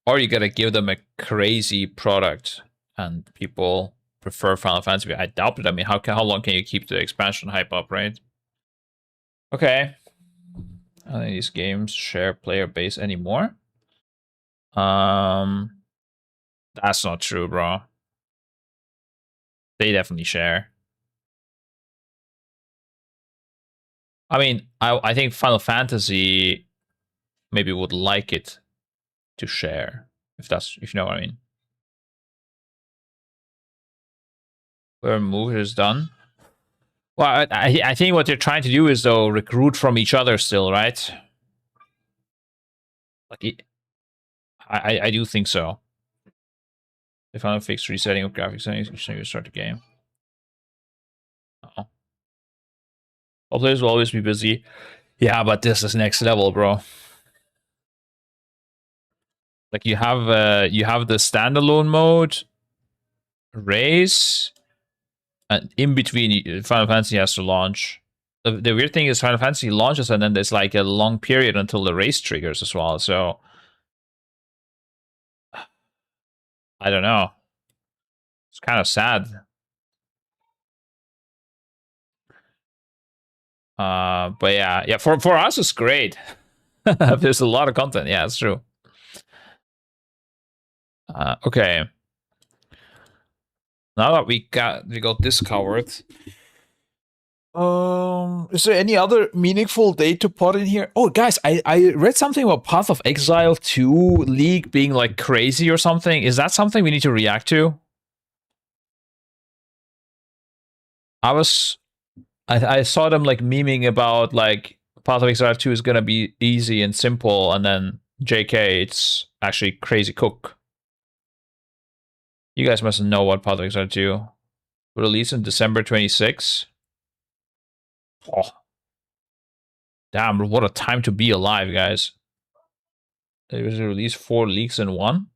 Or you got to give them a crazy product and people prefer Final Fantasy. I doubt it. I mean, how long can you keep the expansion hype up, right? Okay. I don't think these games share player base anymore. That's not true, bro. They definitely share. I mean, I think Final Fantasy maybe would like it to share, if you know what I mean. Where move is done. Well, I think what they're trying to do is, though, recruit from each other still, right? Like, I do think so. They found a fixed resetting of graphics settings each time you start the game. Uh-oh. All players will always be busy. Yeah, but this is next level, bro. Like, you have the standalone mode, race, and in between, Final Fantasy has to launch. the weird thing is Final Fantasy launches and then there's like a long period until the race triggers as well. So I don't know. It's kind of sad. But yeah, for us it's great. There's a lot of content. Yeah, it's true. Okay. Now that we got this covered. Is there any other meaningful date to put in here? Oh, guys, I read something about Path of Exile 2 league being like crazy or something. Is that something we need to react to? I saw them like memeing about like Path of Exile 2 is gonna be easy and simple, and then JK, it's actually crazy cook. You guys must know what Path of Exile 2 will release in December 26. Oh. Damn, what a time to be alive, guys. It was released 4 leaks in one.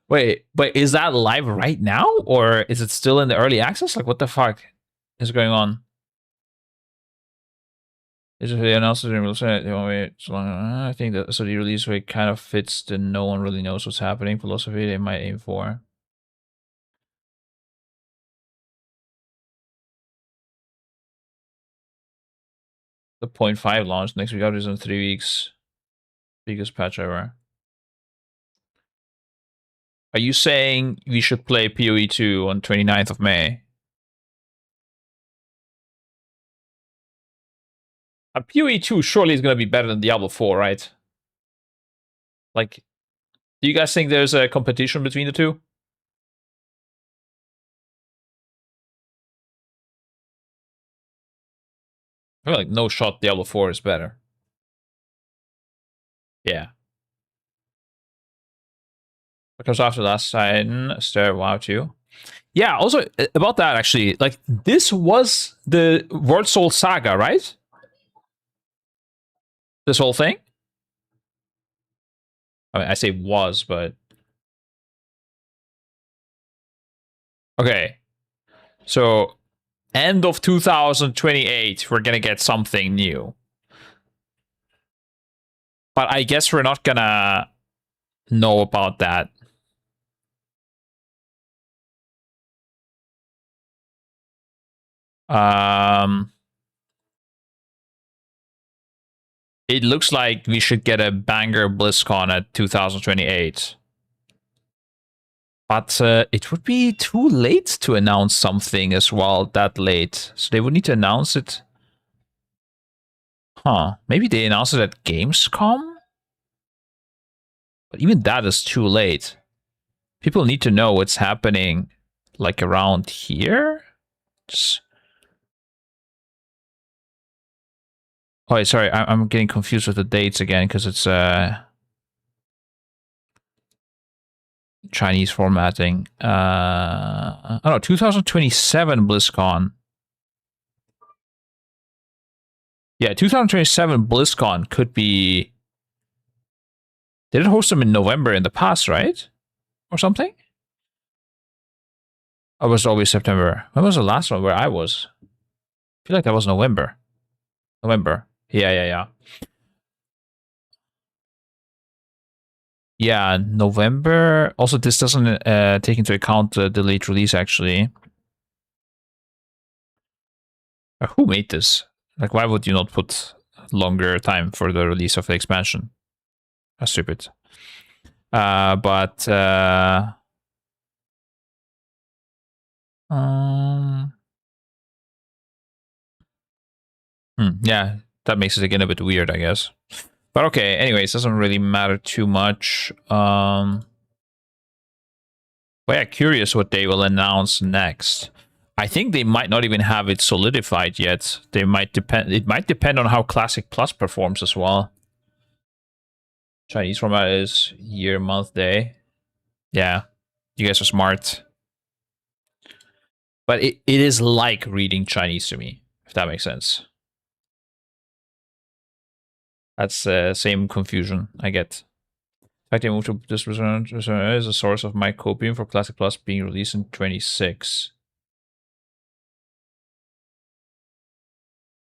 Wait, is that live right now? Or is it still in the early access? Like, what the fuck is going on? Is it announced during release? I think that so the release rate kind of fits the no one really knows what's happening philosophy they might aim for. The 0.5 launch next week. Out is in 3 weeks. Biggest patch ever. Are you saying we should play PoE 2 on 29th of May? PoE 2 surely is going to be better than Diablo 4, right? Like, do you guys think there's a competition between the two? I feel like no shot Diablo 4 is better. Yeah. Because after last sign, Star WoW 2. Yeah, also about that actually, like this was the World Soul Saga, right? This whole thing? I mean, I say was, but okay. So end of 2028, we're gonna get something new. But I guess we're not gonna know about that. It looks like we should get a banger BlizzCon at 2028. But it would be too late to announce something as well that late. So they would need to announce it. Huh. Maybe they announce it at Gamescom? But even that is too late. People need to know what's happening like around here. Just... Oh, sorry, I'm getting confused with the dates again because it's Chinese formatting. I don't know, 2027 BlizzCon. Yeah, 2027 BlizzCon could be... They did host them in November in the past, right? Or something? Or was it always September? When was the last one where I was? I feel like that was November. November. Yeah. Yeah, November. Also, this doesn't take into account the late release, actually. Who made this? Like, why would you not put longer time for the release of the expansion? That's stupid. Yeah, that makes it again a bit weird, I guess. But okay, anyways, doesn't really matter too much. But yeah, curious what they will announce next. I think they might not even have it solidified yet. They might depend. It might depend on how Classic Plus performs as well. Chinese format is year, month, day. Yeah, you guys are smart. But it is like reading Chinese to me, if that makes sense. That's the same confusion I get. In fact, they moved to this is a source of my copium for Classic Plus being released in 26.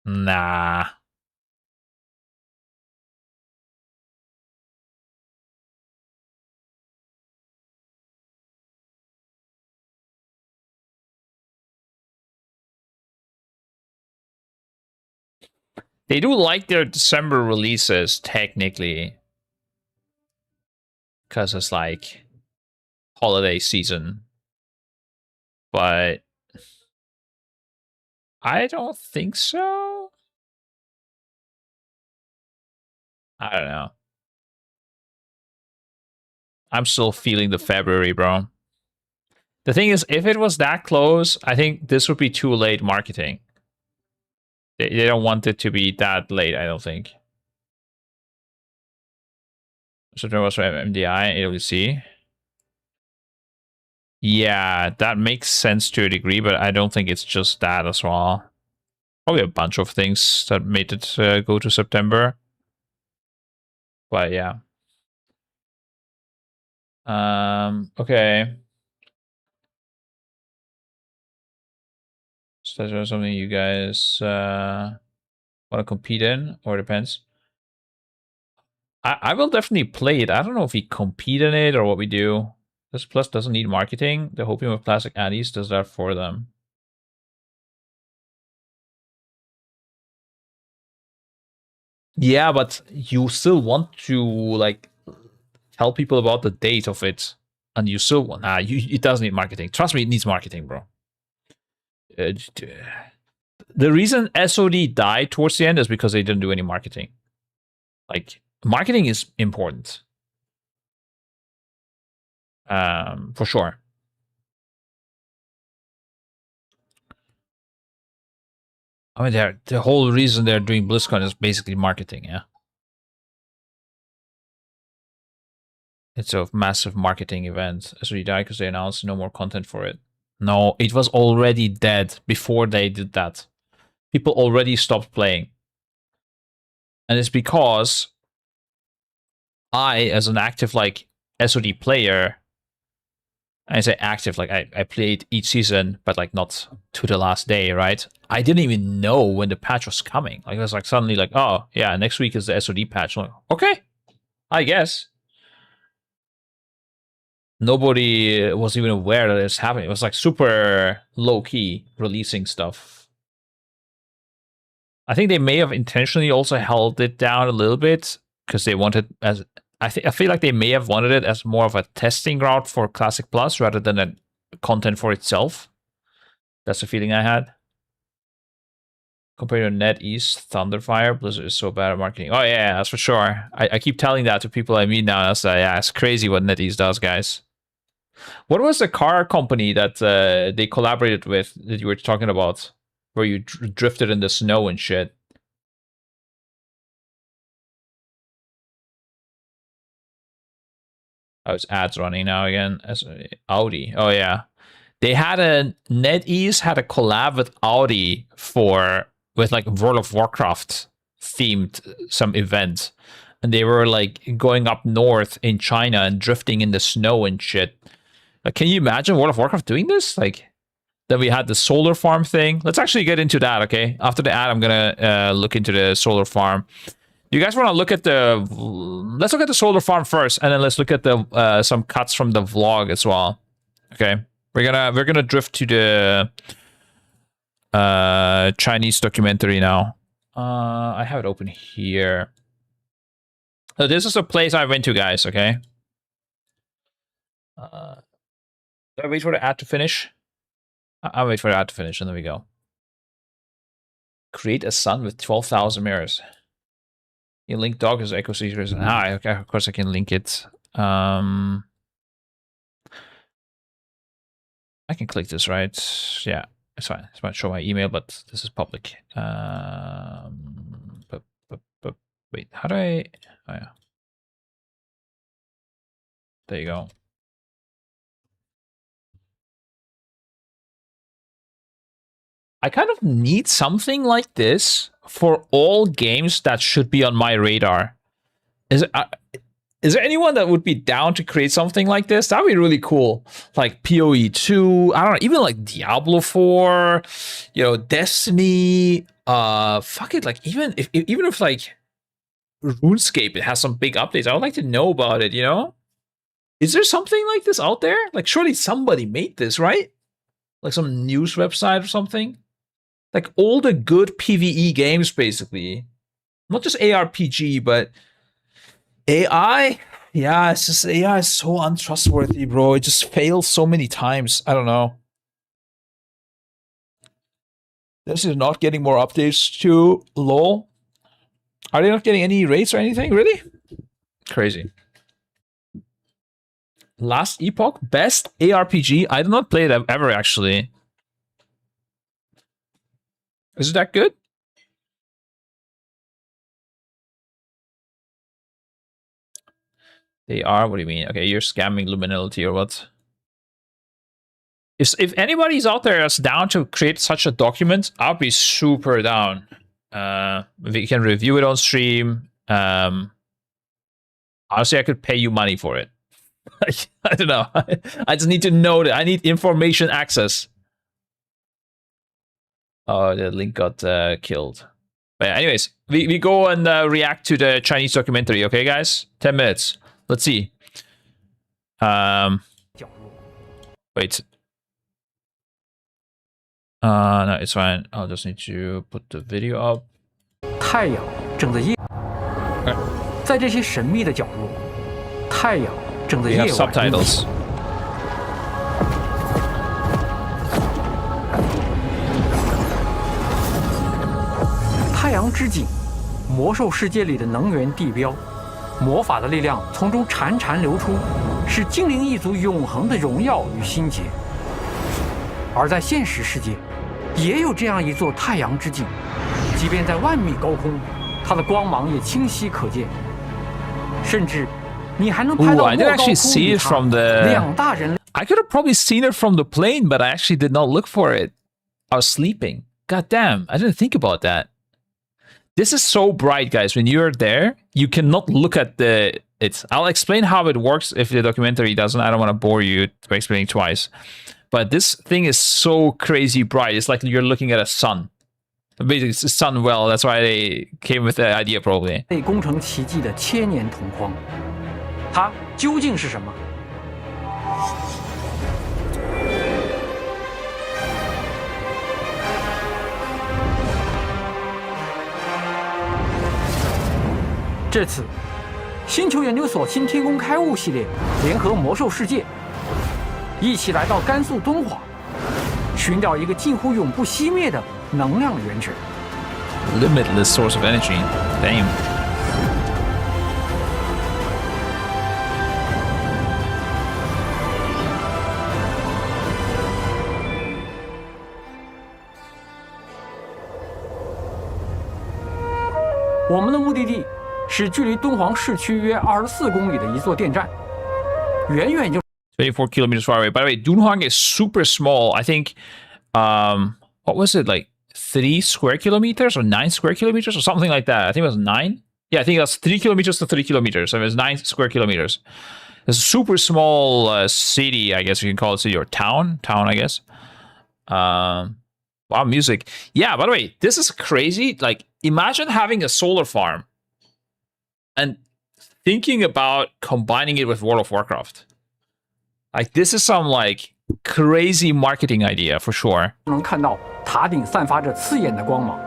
Nah. They do like their December releases, technically. Because it's like holiday season. But I don't think so. I don't know. I'm still feeling the February, bro. The thing is, if it was that close, I think this would be too late marketing. They don't want it to be that late, I don't think. So there was MDI, AWC. Yeah, that makes sense to a degree, but I don't think it's just that as well. Probably a bunch of things that made it go to September. But yeah. Okay. So is there something you guys want to compete in, or depends? I will definitely play it. I don't know if we compete in it or what we do. This plus doesn't need marketing. The hoping with classic addies does that for them. Yeah, but you still want to like tell people about the date of it, and you still want. It doesn't need marketing. Trust me, it needs marketing, bro. The reason SOD died towards the end is because they didn't do any marketing. Like, marketing is important. For sure. I mean, the whole reason they're doing BlizzCon is basically marketing, yeah. It's a massive marketing event. SOD died because they announced no more content for it. No, it was already dead before they did that. People already stopped playing. And it's because I, as an active like SOD player, I say active, like I played each season, but like not to the last day, right? I didn't even know when the patch was coming. Like it was like suddenly like, oh yeah, next week is the SOD patch. I'm like, okay, I guess. Nobody was even aware that it's happening. It was like super low key releasing stuff. I think they may have intentionally also held it down a little bit because they wanted as I feel like they may have wanted it as more of a testing ground for Classic Plus rather than a content for itself. That's the feeling I had. Compared to NetEase, Thunderfire, Blizzard is so bad at marketing. Oh yeah, that's for sure. I keep telling that to people I meet now. That's yeah, it's crazy what NetEase does, guys. What was the car company that they collaborated with that you were talking about, where you drifted in the snow and shit? Oh, it's ads running now again. As Audi. Oh yeah, they had NetEase had a collab with Audi with like World of Warcraft themed some event, and they were like going up north in China and drifting in the snow and shit. Like, can you imagine World of Warcraft doing this? Like, then we had the solar farm thing. Let's actually get into that, okay? After the ad, I'm gonna look into the solar farm. You guys want to look at let's look at the solar farm first, and then let's look at the some cuts from the vlog as well. Okay, we're gonna drift to the Chinese documentary now. I have it open here. So this is a place I went to, guys. Okay. Do I wait for the ad to finish? I'll wait for the ad to finish, and then we go. Create a sun with 12,000 mirrors. You link dog as Echo Secrets. Okay, of course I can link it. I can click this, right? Yeah, it's fine. It's might show my email, but this is public. But wait, how do I? Oh yeah, there you go. I kind of need something like this for all games that should be on my radar. Is there anyone that would be down to create something like this? That would be really cool. Like PoE 2, I don't know, even like Diablo 4, Destiny, fuck it, like even if like RuneScape it has some big updates, I would like to know about it, you know? Is there something like this out there? Like surely somebody made this, right? Like some news website or something? Like all the good PvE games basically. Not just ARPG, but AI. Yeah, it's just AI is so untrustworthy, bro. It just fails so many times. I don't know. This is not getting more updates to LoL. Are they not getting any rates or anything? Really? Crazy. Last Epoch, best ARPG. I did not play it ever, actually. Is it that good? They are? What do you mean? Okay, you're scamming Luminality or what? If anybody's out there that's down to create such a document, I'll be super down. We can review it on stream. Honestly, I could pay you money for it. I don't know. I just need to know that. I need information access. Oh, the link got killed. But yeah, anyways, we go and react to the Chinese documentary, okay, guys? 10 minutes. Let's see. Wait. No, it's fine. I'll just need to put the video up. 太阳正在夜，在这些神秘的角落，太阳正在夜晚。subtitles. 太阳之井，魔兽世界里的能源地标，魔法的力量从中潺潺流出，是精灵一族永恒的荣耀与心结。而在现实世界，也有这样一座太阳之井，即便在万米高空，它的光芒也清晰可见。甚至，你还能拍到 I didn't actually see it from the. 两大人类。I could have probably seen it from the plane, but I actually did not look for it. I was sleeping. God damn, I didn't think about that. This is so bright, guys. When you're there, you cannot look at the. I'll explain how it works if the documentary doesn't. I don't want to bore you by explaining twice. But this thing is so crazy bright. It's like you're looking at a sun. Basically, it's Sunwell. That's why they came with the idea, probably. 工程奇迹的千年同框，它究竟是什么？这次，星球研究所新天宫开悟系列联合魔兽世界，一起来到甘肃敦煌，寻找一个近乎永不熄灭的能量源泉。Limitless source of energy. Damn. 我们的目的地是距离敦煌市区约24公里的一座电站，远远就。24 kilometers far away. By the way, Dunhuang is super small. I think, what was it, like 3 square kilometers or 9 square kilometers or something like that? I think it was 9. Yeah, I think that's 3 kilometers to 3 kilometers. So it was 9 square kilometers. It's a super small city, I guess you can call it city, or town, I guess. Wow, music. Yeah, by the way, this is crazy. Like, imagine having a solar farm and thinking about combining it with World of Warcraft. Like, this is some like crazy marketing idea for sure. 能看到塔顶散发着刺眼的光芒。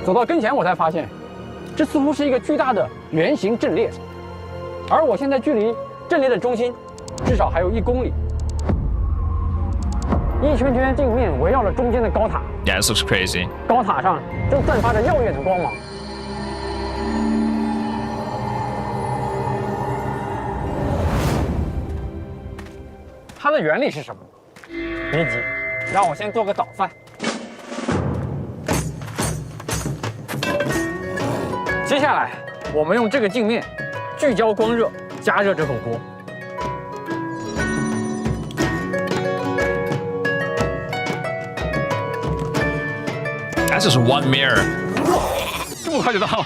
走到跟前，我才发现，这似乎是一个巨大的圆形阵列，而我现在距离阵列的中心至少还有1公里。一圈圈镜面围绕着中间的高塔。Yeah, this looks crazy. 高塔上正散发着耀眼的光芒。它的原理是什么？别急，让我先做个早饭。接下来，我们用这个镜面聚焦光热，加热这口锅。That's just one mirror. 这么快就到？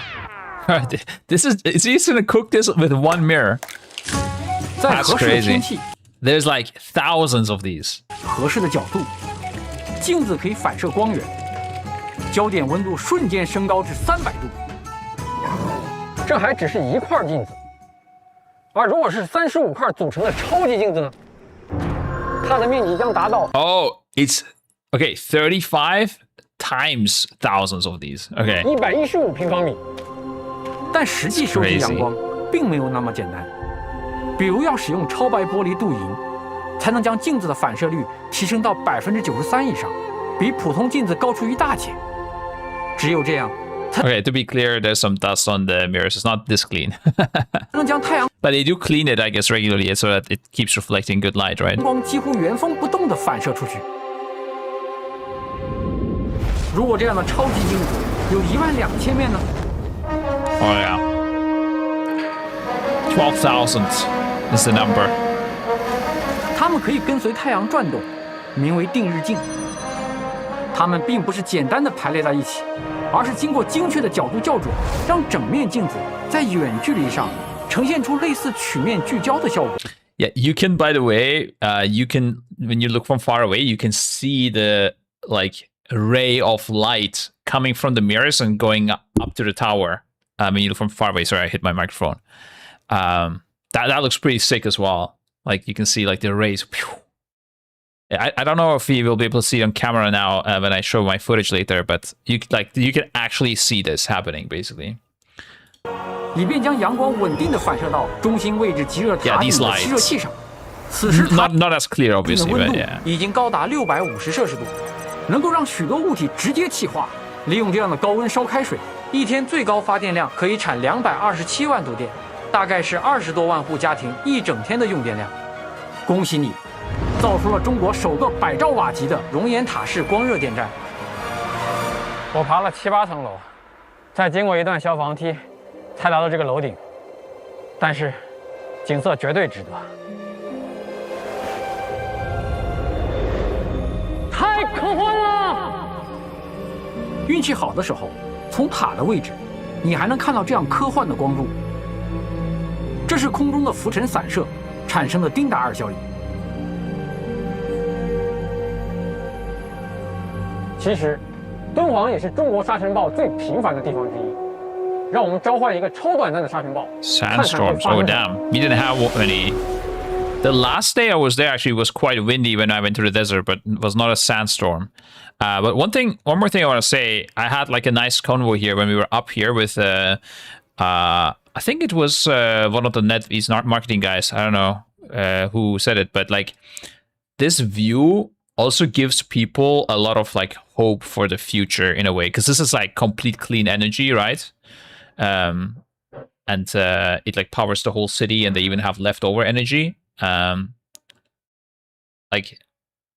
It's easy to cook this with one mirror. That's crazy. there's like thousands of these. 合适的角度，镜子可以反射光源，焦点温度瞬间升高至300度。这还只是一块镜子，而如果是35块组成的超级镜子呢？它的面积将达到 Oh, it's okay. 35 times thousands of these. Okay. 115平方米。但实际收集阳光并没有那么简单。比如要使用超白玻璃镀银，才能将镜子的反射率提升到93%以上，比普通镜子高出一大截。只有这样。 Okay, to be clear, there's some dust on the mirrors. It's not this clean. But they do clean it, I guess, regularly so that it keeps reflecting good light, right? 光几乎原封不动地反射出去。如果这样的超级镜子有12000面呢？ Oh yeah. 12,000 is the number. 它们可以跟随太阳转动，名为定日镜。它们并不是简单的排列在一起。 而是经过精确的角度校准，让整面镜子在远距离上呈现出类似曲面聚焦的效果。Yeah, you can. By the way, you can when you look from far away, you can see the like ray of light coming from the mirrors and going up to the tower. When you look from far away. Sorry, I hit my microphone. That looks pretty sick as well. Like you can see like the rays. I don't know if you will be able to see it on camera now when I show my footage later, but you can actually see this happening basically. 以便将阳光稳定地反射到中心位置极热塔顶的吸热器上。此时塔 not as clear obviously, 的温 but 度 yeah. 已经高达650摄氏度，能够让许多物体直接气化。利用这样的高温烧开水，一天最高发电量可以产227万度电，大概是20多万户家庭一整天的用电量。恭喜你！ 造出了中国首个100兆瓦级的熔岩塔式光热电站。我爬了7、8层楼，再经过一段消防梯，才来到这个楼顶。但是，景色绝对值得。太科幻了！运气好的时候，从塔的位置，你还能看到这样科幻的光柱。这是空中的浮尘散射产生的丁达尔效应。 其实，敦煌也是中国沙尘暴最频繁的地方之一。让我们召唤一个超短暂的沙尘暴。 Sandstorms. Oh damn! We didn't have any. The last day I was there actually was quite windy when I went to the desert, but it was not a sandstorm. But one more thing I want to say. I had like a nice convo here when we were up here with. I think it was one of the NetEase marketing guys. I don't know who said it, but like this view also gives people a lot of like hope for the future in a way, because this is like complete clean energy, right? And it like powers the whole city, and they even have leftover energy. Like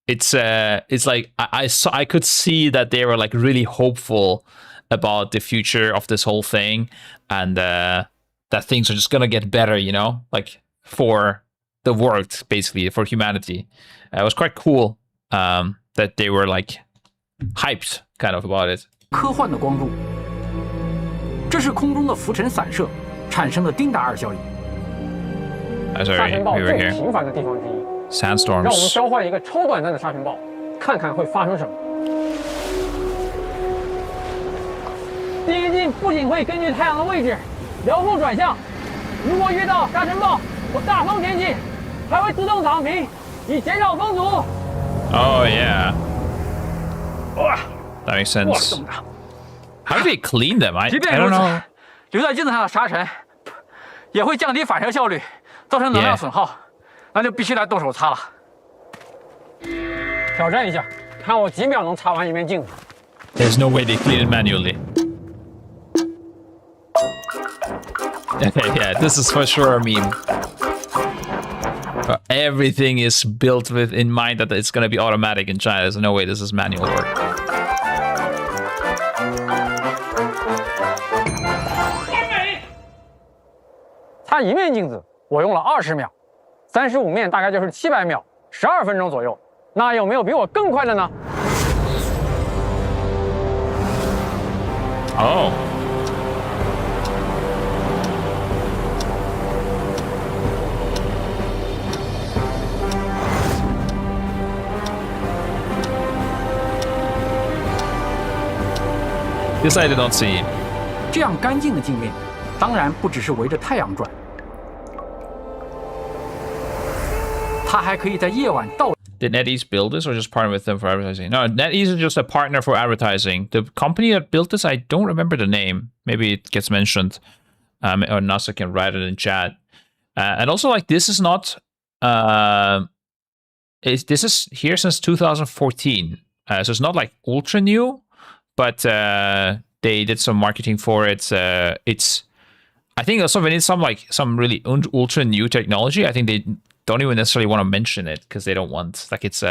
it's like I could see that they were like really hopeful about the future of this whole thing, and that things are just gonna get better, you know, like for the world, basically for humanity. It was quite cool that they were like hyped kind of about it. 科幻的光柱，这是空中的浮尘散射产生的丁达尔效应。Sorry, we were here. 频繁的地方之一。 Sandstorms. 让我们召唤一个超短暂的沙尘暴，看看会发生什么。第一镜不仅会根据太阳的位置遥控转向，如果遇到沙尘暴或大风天气，还会自动躺平，以减少风阻。 Oh yeah. That makes sense. How do they clean them? I don't know. 留在镜子上的沙尘也会降低反射效率，造成能量损耗，那就必须来动手擦了。挑战一下，看我几秒能擦完一面镜子。 There's no way they clean it manually. Okay, yeah, this is for sure a meme. Everything is built with in mind that it's gonna be automatic in China. There's no way this is manual work. 擦一面镜子，我用了20秒，35面大概就是700秒，12分钟左右。那有没有比我更快的呢？ Oh. This I did not see. 这样干净的镜面，当然不只是围着太阳转，它还可以在夜晚到。 Did NetEase build this or just partner with them for advertising? No, NetEase is just a partner for advertising. The company that built this, I don't remember the name. Maybe it gets mentioned, or Nasa can write it in chat. And also, like, this is not. This is here since 2014, so it's not like ultra new, but they did some marketing for it. It's, I think also when it's some really ultra new technology, I think they don't even necessarily want to mention it because they don't want, like, it's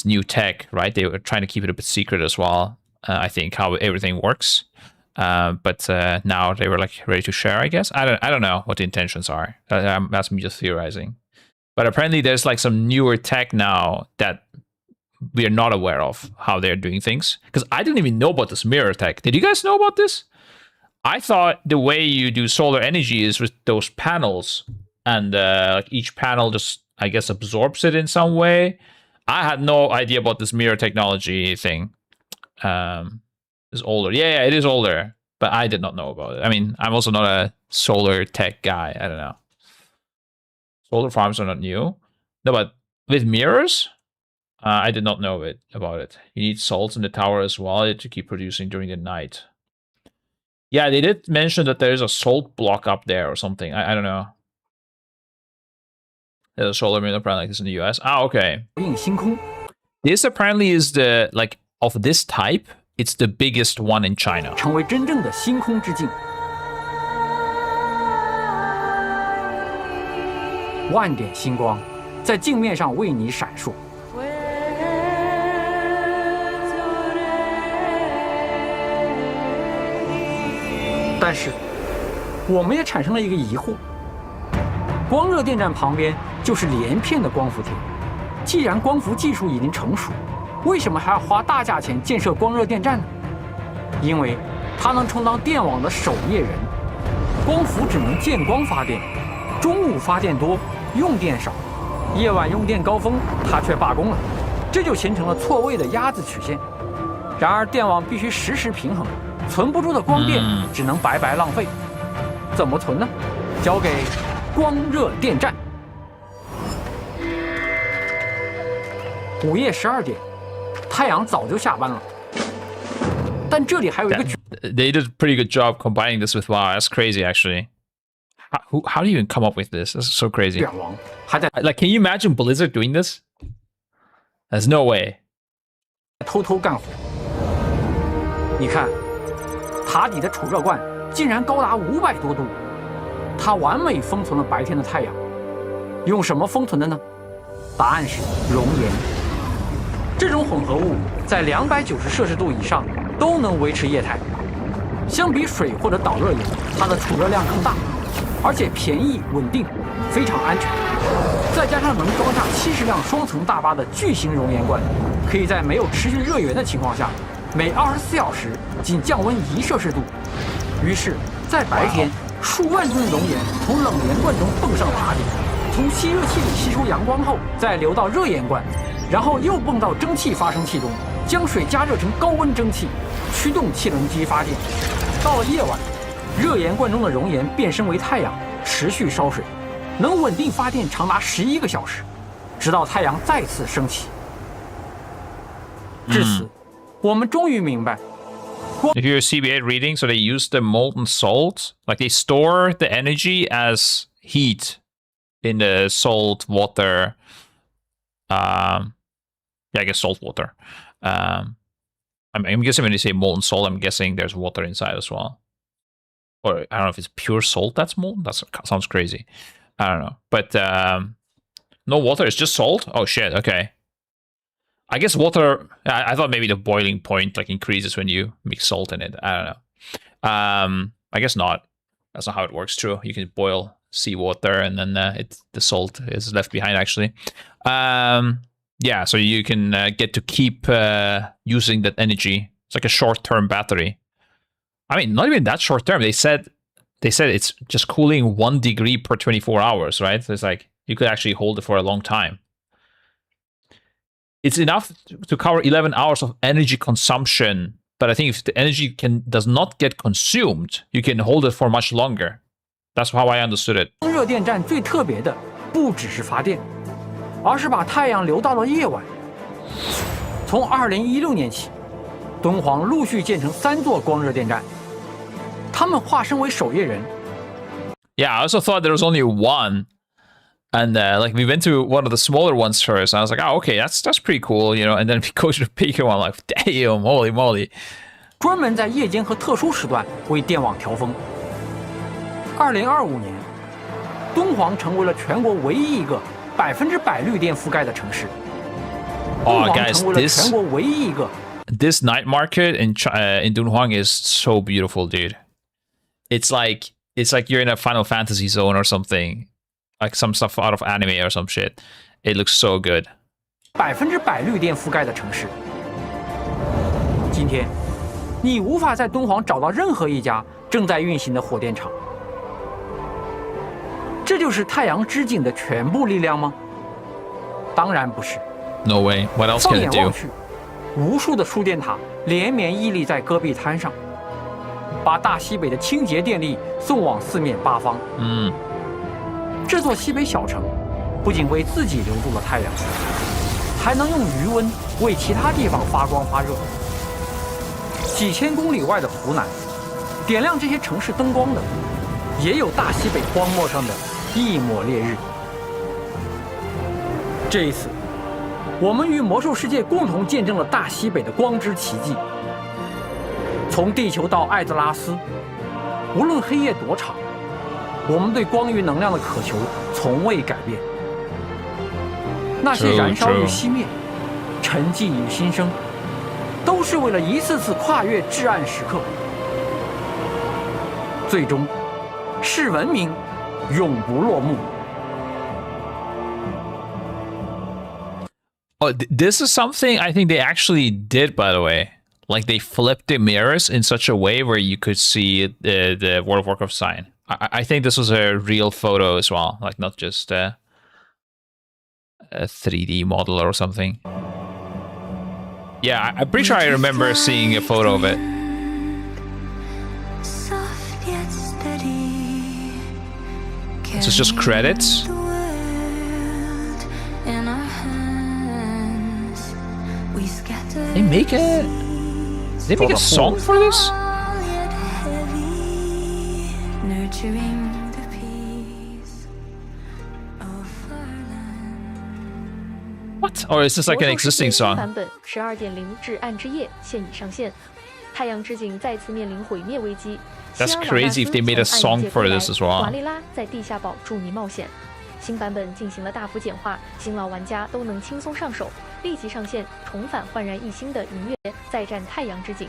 new tech, right? They were trying to keep it a bit secret as well. I think how everything works, but now they were like ready to share. I guess I don't know what the intentions are. That's me just theorizing. But apparently there's like some newer tech now that we are not aware of how they're doing things. Because I didn't even know about this mirror tech. Did you guys know about this? I thought the way you do solar energy is with those panels. And like each panel just, I guess, absorbs it in some way. I had no idea about this mirror technology thing. It's older. Yeah, it is older. But I did not know about it. I mean, I'm also not a solar tech guy. I don't know. Solar farms are not new. No, but with mirrors, I did not know about it. You need salts in the tower as well to keep producing during the night. Yeah, they did mention that there's a salt block up there or something. I don't know. There's a solar mirror apparently like this in the US. Ah, okay. This apparently is the, like, of this type, it's the biggest one in China. 成为真正的星空之镜。 万点星光在镜面上为你闪烁。但是，我们也产生了一个疑惑：光热电站旁边就是连片的光伏田，既然光伏技术已经成熟，为什么还要花大价钱建设光热电站呢？因为它能充当电网的守夜人，光伏只能见光发电，中午发电多。 用电少，夜晚用电高峰，它却罢工了，这就形成了错位的鸭子曲线。然而电网必须实时平衡，存不住的光电只能白白浪费。怎么存呢？交给光热电站。午夜12点，太阳早就下班了。但这里还有一个。They did a pretty good job combining this with WoW. That's crazy, actually. How do you even come up with this? This is so crazy. Like, can you imagine Blizzard doing this? There's no way. 偷偷干活。你看，塔底的储热罐竟然高达500多度，它完美封存了白天的太阳。用什么封存的呢？答案是熔岩。这种混合物在290摄氏度以上都能维持液态。相比水或者导热盐，它的储热量更大。 而且便宜稳定，非常安全。再加上能装下70辆双层大巴的巨型熔岩罐，可以在没有持续热源的情况下，每24小时仅降温1摄氏度。于是，在白天，数万吨熔岩从冷岩罐中蹦上塔顶，从吸热器里吸收阳光后，再流到热岩罐，然后又蹦到蒸汽发生器中，将水加热成高温蒸汽，驱动汽轮机发电。到了夜晚。 热岩罐中的熔岩变身为太阳，持续烧水，能稳定发电长达11个小时，直到太阳再次升起。至此，我们终于明白。If you're a CBA reading, so they use the molten salt, like they store the energy as heat in the salt water. Yeah, I guess salt water. I'm guessing when they say molten salt, I'm guessing there's water inside as well. Or I don't know if it's pure salt that's molten. That sounds crazy. I don't know. But no water, it's just salt? Oh shit, okay. I guess water, I thought maybe the boiling point like increases when you mix salt in it. I don't know. I guess not. That's not how it works, true. You can boil seawater and then the salt is left behind actually. Yeah, so you can get to keep using that energy. It's like a short-term battery. I mean, not even that short term. They said it's just cooling 1 degree per 24 hours, right? So it's like you could actually hold it for a long time. It's enough to cover 11 hours of energy consumption But I think if the energy does not get consumed, you can hold it for much longer. That's how I understood it. 热电站最特别的不只是发电，而是把太阳留到了夜晚。从2016年起，敦煌陆续建成3座光热电站，他们化身为守夜人。Yeah, I also thought there was only one. And like we went to one of the smaller ones first. I was like, oh, okay, that's pretty cool, you know. And then we go to the bigger one, like, damn, holy moly. 专门在夜间和特殊时段为电网调峰。2025年，敦煌成为了全国唯一一个100%绿电覆盖的城市。 Oh, guys, this night market in Dunhuang is so beautiful, dude. It's like you're in a Final Fantasy zone or something, like some stuff out of anime or some shit. It looks so good. 100%绿电覆盖的城市。今天，你无法在敦煌找到任何一家正在运行的火电厂。这就是太阳之井的全部力量吗？当然不是。 No way. What else can it do? 无数的输电塔连绵屹立在戈壁滩上，把大西北的清洁电力送往四面八方。这座西北小城不仅为自己留住了太阳，还能用余温为其他地方发光发热。几千公里外的湖南，点亮这些城市灯光的，也有大西北荒漠上的一抹烈日。这一次， 我们与魔兽世界共同见证了大西北的光之奇迹。从地球到艾泽拉斯，无论黑夜多长，我们对光与能量的渴求从未改变。那些燃烧与熄灭，沉寂与新生，都是为了一次次跨越至暗时刻。最终，是文明永不落幕。 Oh, this is something I think they actually did, by the way. Like they flipped the mirrors in such a way where you could see the World of Warcraft sign. I think this was a real photo as well, like not just a 3D model or something. Yeah, I'm pretty sure I remember seeing a photo of it. This is just credits. They make a song for this? What? Or is this like an existing song? 版本12.0至暗之夜现已上线，太阳之井再次面临毁灭危机。 That's crazy if they made a song for this as well. 瓦利拉在地下堡助你冒险。新版本进行了大幅简化，新老玩家都能轻松上手，立即上线，重返焕然一新的银月，再战太阳之井。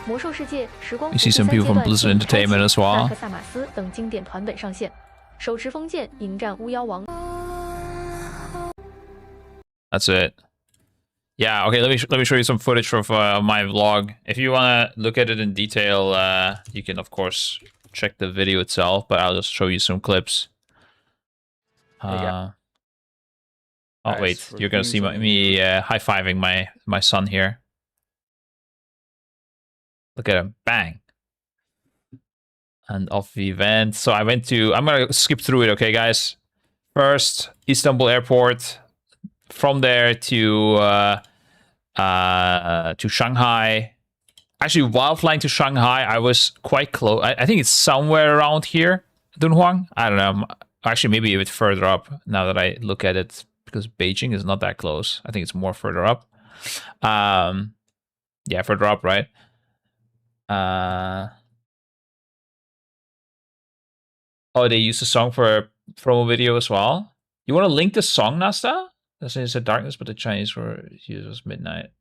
魔兽世界、时光 You see some people from Blizzard Entertainment as well. 纳克萨马斯等经典团本上线，手持封剑迎战巫妖王。 That's it. Yeah, okay, let me show you some footage from my vlog. If you want to look at it in detail, you can of course check the video itself, but I'll just show you some clips. Oh wait, you're gonna see me high-fiving my son here. Look at him, bang. And off the event. So I'm gonna skip through it, okay guys? First, Istanbul airport. From there to Shanghai. Actually, while flying to Shanghai, I was quite close. I think it's somewhere around here, Dunhuang. I don't know. Actually, maybe a bit further up now that I look at it, because Beijing is not that close. I think it's more further up. Yeah, further up, right? Oh, they used a song for a promo video as well. You want to link the song, Nasta? This is a darkness, but the Chinese were used as midnight.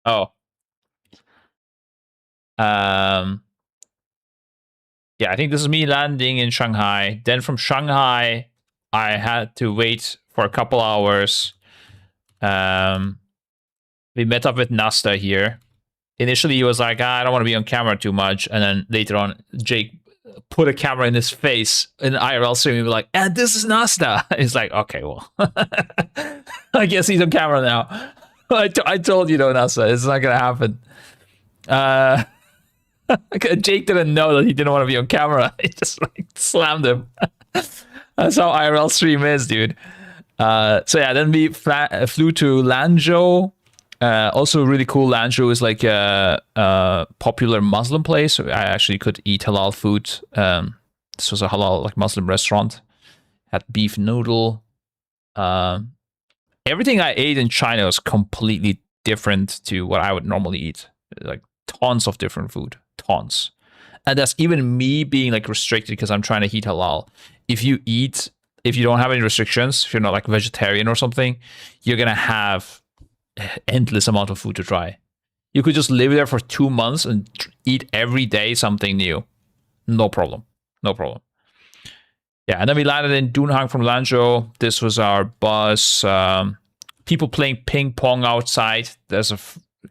Oh. Yeah, I think this is me landing in Shanghai. Then from Shanghai, I had to wait for a couple hours. We met up with Nasta here. Initially, he was like, I don't want to be on camera too much. And then later on, Jake put a camera in his face in IRL stream. He was like, and this is Nasta. He's like, okay, well, I guess he's on camera now. I told you though, Nasta, it's not going to happen. Jake didn't know that he didn't want to be on camera. He just like slammed him. That's how IRL stream is, dude. So yeah, then we flew to Lanzhou. Also really cool. Lanzhou is like a popular Muslim place. I actually could eat halal food. This was a halal like Muslim restaurant. Had beef noodle. Everything I ate in China was completely different to what I would normally eat. Like tons of different food. Tons. And that's even me being like restricted because I'm trying to eat halal. If you don't have any restrictions, if you're not like vegetarian or something, you're gonna have endless amount of food to try. You could just live there for 2 months and eat every day something new. No problem. No problem. Yeah, and then we landed in Dunhuang from Lanzhou. This was our bus. People playing ping pong outside. There's a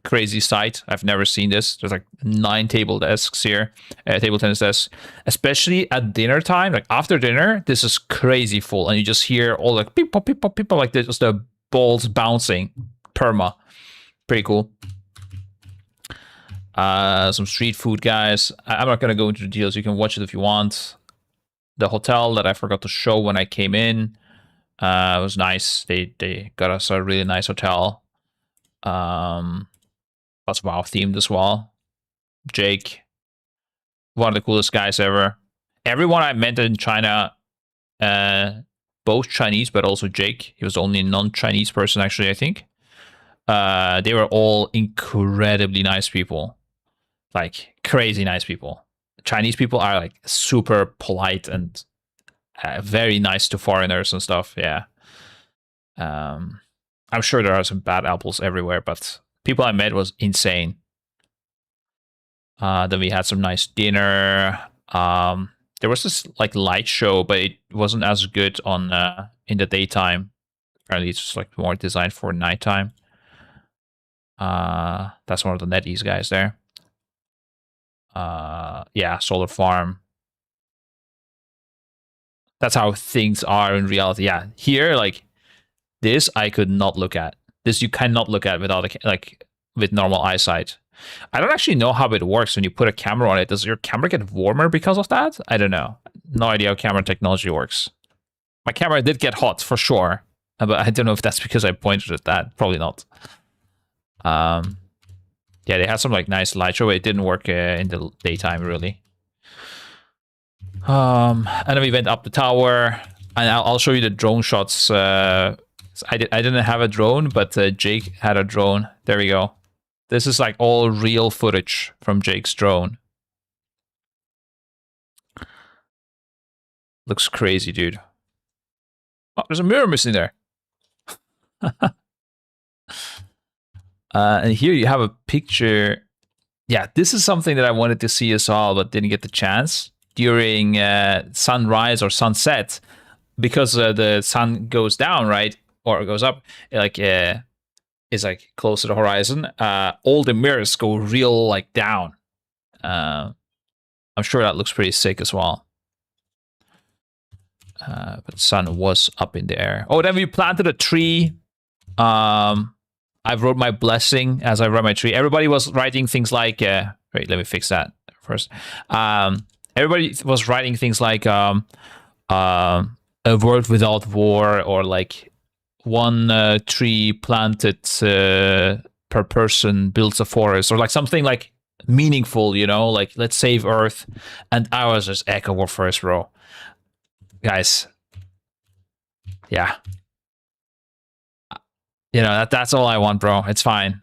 crazy sight. I've never seen this. There's like 9 table desks here, table tennis desks. Especially at dinner time, like after dinner, this is crazy full, and you just hear all like beep pop, like this, just the balls bouncing. Perma, pretty cool. Some street food, guys. I'm not gonna go into the deals. You can watch it if you want. The hotel that I forgot to show when I came in was nice. They got us a really nice hotel. That's WoW themed as well. Jake, one of the coolest guys ever. Everyone I met in China, both Chinese, but also Jake. He was the only non-Chinese person, actually, I think. They were all incredibly nice people. Like, crazy nice people. Chinese people are, like, super polite and very nice to foreigners and stuff, yeah. I'm sure there are some bad apples everywhere, but people I met was insane. Then we had some nice dinner. There was this like light show, but it wasn't as good on in the daytime. Apparently, it's just like more designed for nighttime. That's one of the NetEase guys there. Yeah, solar farm. That's how things are in reality. Yeah, here like this, I could not look at. This you cannot look at without with normal eyesight. I don't actually know how it works when you put a camera on it. Does your camera get warmer because of that? I don't know. No idea how camera technology works. My camera did get hot for sure, but I don't know if that's because I pointed at that. Probably not. Yeah, they had some like nice light show. It didn't work in the daytime really. And then we went up the tower, and I'll show you the drone shots. I didn't have a drone, but Jake had a drone. There we go. This is like all real footage from Jake's drone. Looks crazy, dude. Oh, there's a mirror missing there. And here you have a picture. Yeah, this is something that I wanted to see as well, but didn't get the chance. During sunrise or sunset, because the sun goes down, right? Or goes up, like is like close to the horizon. All the mirrors go real like down. I'm sure that looks pretty sick as well. But the sun was up in the air. Oh, then we planted a tree. I wrote my blessing as I wrote my tree. Everybody was writing things like wait, let me fix that first. Everybody was writing things like a world without war, or like one tree planted per person builds a forest, or like something like meaningful, you know, like let's save Earth. And I was just Echo War first, bro. Guys, yeah, you know that's all I want, bro. It's fine.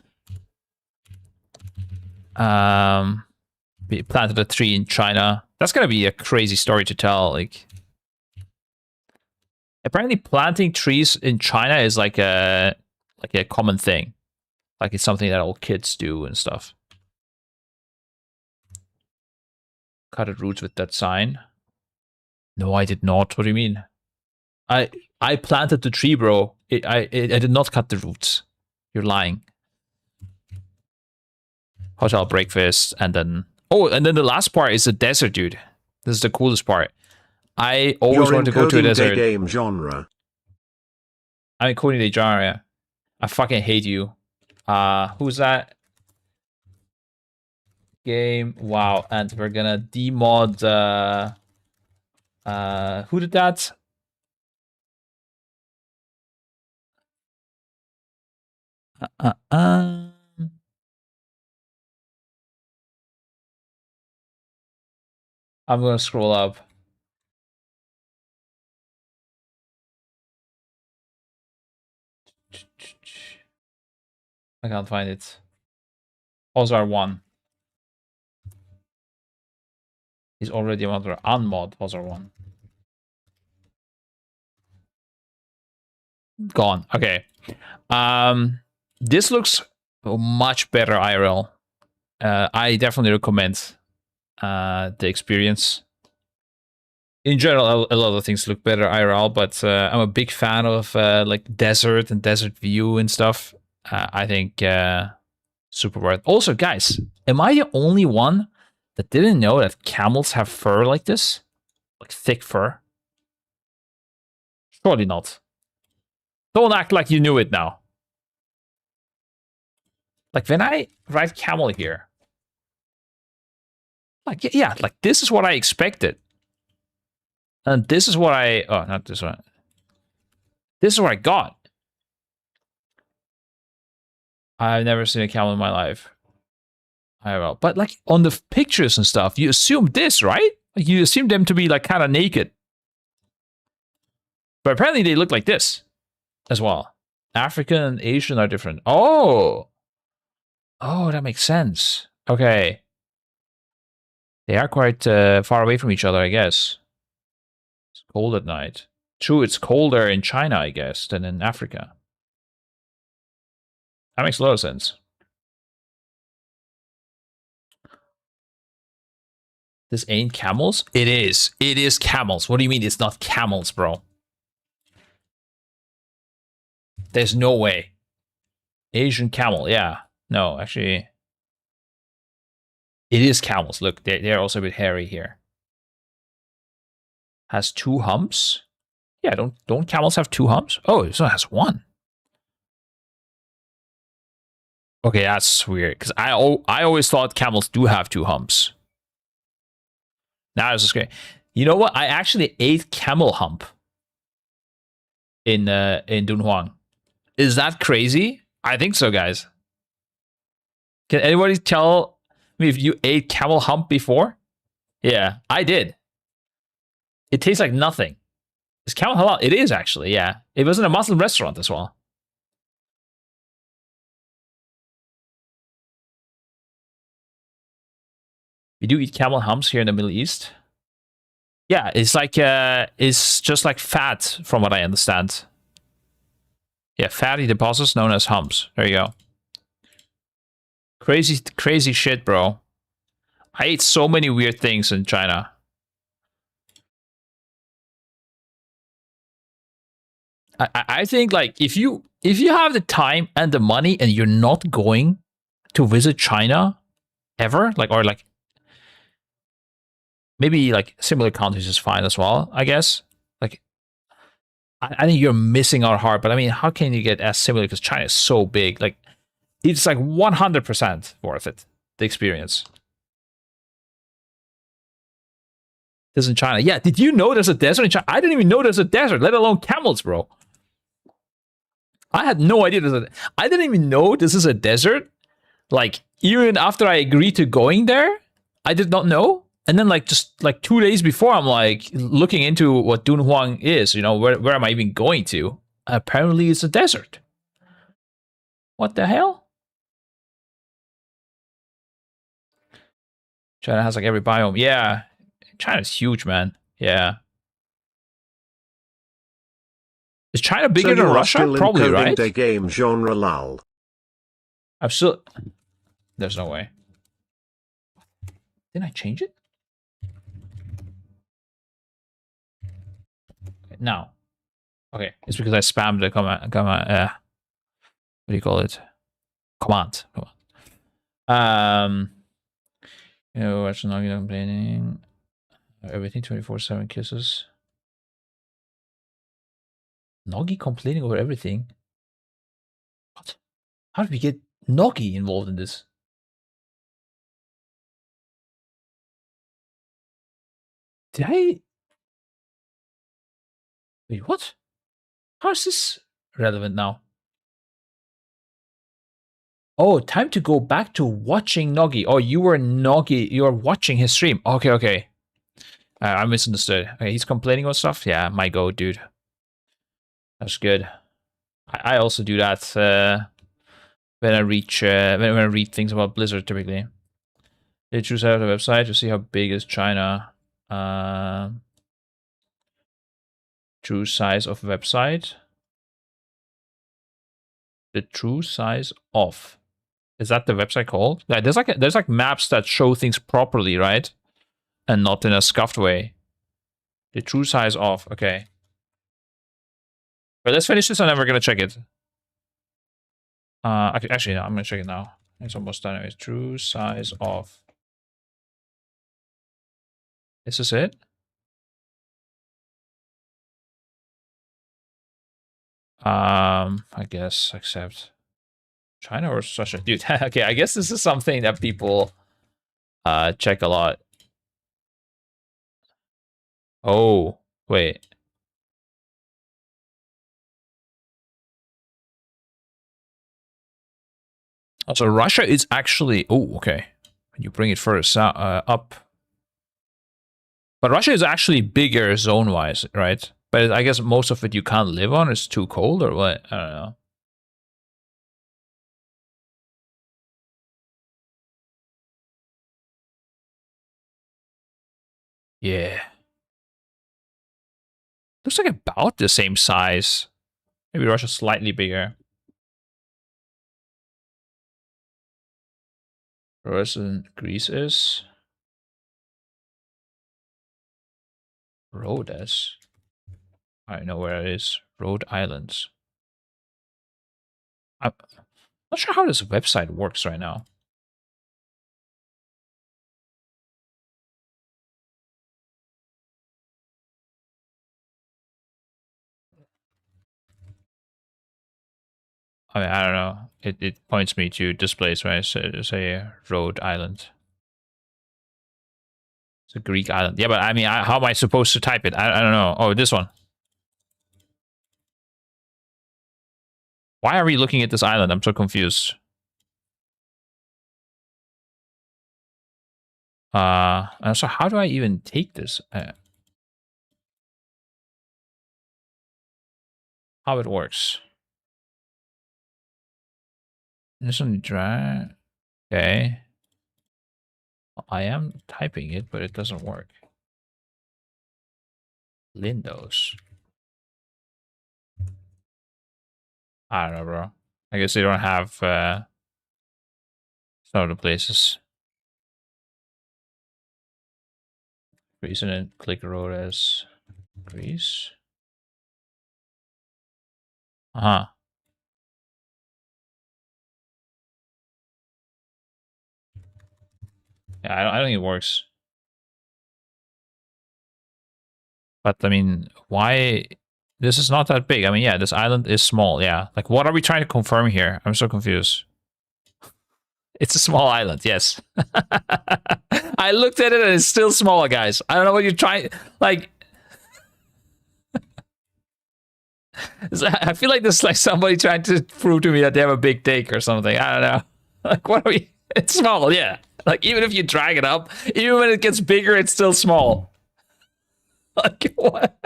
We planted a tree in China. That's gonna be a crazy story to tell. Like, apparently, planting trees in China is like a common thing. Like it's something that all kids do and stuff. Cut roots with that sign. No, I did not. What do you mean? I planted the tree, bro. I did not cut the roots. You're lying. Hotel breakfast, and then and then the last part is the desert, dude. This is the coolest part. I always wanted to go to a desert. Game genre. I'm encoding the genre. I fucking hate you. Who's that? game. Wow, and we're gonna demod who did that? I'm gonna scroll up. I can't find it. Ozar 1. He's already under unmod Ozar 1. Gone. Okay. This looks much better IRL. I definitely recommend the experience. In general, a lot of things look better IRL, but I'm a big fan of like desert and desert view and stuff. I think super worth. Also, guys, am I the only one that didn't know that camels have fur like this? Like thick fur? Surely not. Don't act like you knew it now. Like when I write camel here, like yeah, like this is what I expected. And this is what I not this one. This is what I got. I've never seen a camel in my life. IRL. But like on the pictures and stuff, you assume this, right? Like you assume them to be like kind of naked. But apparently they look like this as well. African and Asian are different. Oh, that makes sense. Okay. They are quite far away from each other, I guess. It's cold at night. True, it's colder in China, I guess, than in Africa. That makes a lot of sense. This ain't camels? It is. It is camels. What do you mean it's not camels, bro? There's no way. Asian camel, yeah. No, actually. It is camels. Look, they're also a bit hairy here. Has 2 humps? Yeah, don't camels have 2 humps? Oh, this one has 1. Okay, that's weird. Because I always thought camels do have 2 humps. Now this is great. You know what? I actually ate camel hump in Dunhuang. Is that crazy? I think so, guys. Can anybody tell me if you ate camel hump before? Yeah, I did. It tastes like nothing. Is camel halal? It is actually, yeah. It was in a Muslim restaurant as well. We do eat camel humps here in the Middle East. Yeah, it's like it's just like fat, from what I understand. Yeah, fatty deposits known as humps. There you go. Crazy shit, bro. I ate so many weird things in China. I think like if you have the time and the money and you're not going to visit China ever, like or like maybe like similar countries is fine as well, I guess. Like I think you're missing out hard, but I mean, how can you get as similar? Because China is so big. Like it's like 100% worth it, the experience. This in China. Yeah, did you know there's a desert in China? I didn't even know there's a desert, let alone camels, bro. I had no idea I didn't even know this is a desert. Like, even after I agreed to going there, I did not know. And then like just like 2 days before, I'm like looking into what Dunhuang is, you know, where am I even going to? Apparently it's a desert. What the hell? China has like every biome. Yeah. China's huge, man. Yeah. Is China bigger than Russia? Probably, right? The game genre lol. I'm still. There's no way. Didn't I change it? No. Okay, it's because I spammed the command. What do you call it? Command. You know, watch Noggy complaining. Everything 24/7 kisses. Noggy complaining over everything. What? How did we get Noggy involved in this? Did I? Wait, what? How is this relevant now? Oh, time to go back to watching Noggy. Oh, you were Noggy. You were watching his stream. Okay, okay. I misunderstood. Okay, he's complaining about stuff. Yeah, my go, dude. That's good. I also do that when I reach when I read things about Blizzard. Typically, they choose out the website to see how big is China. True size of website. The true size of. Is that the website called? Yeah, there's like maps that show things properly, right? And not in a scuffed way. The true size of. Okay. But let's finish this and then we're gonna check it. Actually, no, I'm gonna check it now. It's almost done. Anyways. True size of. Is this it? I guess accept. China or Russia? Dude, okay, I guess this is something that people check a lot. Oh, wait. Also, Russia is actually... Oh, okay. When you bring it further up. But Russia is actually bigger zone-wise, right? But I guess most of it you can't live on. It's too cold or what? I don't know. Yeah. Looks like about the same size. Maybe Russia's slightly bigger. Greece is. Rhodes. I know where it is. Rhode Islands. I'm not sure how this website works right now. I mean, I don't know. It points me to this place, right? So say Rhode Island. It's a Greek island. Yeah, but I mean, how am I supposed to type it? I don't know. Oh, this one. Why are we looking at this island? I'm so confused. So how do I even take this? How it works? This one try. Okay. I am typing it, but it doesn't work. Lindos. I don't know, bro. I guess they don't have some of the places. Greece and then click road as Greece. Uh-huh. Yeah, I don't think it works. But I mean, why? This is not that big. I mean, yeah, this island is small. Yeah. Like, what are we trying to confirm here? I'm so confused. It's a small island, yes. I looked at it and it's still small, guys. I don't know what you're trying... Like... I feel like this is like somebody trying to prove to me that they have a big take or something. I don't know. Like, what are we... It's small, yeah. Like, even if you drag it up, even when it gets bigger, it's still small. Like, what?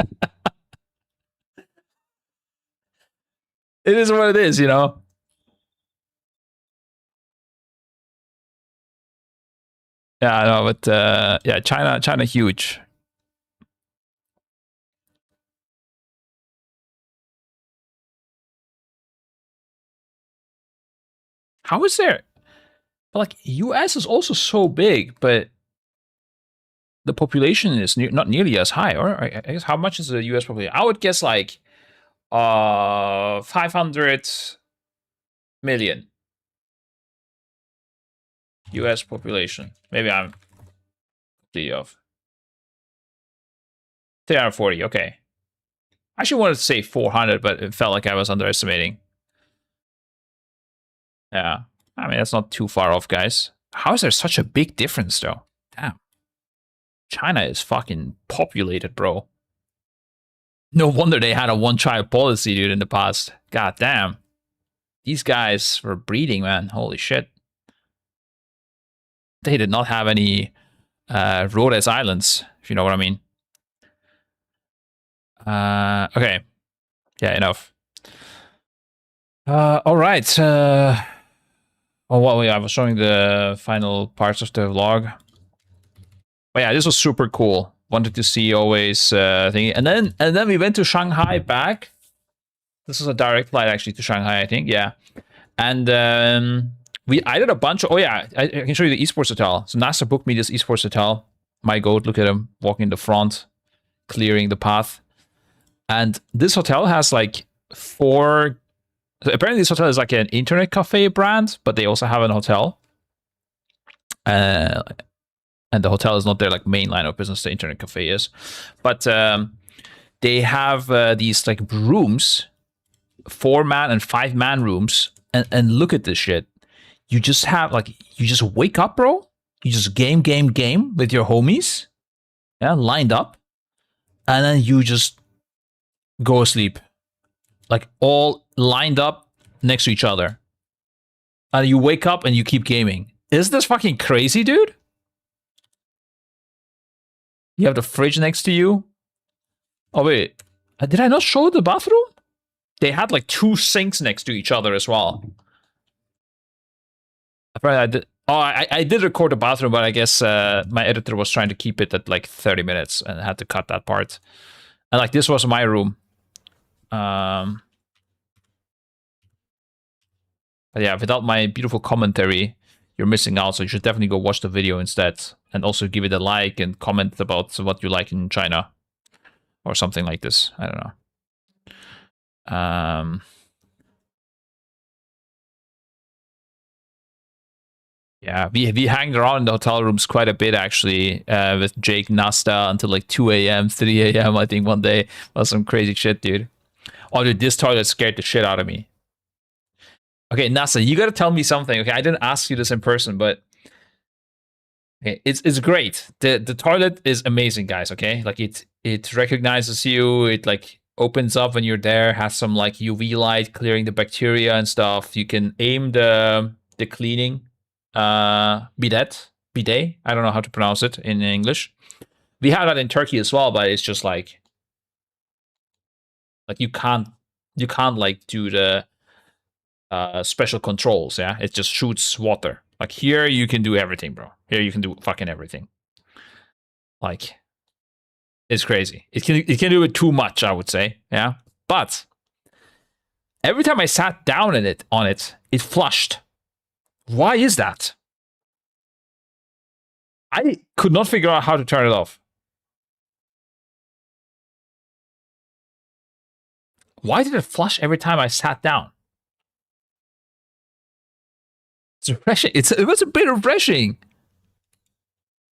It is what it is, you know? Yeah, I know, but yeah, China huge. How is there? But like, US is also so big, but the population is not nearly as high. Or I guess how much is the US population? I would guess like 500 million US population. Maybe I'm completely off. 340. Okay. I actually wanted to say 400, but it felt like I was underestimating. Yeah. I mean, that's not too far off, guys. How is there such a big difference, though? Damn. China is fucking populated, bro. No wonder they had a one-child policy, dude, in the past. God damn. These guys were breeding, man. Holy shit. They did not have any Rhodes Islands, if you know what I mean. Okay. Yeah, enough. All right. Oh, well, yeah, I was showing the final parts of the vlog. But yeah, this was super cool. Wanted to see always thingy. And then we went to Shanghai back. This was a direct flight actually to Shanghai, I think. Yeah. And I did a bunch of, oh yeah, I can show you the Esports hotel. So NASA booked me this Esports hotel. My goat, look at him walking in the front, clearing the path. And this hotel has like 4. So apparently this hotel is like an internet cafe brand, but they also have an hotel. And the hotel is not their like main line of business, the internet cafe is. But they have these like rooms, 4-man and 5-man rooms. And look at this shit. You just have like, you just wake up, bro. You just game with your homies. Yeah, lined up. And then you just go asleep. Like all lined up next to each other. And you wake up and you keep gaming. Is this fucking crazy, dude? You have the fridge next to you. Oh, wait. Did I not show the bathroom? They had like 2 sinks next to each other as well. Apparently I did. Oh, I did record the bathroom, but I guess my editor was trying to keep it at like 30 minutes and I had to cut that part. And like this was my room. But yeah, without my beautiful commentary, you're missing out. So you should definitely go watch the video instead. And also give it a like and comment about what you like in China. Or something like this. I don't know. Yeah, we hanged around in the hotel rooms quite a bit actually, with Jake Nasta until like 2 a.m., 3 a.m. I think one day. That was some crazy shit, dude. Oh, dude, this toilet scared the shit out of me. Okay, Nasta, you gotta tell me something. Okay, I didn't ask you this in person, but okay, it's great. The toilet is amazing, guys. Okay, like it recognizes you. It like opens up when you're there. Has some like UV light clearing the bacteria and stuff. You can aim the cleaning. Bidet. I don't know how to pronounce it in English. We have that in Turkey as well, but it's just like you can't like do the special controls. Yeah, it just shoots water. Like here you can do everything, bro. Here you can do fucking everything. Like it's crazy. It can do it too much, I would say. Yeah, but every time I sat down on it flushed. Why is that? I could not figure out how to turn it off. Why did it flush every time I sat down? It's refreshing. It was a bit refreshing.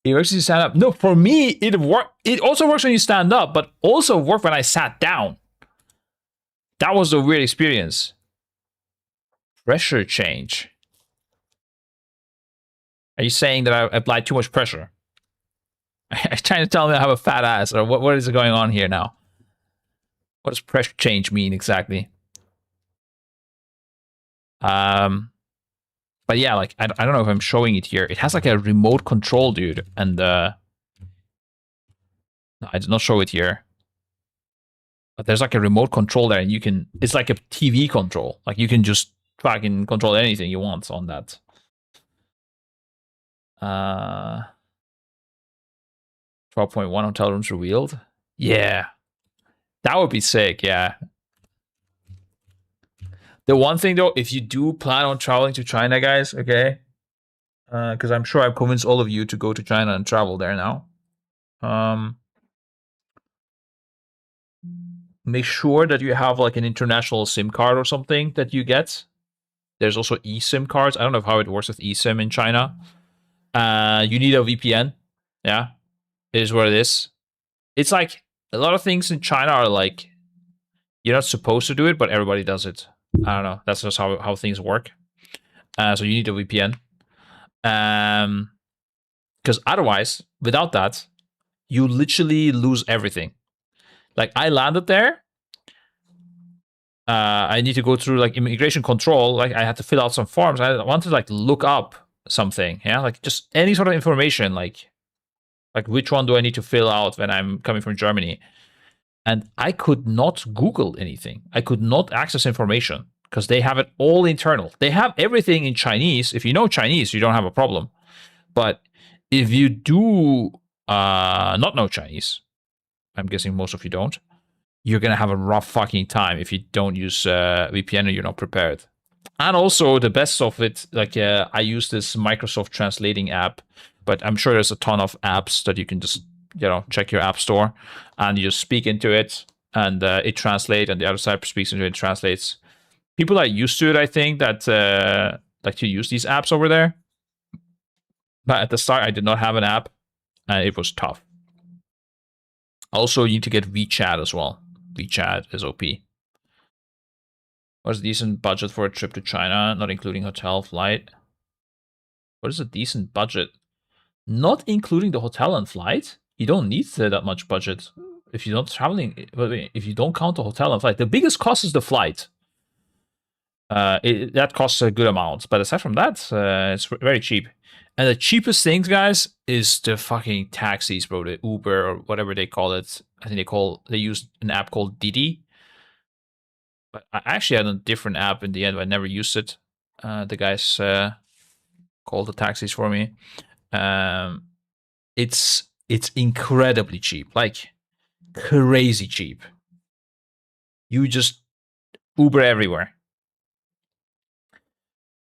It works when you stand up. No, for me, it worked. It also works when you stand up, but also worked when I sat down. That was a weird experience. Pressure change. Are you saying that I applied too much pressure? Are you trying to tell me I have a fat ass? Or what is going on here now? What does pressure change mean exactly? But yeah, like, I don't know if I'm showing it here. It has like a remote control, dude. And no, I did not show it here. But there's like a remote control there and you can, it's like a TV control. Like you can just fucking control anything you want on that. 12.1 hotel rooms revealed. Yeah, that would be sick. Yeah. The one thing though, if you do plan on traveling to China, guys, okay, because I'm sure I've convinced all of you to go to China and travel there now. Make sure that you have like an international SIM card or something that you get. There's also eSIM cards. I don't know how it works with eSIM in China. You need a VPN. Yeah, it is what it is. It's like a lot of things in China are like you're not supposed to do it, but everybody does it. I don't know. That's just how things work. So you need a VPN. Because otherwise, without that, you literally lose everything. Like, I landed there. I need to go through like immigration control. Like, I had to fill out some forms. I wanted to like look up something. Yeah, like just any sort of information. Like which one do I need to fill out when I'm coming from Germany? And I could not Google anything. I could not access information because they have it all internal. They have everything in Chinese. If you know Chinese, you don't have a problem. But if you do not know Chinese, I'm guessing most of you don't, you're going to have a rough fucking time if you don't use VPN or you're not prepared. And also, the best of it, like I use this Microsoft translating app, but I'm sure there's a ton of apps that you can just, check your app store and you just speak into it and it translates, and the other side speaks into it, translates. People are used to it, I think, that like to use these apps over there. But at the start, I did not have an app, and it was tough. Also, you need to get WeChat as well. WeChat is OP. What's a decent budget for a trip to China, not including hotel, flight? What is a decent budget? Not including the hotel and flight? You don't need that much budget if you're not traveling. If you don't count the hotel and flight, the biggest cost is the flight. That costs a good amount, but aside from that, it's very cheap. And the cheapest things, guys, is the fucking taxis, bro. The Uber or whatever they call it. I think they use an app called Didi. But I actually had a different app in the end, but I never used it. The guys called the taxis for me. It's incredibly cheap, like crazy cheap. You just Uber everywhere.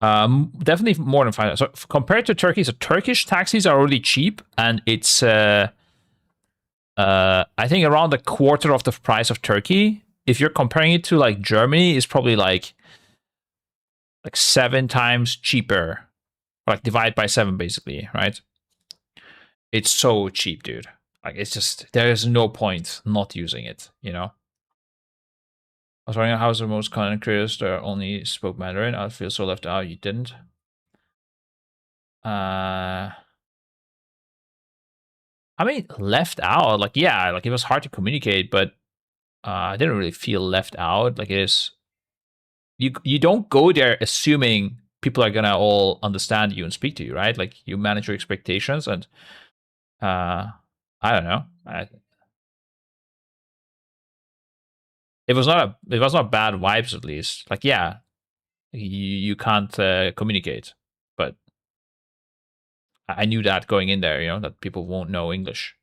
Definitely more than $5. So compared to Turkey, so Turkish taxis are really cheap, and it's I think around a quarter of the price of Turkey. If you're comparing it to like Germany, it's probably like 7 times cheaper, like divide by 7 basically, right? It's so cheap, dude. Like, it's just, there's no point not using it, I was wondering how's the most content creators that only spoke Mandarin. I feel so left out. You didn't. I mean, left out. Like, yeah, like it was hard to communicate, but I didn't really feel left out. Like, it is. You don't go there assuming people are gonna all understand you and speak to you, right? Like, you manage your expectations, and I don't know. It was not bad vibes, at least. Like, yeah, you can't communicate, but I knew that going in there, that people won't know English.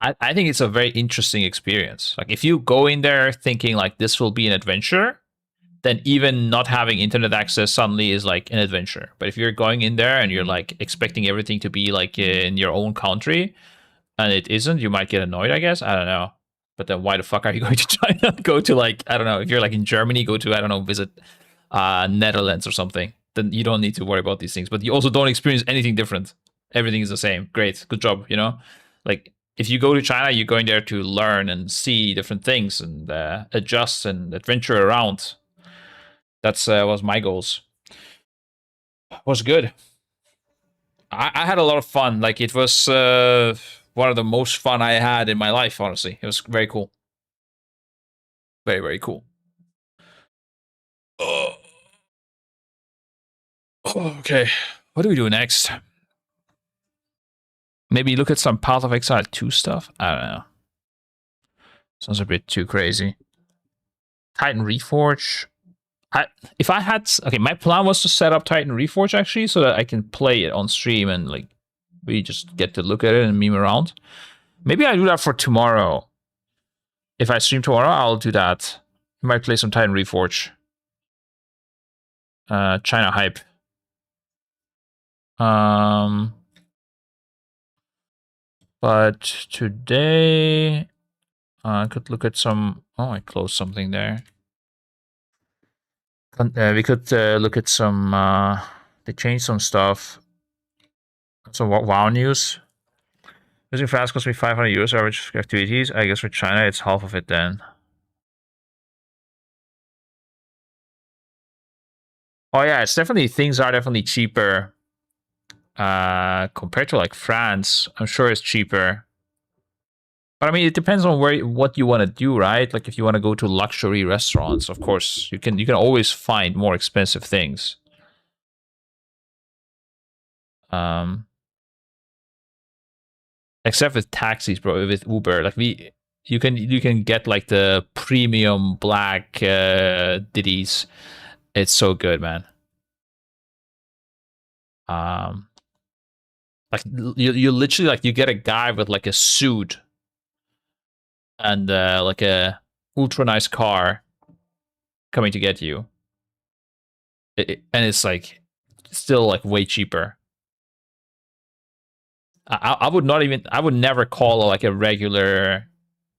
I think it's a very interesting experience. Like, if you go in there thinking like this will be an adventure, then even not having internet access suddenly is like an adventure. But if you're going in there and you're like expecting everything to be like in your own country, and it isn't, you might get annoyed, I guess. I don't know. But then why the fuck are you going to China? Go to like, I don't know, if you're like in Germany, go to, I don't know, visit Netherlands or something. Then you don't need to worry about these things. But you also don't experience anything different. Everything is the same. Great. Good job, Like, if you go to China, you're going there to learn and see different things and adjust and adventure around. That's was my goals. Was good. I had a lot of fun. Like, it was one of the most fun I had in my life, honestly. It was very cool. Very, very cool. Okay. What do we do next? Maybe look at some Path of Exile 2 stuff? I don't know. Sounds a bit too crazy. Titan Reforge. If I had... Okay, my plan was to set up Titan Reforge, actually, so that I can play it on stream and, like, we just get to look at it and meme around. Maybe I do that for tomorrow. If I stream tomorrow, I'll do that. I might play some Titan Reforge. China hype. But today, I could look at some... Oh, I closed something there. We could look at some... they changed some stuff. Some WoW news. Using fast costs me 500 euros average activities. I guess for China, it's half of it then. Oh yeah, it's definitely... Things are definitely cheaper Compared to like France, I'm sure it's cheaper. But I mean, it depends on what you want to do, right? Like if you want to go to luxury restaurants, of course, you can always find more expensive things. Except with taxis, bro. With Uber, like you can get like the premium black ditties. It's so good, man. Like you literally like you get a guy with like a suit and like a ultra nice car coming to get you, and it's like still like way cheaper. I would never call like a regular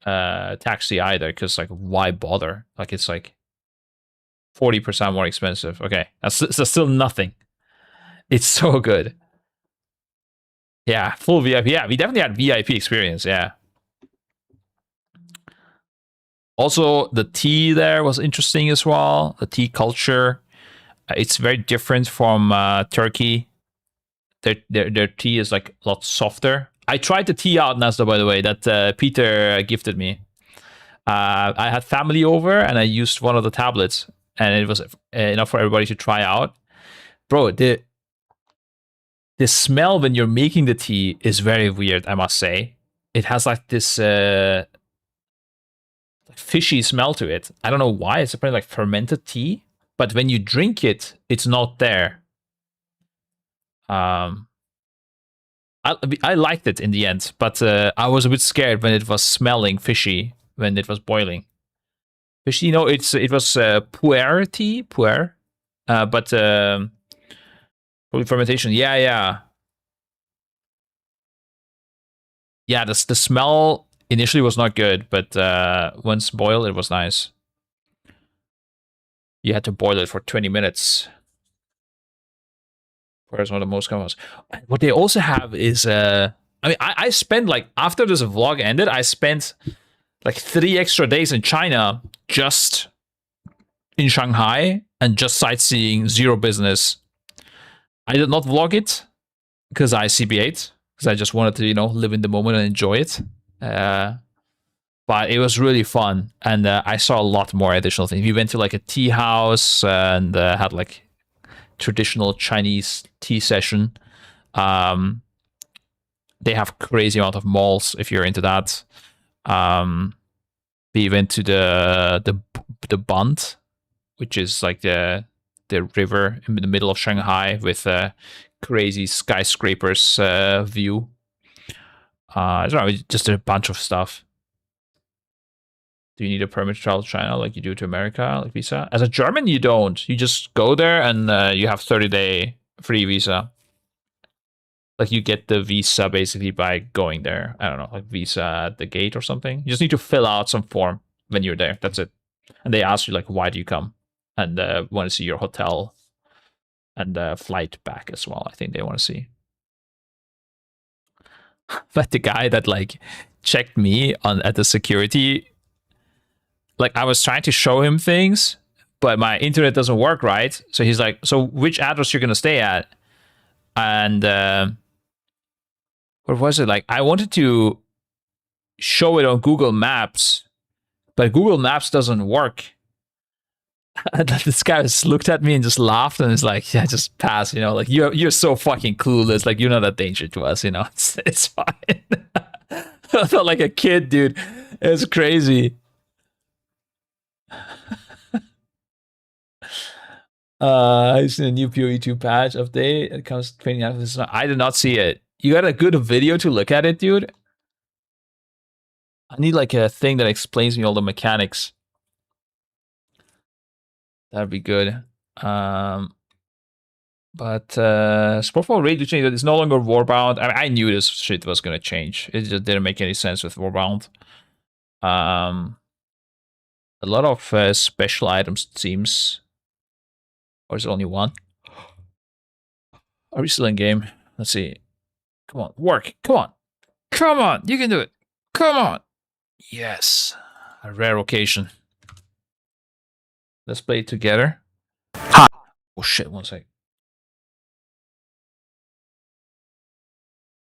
taxi either, because like why bother? Like it's like 40% more expensive. Okay, that's still nothing. It's so good. Yeah, full VIP. Yeah, we definitely had VIP experience. Yeah. Also, the tea there was interesting as well. The tea culture, it's very different from Turkey. Their tea is like a lot softer. I tried the tea out, Nasda, by the way, that Peter gifted me. I had family over and I used one of the tablets, and it was enough for everybody to try out. Bro, the smell when you're making the tea is very weird, I must say. It has like this fishy smell to it. I don't know why. It's apparently like fermented tea, but when you drink it, it's not there. I liked it in the end, but I was a bit scared when it was smelling fishy when it was boiling. Fishy, you know, it was pu'er tea, but fermentation. Yeah. The smell initially was not good, but once boiled, it was nice. You had to boil it for 20 minutes. Whereas one of the most common ones. What they also have is, I mean, I spent like, after this vlog ended, I spent like 3 extra days in China, just in Shanghai, and just sightseeing, zero business. I did not vlog it because I CB8, because I just wanted to, you know, live in the moment and enjoy it. But it was really fun, and I saw a lot more additional things. We went to like a tea house and had like traditional Chinese tea session. They have crazy amount of malls if you're into that. We went to the Bund, which is like the river in the middle of Shanghai with a crazy skyscrapers view. I don't know, just a bunch of stuff. Do you need a permit to travel to China like you do to America, like visa? As a German, you don't. You just go there and you have 30-day free visa. Like you get the visa basically by going there. I don't know, like visa at the gate or something. You just need to fill out some form when you're there. That's it. And they ask you like, why do you come? And want to see your hotel and flight back as well. I think they want to see. But the guy that like checked me at the security, like I was trying to show him things, but my internet doesn't work right. So he's like, so which address you're going to stay at? And what was it? Like I wanted to show it on Google Maps, but Google Maps doesn't work. And this guy just looked at me and just laughed and is like, yeah, just pass, you know, like you're so fucking clueless. Like you're not a danger to us, you know, it's fine. I felt like a kid, dude. It's crazy. I've seen a new PoE2 patch update. It comes 20 after this. I did not see it. You got a good video to look at it, dude? I need like a thing that explains me all the mechanics. That'd be good. But Sportfall Raid change. It's no longer Warbound. I knew this shit was gonna change. It just didn't make any sense with Warbound. A lot of special items, it seems. Or is it only one? Are we still in game? Let's see. Come on, work. Come on. Come on, you can do it. Come on. Yes. A rare occasion. Let's play it together. Hi. Oh shit, one sec.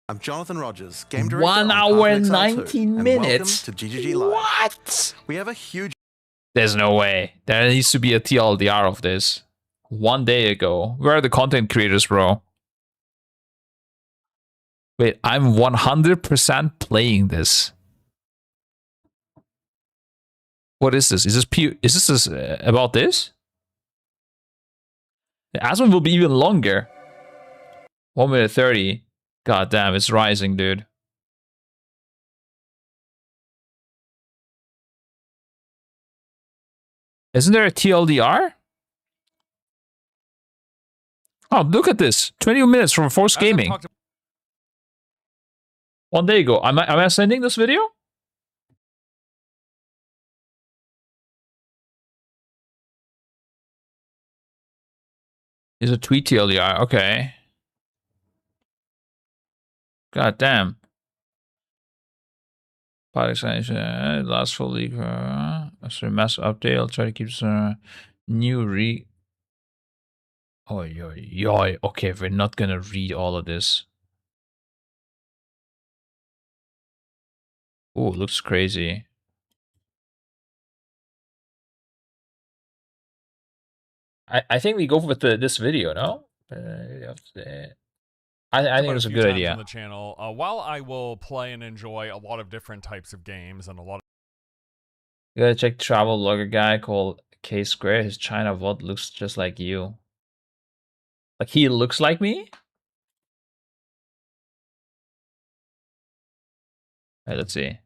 I'm Jonathan Rogers, game director 1 on hour and Path of Exile 2, 19 and minutes. Welcome to GGG Live. What? We have a huge. There's no way. There needs to be a TLDR of this. 1 day ago. Where are the content creators, bro? Wait, I'm 100% playing this. What is this? Is this about this? The Aspen will be even longer. 1 minute 30. God damn, it's rising, dude. Isn't there a TLDR? Oh, look at this. 20 minutes from Force Gaming. 1 day ago. Am I sending this video? Is a tweet TLDR. Okay. God damn. Part extension. Last full league. Sorry, mass update. I'll try to keep some new Oh, yo. Okay, we're not gonna read all of this. Oh, looks crazy. I think we go with this video, no? I think it was a good idea. On the channel, while I will play and enjoy a lot of different types of games and a lot of. You gotta check travel logger guy called K Square. His China VOD looks just like you. Like he looks like me? Alright, let's see.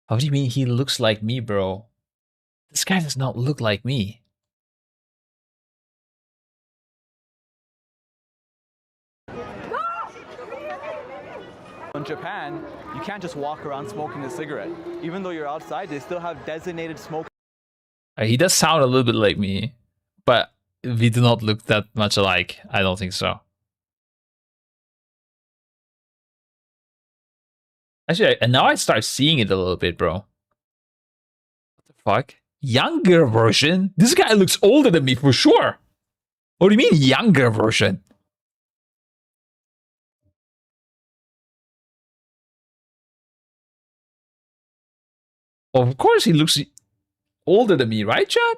How do you mean he looks like me, bro? This guy does not look like me. In Japan, you can't just walk around smoking a cigarette. Even though you're outside, they still have designated smoke. He does sound a little bit like me, but we do not look that much alike. I don't think so. Actually, and now I start seeing it a little bit, bro. What the fuck? Younger version? This guy looks older than me for sure. What do you mean younger version? Of course he looks older than me, right, Chad?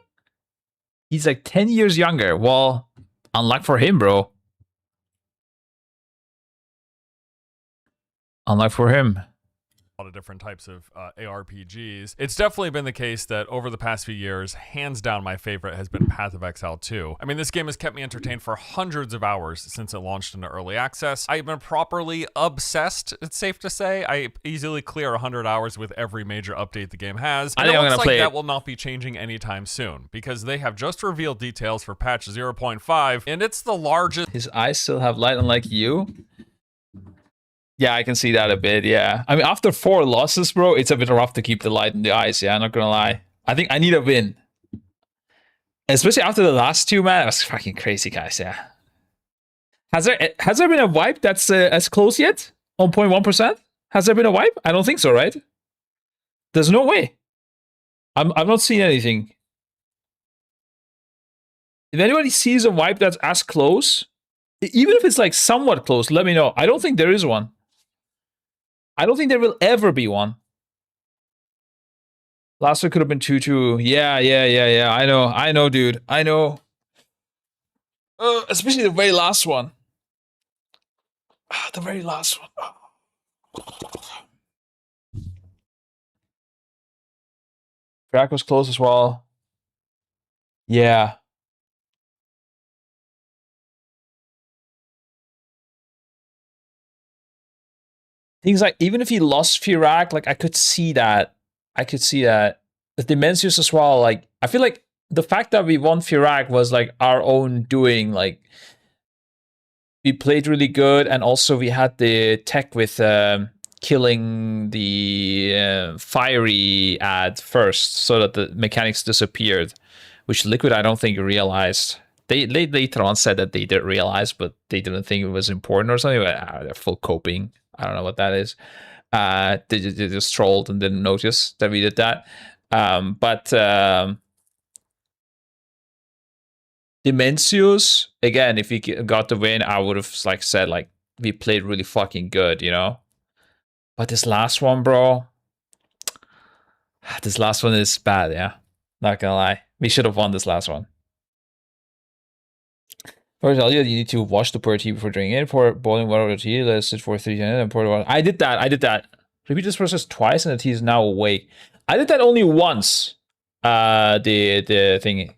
He's like 10 years younger. Well, unlucky for him, bro. Unlucky for him. A lot of different types of ARPGs. It's definitely been the case that over the past few years, hands down, my favorite has been Path of Exile 2. I mean, this game has kept me entertained for hundreds of hours since it launched into early access. I've been properly obsessed, it's safe to say. I easily clear 100 hours with every major update the game has. I think I'm gonna play that it. will not be changing anytime soon because they have just revealed details for patch 0.5, and it's the largest. His eyes still have light, unlike you. Yeah, I can see that a bit, yeah. I mean, after 4 losses, bro, it's a bit rough to keep the light in the eyes, yeah, I'm not gonna lie. I think I need a win. Especially after the last 2, man. That was fucking crazy, guys, yeah. Has there been a wipe that's as close yet? On 0.1%? Has there been a wipe? I don't think so, right? There's no way. I'm not seeing anything. If anybody sees a wipe that's as close, even if it's like somewhat close, let me know. I don't think there is one. I don't think there will ever be one. Last one could have been 2-2. Yeah. I know, dude. I know. Especially the very last one. The very last one. Crack was close as well. Yeah. Things like, even if he lost Firak, like, I could see that. The Dimensius as well, like, I feel like the fact that we won Firak was, like, our own doing. Like, we played really good, and also we had the tech with killing the fiery ad first, so that the mechanics disappeared, which Liquid, I don't think, realized. They later on said that they did realize, but they didn't think it was important or something. But, they're full coping. I don't know what that is. They just trolled and didn't notice that we did that. Dimensius, again, if he got the win, I would have like said like we played really fucking good, you know. But this last one, bro, this last one is bad. Yeah, not gonna lie, we should have won this last one. For Elia, you need to wash the pour tea before drinking it. Pour boiling water over the tea. Let it sit for 3 minutes and pour the water. I did that. Repeat this process twice, and the tea is now awake. I did that only once. The thing.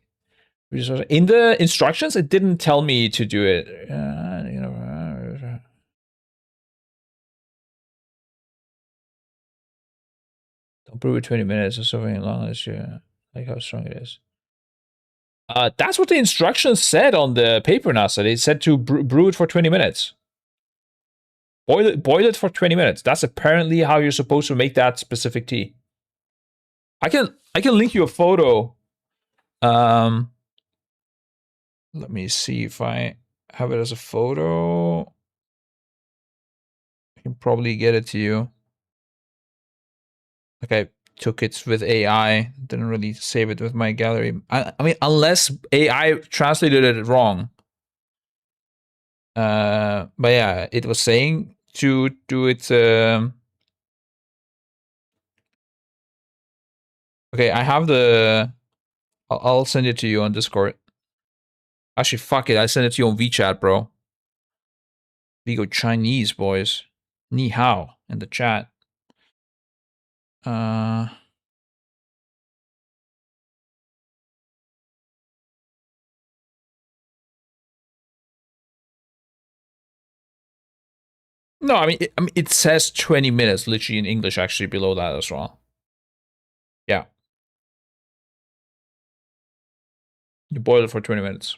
In the instructions, it didn't tell me to do it. Don't brew it 20 minutes or something long as you like how strong it is. That's what the instructions said on the paper, NASA. They said to brew it for 20 minutes. Boil it for 20 minutes. That's apparently how you're supposed to make that specific tea. I can link you a photo. Let me see if I have it as a photo. I can probably get it to you. Like I took it with AI, didn't really save it with my gallery. I mean, unless AI translated it wrong. But yeah, it was saying to do it. Okay, I have the. I'll send it to you on Discord. Actually, fuck it. I send it to you on WeChat, bro. We go Chinese, boys. Ni hao in the chat. No, I mean, it says 20 minutes, literally in English, actually below that as well. Yeah. You boil it for 20 minutes.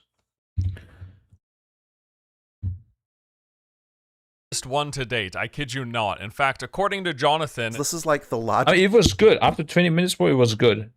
One to date. I kid you not. In fact, according to Jonathan, this is like the largest. I mean, it was good. After 20 minutes, boy, it was good.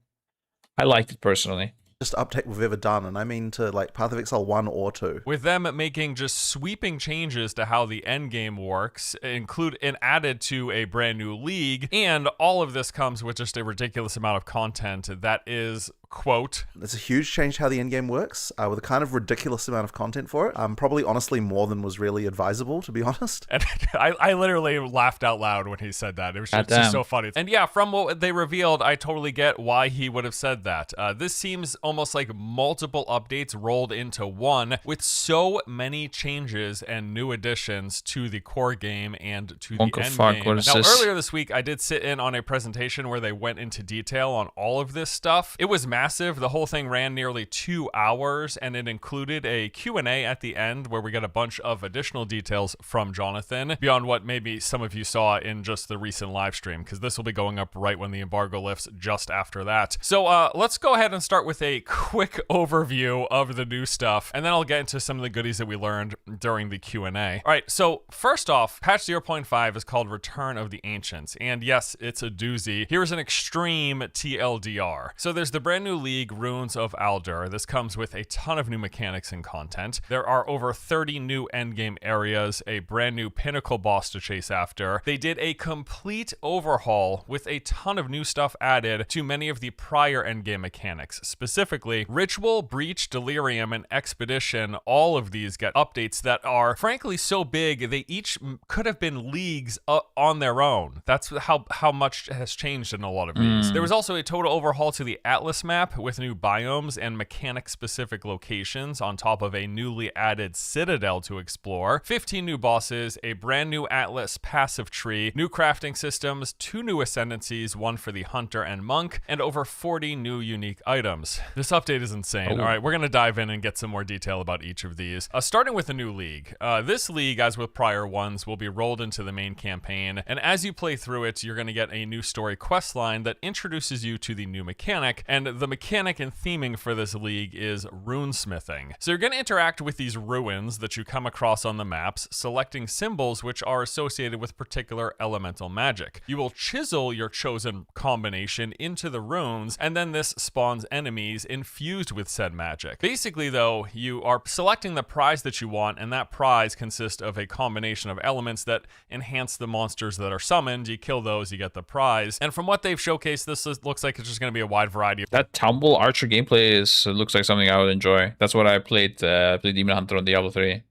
I liked it personally. Just update we've ever done, and I mean to like Path of Exile 1 or 2. With them making just sweeping changes to how the end game works, include and added to a brand new league, and all of this comes with just a ridiculous amount of content that is, quote, it's a huge change to how the end game works, with a kind of ridiculous amount of content for it. Probably honestly more than was really advisable, to be honest. And I literally laughed out loud when he said that. It was just so funny. And yeah, from what they revealed, I totally get why he would have said that. This seems almost like multiple updates rolled into one, with so many changes and new additions to the core game and to the end game. Now, earlier this week, I did sit in on a presentation where they went into detail on all of this stuff. It was massive. The whole thing ran nearly 2 hours, and it included a Q&A at the end where we got a bunch of additional details from Jonathan beyond what maybe some of you saw in just the recent live stream, because this will be going up right when the embargo lifts just after that. So let's go ahead and start with a quick overview of the new stuff, and then I'll get into some of the goodies that we learned during the Q&A. All right, so first off, patch 0.5 is called Return of the Ancients, and yes, it's a doozy. Here's an extreme TLDR. So there's the brand new league, Runes of Aldur. This comes with a ton of new mechanics and content. There are over 30 new endgame areas, a brand new pinnacle boss to chase after. They did a complete overhaul with a ton of new stuff added to many of the prior endgame mechanics. Specifically, Ritual, Breach, Delirium, and Expedition, all of these get updates that are frankly so big they each could have been leagues on their own. That's how much has changed in a lot of these. There was also a total overhaul to the Atlas map with new biomes and mechanic-specific locations on top of a newly added Citadel to explore, 15 new bosses, a brand new Atlas passive tree, new crafting systems, 2 new ascendancies, 1 for the Hunter and Monk, and over 40 new unique items. This update is insane. All right, we're going to dive in and get some more detail about each of these. Starting with the new league. This league, as with prior ones, will be rolled into the main campaign, and as you play through it, you're going to get a new story quest line that introduces you to the new mechanic, and the mechanic and theming for this league is runesmithing. So you're going to interact with these ruins that you come across on the maps, selecting symbols which are associated with particular elemental magic. You will chisel your chosen combination into the runes, and then this spawns enemies infused with said magic. Basically, though, you are selecting the prize that you want, and that prize consists of a combination of elements that enhance the monsters that are summoned. You kill those, you get the prize. And from what they've showcased, this looks like it's just going to be a wide variety of... That tumble archer gameplay looks like something I would enjoy. That's what I played. Played Demon Hunter on Diablo 3.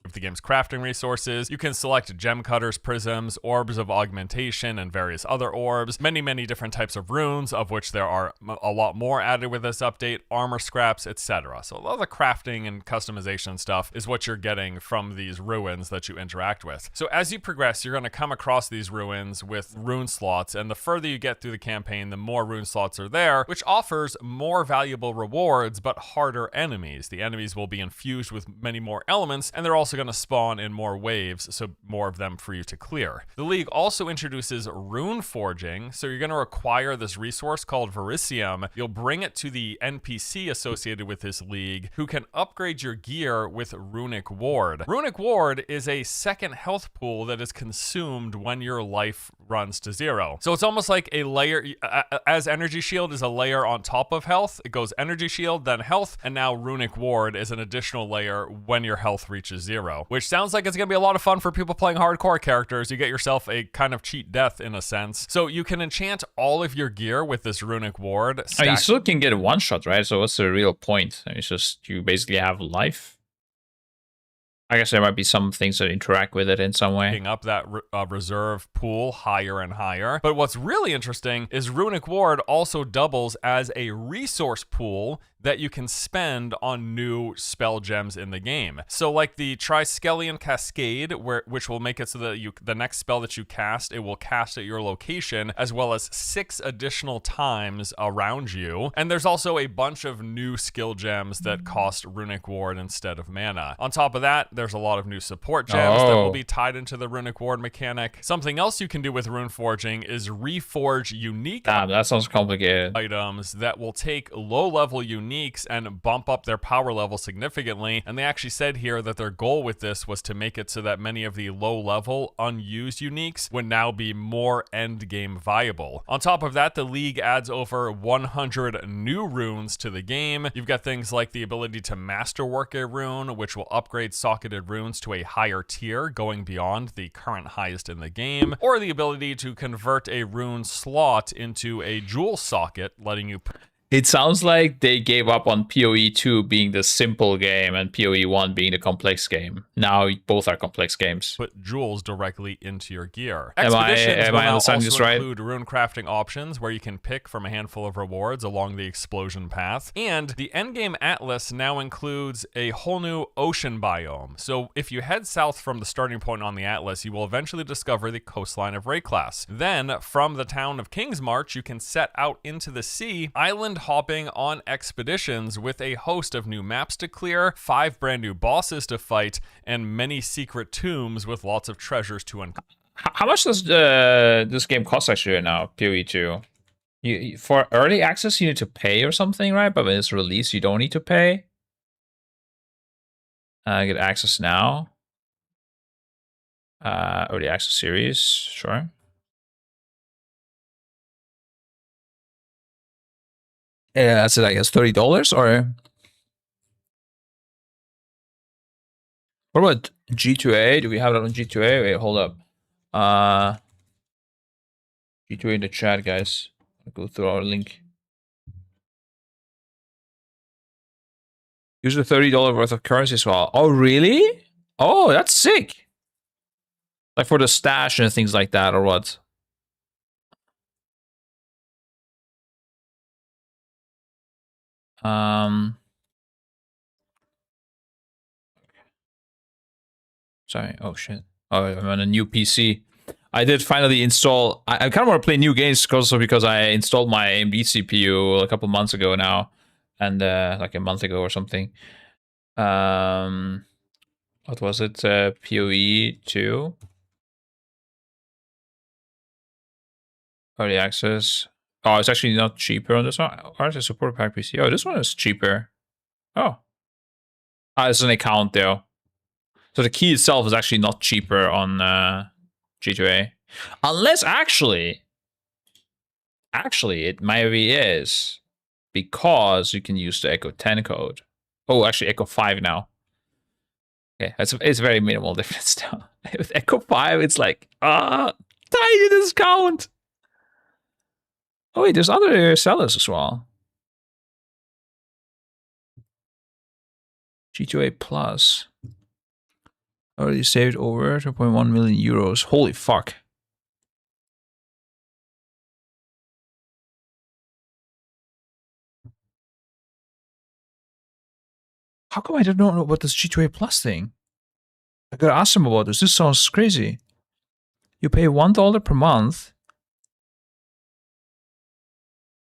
Of the game's crafting resources. You can select gem cutters, prisms, orbs of augmentation, and various other orbs. Many different types of runes, of which there are a lot more added with this update, armor scraps, etc. So a lot of the crafting and customization stuff is what you're getting from these ruins that you interact with. So as you progress, you're going to come across these ruins with rune slots, and the further you get through the campaign, the more rune slots are there, which offers more valuable rewards, but harder enemies. The enemies will be infused with many more elements, and they're also going to spawn in more waves, so more of them for you to clear. The League also introduces rune forging, so you're going to acquire this resource called Verisium. You'll bring it to the NPC associated with this League, who can upgrade your gear with Runic Ward. Runic Ward is a second health pool that is consumed when your life runs to 0. So it's almost like a layer, as Energy Shield is a layer on top of health, it goes Energy Shield, then health, and now Runic Ward is an additional layer when your health reaches 0. Which sounds like it's going to be a lot of fun for people playing hardcore characters. You get yourself a kind of cheat death in a sense. So you can enchant all of your gear with this Runic Ward. I mean, you still can get a one-shot, right? So what's the real point? I mean, it's just you basically have life. I guess there might be some things that interact with it in some way. Up that reserve pool higher and higher. But what's really interesting is Runic Ward also doubles as a resource pool that you can spend on new spell gems in the game. So like the Triskelion Cascade, which will make it so that the next spell that you cast, it will cast at your location, as well as 6 additional times around you. And there's also a bunch of new skill gems that cost Runic Ward instead of mana. On top of that, there's a lot of new support gems that will be tied into the Runic Ward mechanic. Something else you can do with rune forging is reforge unique that sounds complicated. items that will take low-level uniques and bump up their power level significantly. And they actually said here that their goal with this was to make it so that many of the low-level unused uniques would now be more end-game viable. On top of that, the League adds over 100 new runes to the game. You've got things like the ability to masterwork a rune, which will upgrade socketed runes to a higher tier, going beyond the current highest in the game, or the ability to convert a rune slot into a jewel socket, letting you It sounds like they gave up on PoE 2 being the simple game and PoE 1 being the complex game. Now both are complex games. Put jewels directly into your gear. Am I Expeditions will now understanding this also right? include rune crafting options where you can pick from a handful of rewards along the explosion path. And the endgame atlas now includes a whole new ocean biome. So if you head south from the starting point on the atlas, you will eventually discover the coastline of Rayclass. Then from the town of Kingsmarch, you can set out into the sea, island hopping on expeditions with a host of new maps to clear, 5 brand new bosses to fight, and many secret tombs with lots of treasures to uncover. How much does this game cost actually right now, PoE 2? For early access, you need to pay or something, right? But when it's released, you don't need to pay. Get access now. Early access series, sure. Yeah, that's it, I guess, $30 or... What about G2A? Do we have that on G2A? Wait, hold up. G2A in the chat, guys. I'll go through our link. Use the $30 worth of currency as well. Oh, really? Oh, that's sick. Like for the stash and things like that, or what? Sorry. Oh shit. Oh, I'm on a new PC. I did finally install. I kind of want to play new games also because I installed my AMD CPU a couple months ago now, and like a month ago or something. What was it? PoE 2 early access. Oh, it's actually not cheaper on this one. Artist support pack PC. Oh, this one is cheaper. Oh, it's an account though. So the key itself is actually not cheaper on G2A. Unless actually it maybe is. Because you can use the Echo 10 code. Oh, actually Echo 5 now. Okay, it's very minimal difference now. With Echo 5, it's like, tiny discount. Oh wait, there's other sellers as well. G2A Plus. Already saved over 2.1 million euros. Holy fuck. How come I don't know about this G2A Plus thing? I gotta ask them about this. This sounds crazy. You pay $1 per month.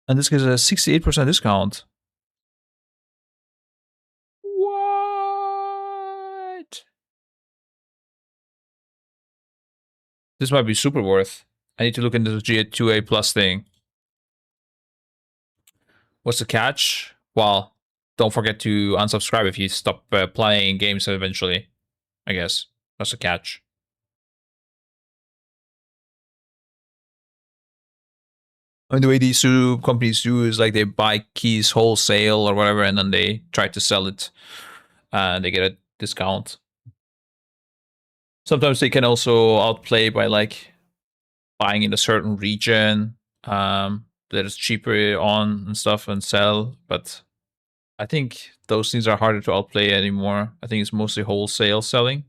And this gives a 68% discount. What? This might be super worth. I need to look into the G2A Plus thing. What's the catch? Well, don't forget to unsubscribe if you stop playing games eventually. I guess that's the catch. And the way these companies do is like they buy keys wholesale or whatever, and then they try to sell it. They get a discount. Sometimes they can also outplay by like buying in a certain region that is cheaper on and stuff and sell. But I think those things are harder to outplay anymore. I think it's mostly wholesale selling.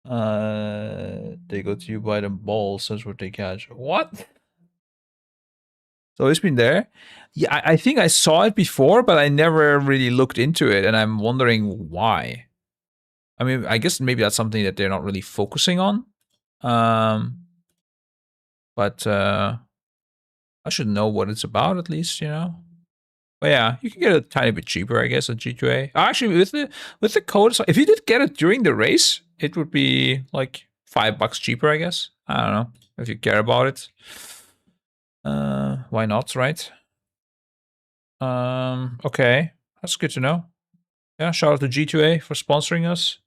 They go to you buy them balls. That's what they catch. What? So it's been there. Yeah, I think I saw it before, but I never really looked into it, and I'm wondering why. I mean, I guess maybe that's something that they're not really focusing on. But I should know what it's about at least, you know. But yeah, you can get it a tiny bit cheaper, I guess, at G2A. Actually, with the code, if you did get it during the race, it would be like $5 cheaper, I guess. I don't know if you care about it. Why not, right? Okay, that's good to know. Yeah, shout out to G2A for sponsoring us.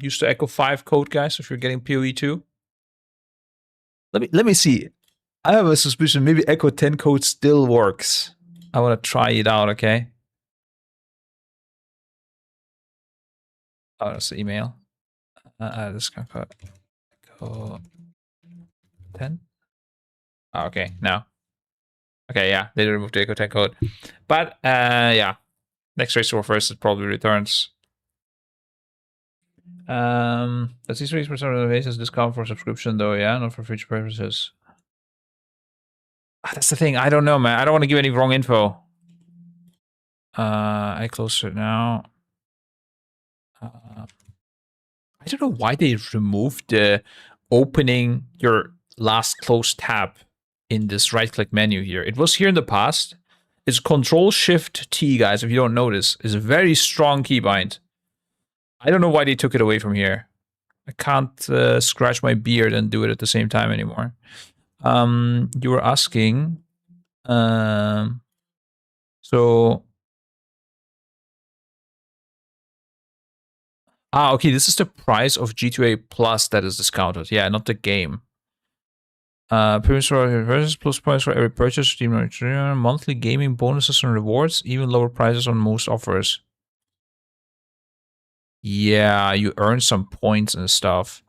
Use the Echo 5 code, guys, if you're getting PoE 2. Let me see. I have a suspicion maybe Echo 10 code still works. I want to try it out, okay? Oh, that's the email. Discount code. Echo 10. Oh, okay, now. Okay, yeah, they removed the Echo 10 code. But, yeah. Next race or first, it probably returns. That's 63% of the races discount for subscription, though, yeah? Not for future purposes. That's the thing. I don't know, man. I don't want to give any wrong info. I close it now. I don't know why they removed the opening your last closed tab in this right-click menu here. It was here in the past. It's Control-Shift-T, guys, if you don't notice. It's a very strong keybind. I don't know why they took it away from here. I can't scratch my beard and do it at the same time anymore. You were asking... so... okay, this is the price of G2A Plus that is discounted. Yeah, not the game. Payments for every purchase, plus points for every purchase, monthly gaming bonuses and rewards, even lower prices on most offers. Yeah, you earn some points and stuff,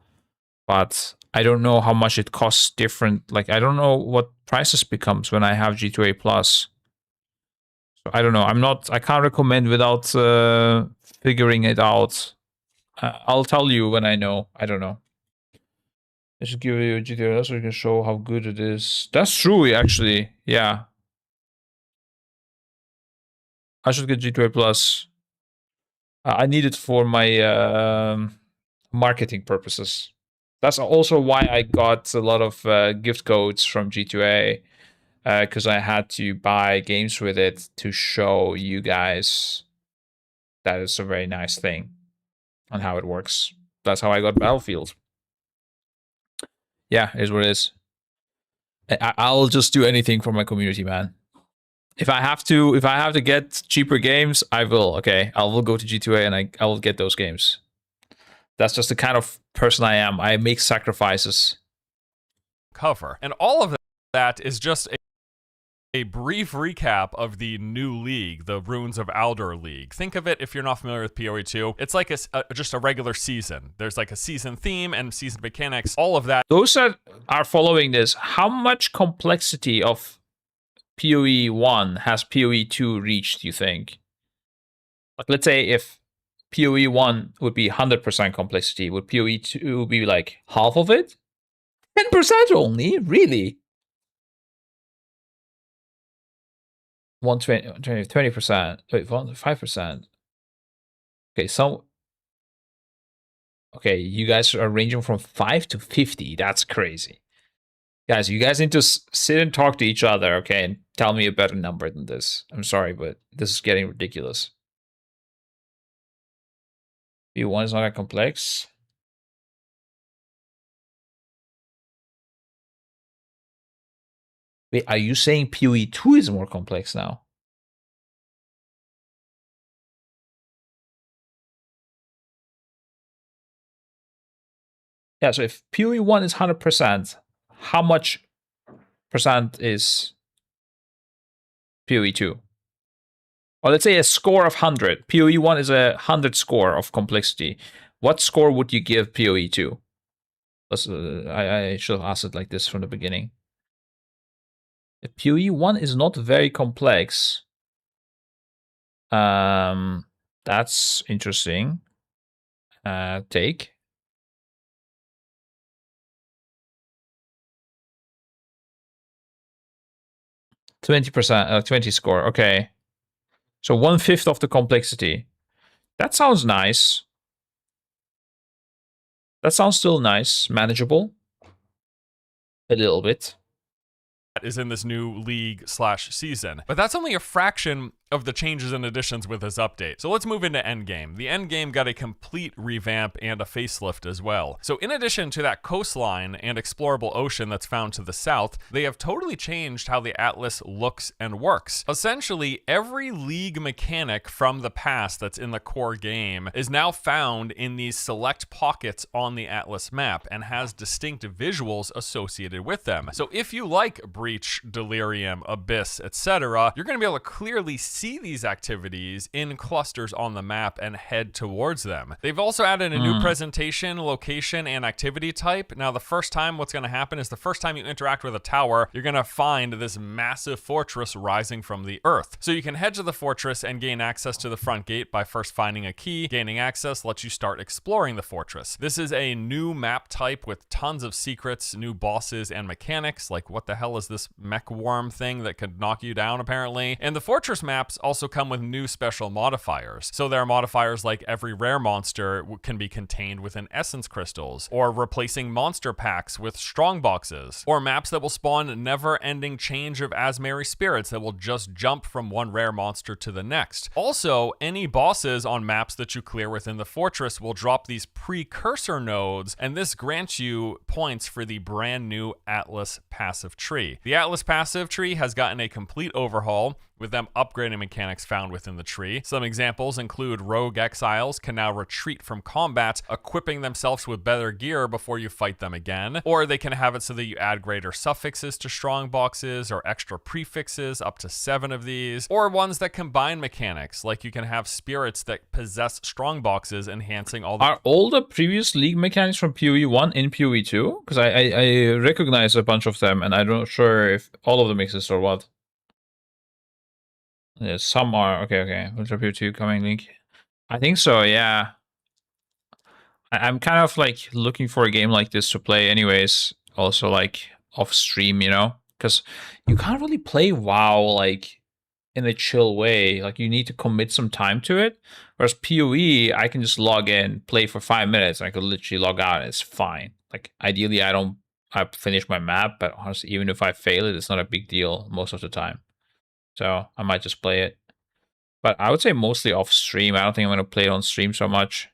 but I don't know how much it costs different. Like, I don't know what prices becomes when I have G2A Plus. So I don't know. I can't recommend without figuring it out. I'll tell you when I know. I don't know. I should give you a GTR so you can show how good it is. That's true, actually. Yeah. I should get G2A Plus. I need it for my marketing purposes. That's also why I got a lot of gift codes from G2A. Because I had to buy games with it to show you guys that it's a very nice thing and how it works. That's how I got Battlefield. Yeah, it is what it is. I'll just do anything for my community, man. If I have to get cheaper games, I will. Okay, I will go to G2A and I will get those games. That's just the kind of person I am. I make sacrifices. Cover. And all of that is just a A brief recap of the new league, the Runes of Aldor League. Think of it, if you're not familiar with PoE 2, it's like just a regular season. There's like a season theme and season mechanics, all of that. Those that are following this, how much complexity of PoE 1 has PoE 2 reached, you think? Like, let's say if PoE 1 would be 100% complexity, would PoE 2 be like half of it? 10% only? Really? 20%. Wait, 5%. Okay, okay, you guys are ranging from 5 to 50. That's crazy. Guys, you guys need to sit and talk to each other, okay, and tell me a better number than this. I'm sorry, but this is getting ridiculous. PoE1 is not that complex. Wait, are you saying PoE 2 is more complex now? Yeah, so if PoE 1 is 100%, how much percent is PoE 2? Or let's say a score of 100. PoE 1 is a 100 score of complexity. What score would you give PoE 2? I should have asked it like this from the beginning. If PoE 1 is not very complex, that's interesting. Take. %, 20 score. Okay. So 1/5 of the complexity. That sounds nice. That sounds still nice. Manageable. A little bit. Is in this new league/season. But that's only a fraction of the changes and additions with this update. So let's move into endgame. The endgame got a complete revamp and a facelift as well. So in addition to that coastline and explorable ocean that's found to the south, they have totally changed how the Atlas looks and works. Essentially, every league mechanic from the past that's in the core game is now found in these select pockets on the Atlas map and has distinct visuals associated with them. So if you like Breach, Delirium, Abyss, etc., you're going to be able to clearly see these activities in clusters on the map and head towards them. They've also added a new presentation, location, and activity type. Now, the first time what's going to happen is the first time you interact with a tower, you're going to find this massive fortress rising from the earth. So you can head to the fortress and gain access to the front gate by first finding a key. Gaining access lets you start exploring the fortress. This is a new map type with tons of secrets, new bosses, and mechanics. Like, what the hell is this mech worm thing that could knock you down, apparently? And the fortress maps also come with new special modifiers. So there are modifiers like every rare monster can be contained within essence crystals, or replacing monster packs with strong boxes, or maps that will spawn never-ending change of Asmari spirits that will just jump from one rare monster to the next. Also, any bosses on maps that you clear within the fortress will drop these precursor nodes, and this grants you points for the brand new Atlas passive tree. The Atlas passive tree has gotten a complete overhaul, with them upgrading mechanics found within the tree. Some examples include rogue exiles can now retreat from combat, equipping themselves with better gear before you fight them again, or they can have it so that you add greater suffixes to strong boxes or extra prefixes, up to 7 of these, or ones that combine mechanics, like you can have spirits that possess strong boxes, enhancing all the— Are all the previous league mechanics from PoE 1 in PoE 2? Because I recognize a bunch of them, and I'm not sure if all of them exist or what. Yeah, some are. Okay. Ultra PoE 2 coming link. I think so, yeah. I'm kind of like looking for a game like this to play anyways. Also like off stream, you know? Because you can't really play WoW like in a chill way. Like you need to commit some time to it. Whereas PoE, I can just log in, play for 5 minutes, and I could literally log out and it's fine. Like ideally I finish my map, but honestly, even if I fail it, it's not a big deal most of the time. So I might just play it. But I would say mostly off stream. I don't think I'm going to play it on stream so much.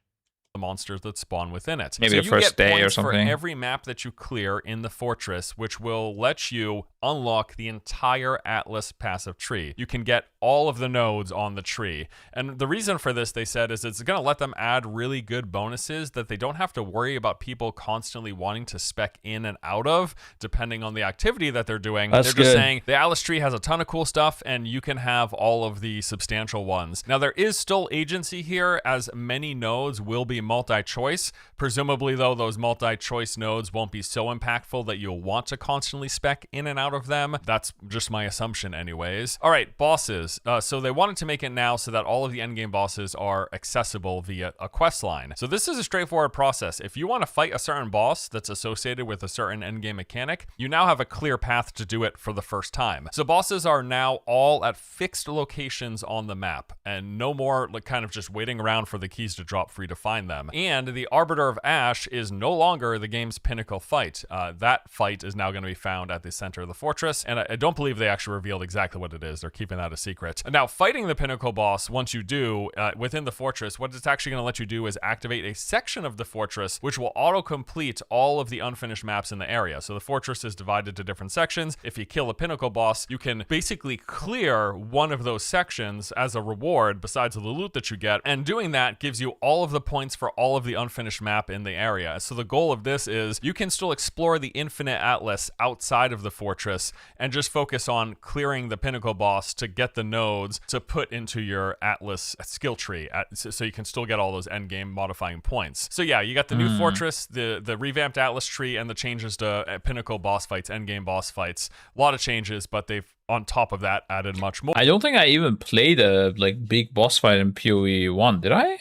The monsters that spawn within it. Maybe so the first day or something. For every map that you clear in the fortress, which will let you unlock the entire Atlas passive tree. You can get all of the nodes on the tree. And the reason for this, they said, is it's going to let them add really good bonuses that they don't have to worry about people constantly wanting to spec in and out of, depending on the activity that they're doing. That's They're just good. saying the Atlas tree has a ton of cool stuff, and you can have all of the substantial ones. Now, there is still agency here, as many nodes will be multi-choice. Presumably, though, those multi-choice nodes won't be so impactful that you'll want to constantly spec in and out of them. That's just my assumption anyways. All right, bosses. So they wanted to make it now so that all of the endgame bosses are accessible via a quest line. So this is a straightforward process. If you want to fight a certain boss that's associated with a certain endgame mechanic, you now have a clear path to do it for the first time. So bosses are now all at fixed locations on the map, and no more like kind of just waiting around for the keys to drop for you to find them. And the Arbiter of Ash is no longer the game's pinnacle fight. That fight is now going to be found at the center of the fortress, and I don't believe they actually revealed exactly what it is. They're keeping that a secret. Now, fighting the pinnacle boss, once you do, within the fortress, what it's actually going to let you do is activate a section of the fortress which will auto-complete all of the unfinished maps in the area. So the fortress is divided to different sections. If you kill a pinnacle boss, you can basically clear one of those sections as a reward besides the loot that you get, and doing that gives you all of the points for all of the unfinished map in the area. So the goal of this is you can still explore the infinite atlas outside of the fortress and just focus on clearing the pinnacle boss to get the nodes to put into your atlas skill tree, so you can still get all those end game modifying points. So yeah, you got the new fortress, the revamped atlas tree, and the changes to pinnacle boss fights, end game boss fights. A lot of changes, but they've on top of that added much more. I don't think I even played a like big boss fight in PoE 1, did I?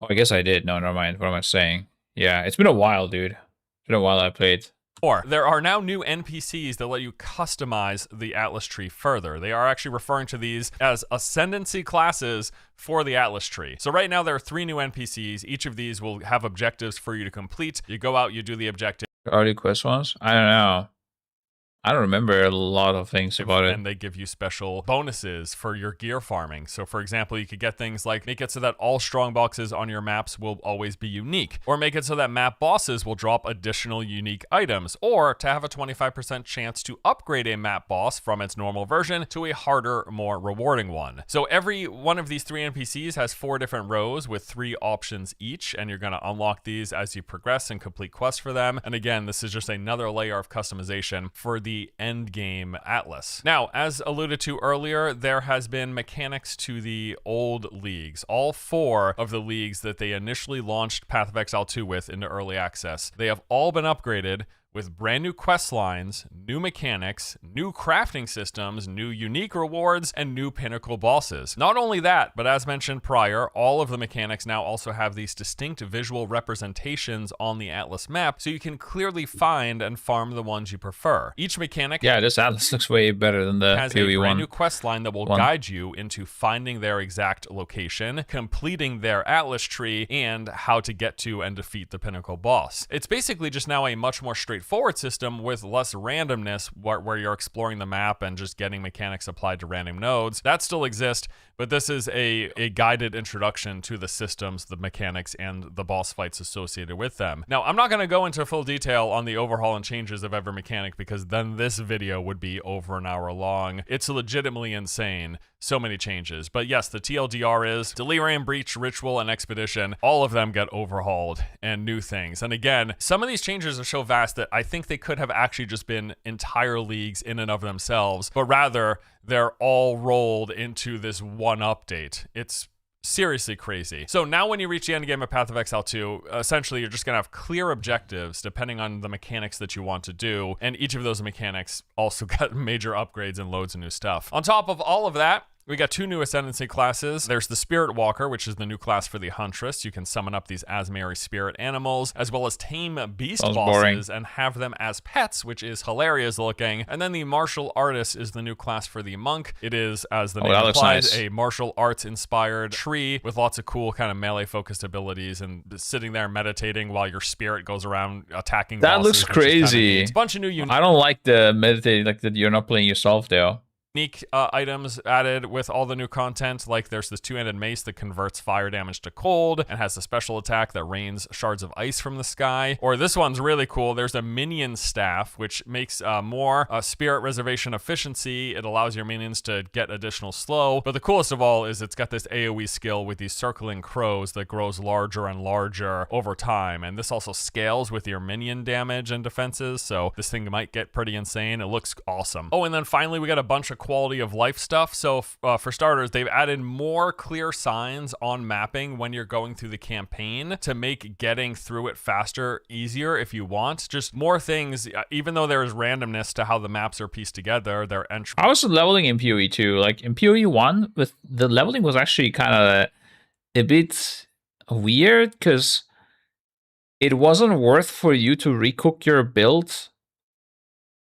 Oh, I guess I did. No, never mind. What am I saying? Yeah, it's been a while, dude. It's been a while I played. There are now new NPCs that let you customize the Atlas tree further. They are actually referring to these as ascendancy classes for the Atlas tree. So right now there are 3 new NPCs. Each of these will have objectives for you to complete. You go out, you do the objective. Are the quest ones? I don't know. I don't remember a lot of things about it. And they give you special bonuses for your gear farming. So for example, you could get things like make it so that all strong boxes on your maps will always be unique, or make it so that map bosses will drop additional unique items, or to have a 25% chance to upgrade a map boss from its normal version to a harder, more rewarding one. So every one of these 3 NPCs has 4 different rows with 3 options each, and you're going to unlock these as you progress and complete quests for them. And again, this is just another layer of customization for the end game atlas. Now, as alluded to earlier, there has been mechanics to the old leagues. All 4 of the leagues that they initially launched Path of Exile 2 with into early access, they have all been upgraded with brand new quest lines, new mechanics, new crafting systems, new unique rewards, and new pinnacle bosses. Not only that, but as mentioned prior, all of the mechanics now also have these distinct visual representations on the Atlas map, so you can clearly find and farm the ones you prefer. Each mechanic, yeah, this Atlas looks way better than the has PoE a brand one. new quest line that will guide you into finding their exact location, completing their Atlas tree, and how to get to and defeat the pinnacle boss. It's basically just now a much more straightforward system with less randomness, where you're exploring the map and just getting mechanics applied to random nodes. That still exists, but this is a guided introduction to the systems, the mechanics, and the boss fights associated with them. Now, I'm not going to go into full detail on the overhaul and changes of every mechanic, because then this video would be over an hour long. It's legitimately insane. So many changes. But yes, the TLDR is Delirium, Breach, Ritual, and Expedition. All of them get overhauled and new things. And again, some of these changes are so vast that I think they could have actually just been entire leagues in and of themselves, but rather they're all rolled into this one update. It's seriously crazy. So now when you reach the end game of Path of Exile 2, essentially you're just going to have clear objectives depending on the mechanics that you want to do, and each of those mechanics also got major upgrades and loads of new stuff. On top of all of that, we got 2 new Ascendancy classes. There's the Spirit Walker, which is the new class for the Huntress. You can summon up these Asmeri spirit animals, as well as tame beast bosses and have them as pets, which is hilarious looking. And then the Martial Artist is the new class for the Monk. It is, as the name implies, a martial arts inspired tree with lots of cool kind of melee focused abilities, and sitting there meditating while your spirit goes around attacking bosses. That looks crazy. It's a bunch of new units. I don't like the meditating, like that you're not playing yourself though. unique items added with all the new content, like there's this two-handed mace that converts fire damage to cold and has a special attack that rains shards of ice from the sky. Or this one's really cool. There's a minion staff, which makes more spirit reservation efficiency. It allows your minions to get additional slow. But the coolest of all is it's got this AoE skill with these circling crows that grows larger and larger over time. And this also scales with your minion damage and defenses. So this thing might get pretty insane. It looks awesome. Oh, and then finally we got a bunch of quality of life stuff. So for starters, they've added more clear signs on mapping when you're going through the campaign to make getting through it faster, easier if you want. Just more things, even though there's randomness to how the maps are pieced together, they're entry. I was leveling in PoE 2. Like in PoE 1, with the leveling was actually kind of a bit weird because it wasn't worth for you to recook your build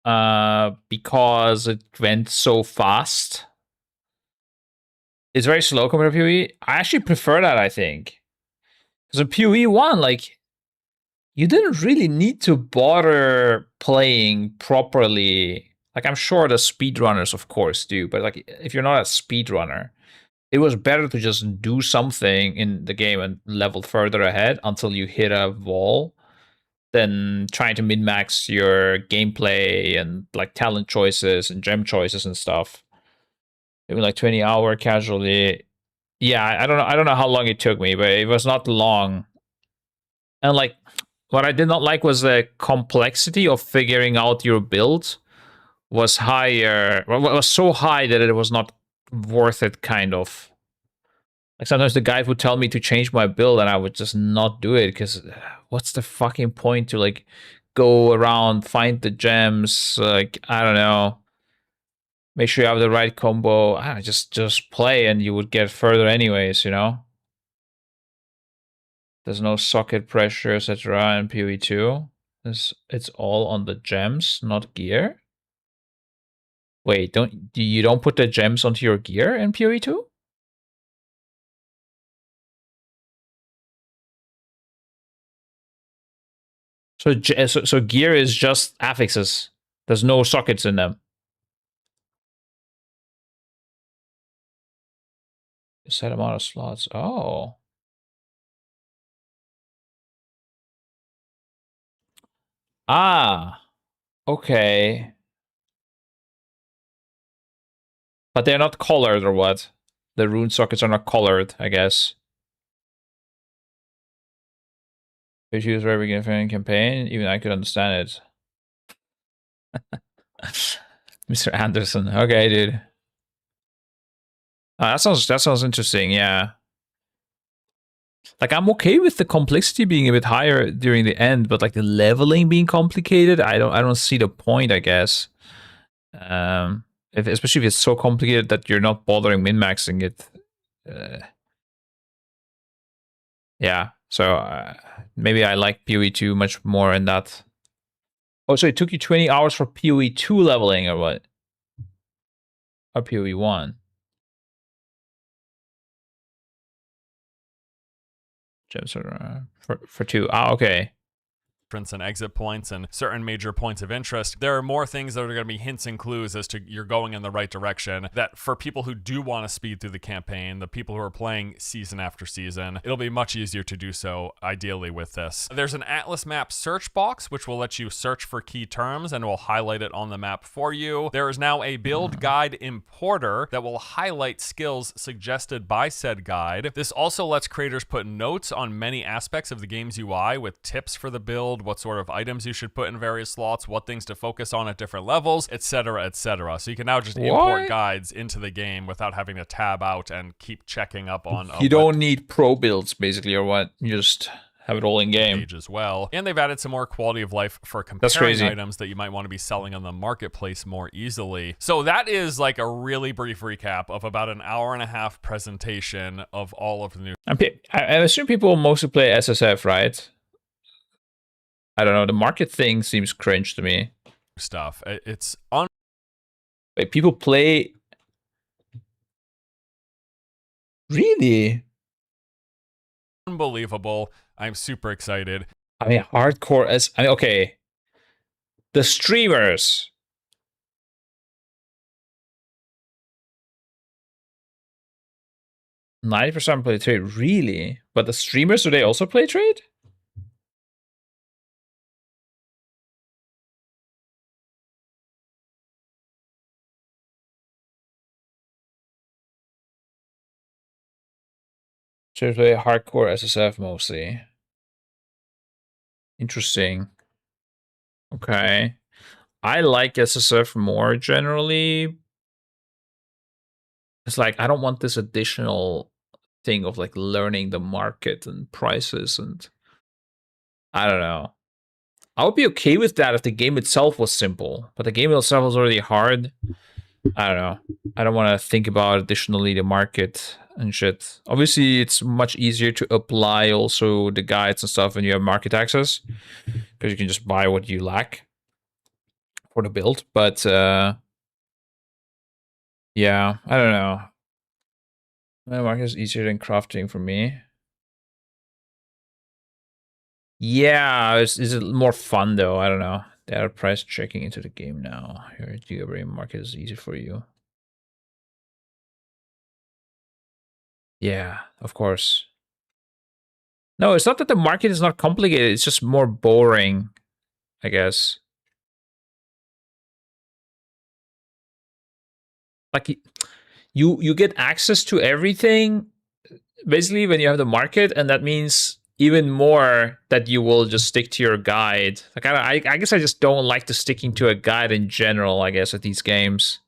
because it went so fast. It's very slow compared to PoE. I actually prefer that, I think. Because in PoE 1, like, you didn't really need to bother playing properly. Like, I'm sure the speedrunners, of course, do. But, like, if you're not a speedrunner, it was better to just do something in the game and level further ahead until you hit a wall than trying to min-max your gameplay and like talent choices and gem choices and stuff. Maybe like 20-hour casually. Yeah, I don't know how long it took me, but it was not long. And like what I did not like was the complexity of figuring out your build was higher. Well, it was so high that it was not worth it, kind of. Like sometimes the guy would tell me to change my build and I would just not do it because what's the fucking point to like go around, find the gems, like, I don't know, make sure you have the right combo. I don't know, just play and you would get further anyways, you know? There's no socket pressure, etc. in PoE 2. It's all on the gems, not gear. Wait, you don't put the gems onto your gear in PoE 2? So gear is just affixes. There's no sockets in them. Set amount of slots. Oh. Ah. Okay. But they're not colored or what? The rune sockets are not colored, I guess. If you use very beginning of any campaign, even I could understand it. Mr. Anderson. Okay, dude. That sounds interesting, yeah. Like I'm okay with the complexity being a bit higher during the end, but like the leveling being complicated, I don't see the point, I guess. Especially if it's so complicated that you're not bothering min-maxing it. Yeah, so maybe I like PoE 2 much more in that. Oh, so it took you 20 hours for PoE 2 leveling or what? Or PoE 1? Gems are for 2. Ah, okay. And exit points and certain major points of interest. There are more things that are going to be hints and clues as to you're going in the right direction, that for people who do want to speed through the campaign, the people who are playing season after season, it'll be much easier to do so ideally with this. There's an Atlas map search box which will let you search for key terms and will highlight it on the map for you. There is now a build guide importer that will highlight skills suggested by said guide. This also lets creators put notes on many aspects of the game's UI with tips for the build, what sort of items you should put in various slots, what things to focus on at different levels, etc., etc. So you can now just import guides into the game without having to tab out and keep checking up on. You don't need pro builds, basically, or what? You just have it all in game as well. And they've added some more quality of life for comparing items that you might want to be selling on the marketplace more easily. So that is like a really brief recap of about an hour-and-a-half presentation of all of the new. I assume people mostly play SSF, right? I don't know. The market thing seems cringe to me. Stuff. It's Wait, people play. Really? Unbelievable. I'm super excited. I mean, hardcore as okay. The streamers 90% play trade, really? But the streamers, do they also play trade? Streamers play hardcore SSF mostly. Interesting. Okay. I like SSF more generally. It's like, I don't want this additional thing of like learning the market and prices, and I don't know. I would be okay with that if the game itself was simple, but the game itself was already hard. I don't know. I don't want to think about additionally the market and shit. Obviously, it's much easier to apply also the guides and stuff when you have market access, because you can just buy what you lack for the build. But yeah, I don't know. The market is easier than crafting for me. Yeah, is it more fun though? I don't know. They are price checking into the game now. Here, Geobrain market is easy for you. Yeah, of course. No, it's not that the market is not complicated. It's just more boring, I guess. Like you get access to everything basically when you have the market, and that means even more that you will just stick to your guide. Like I guess I just don't like to sticking to a guide in general, I guess, at these games.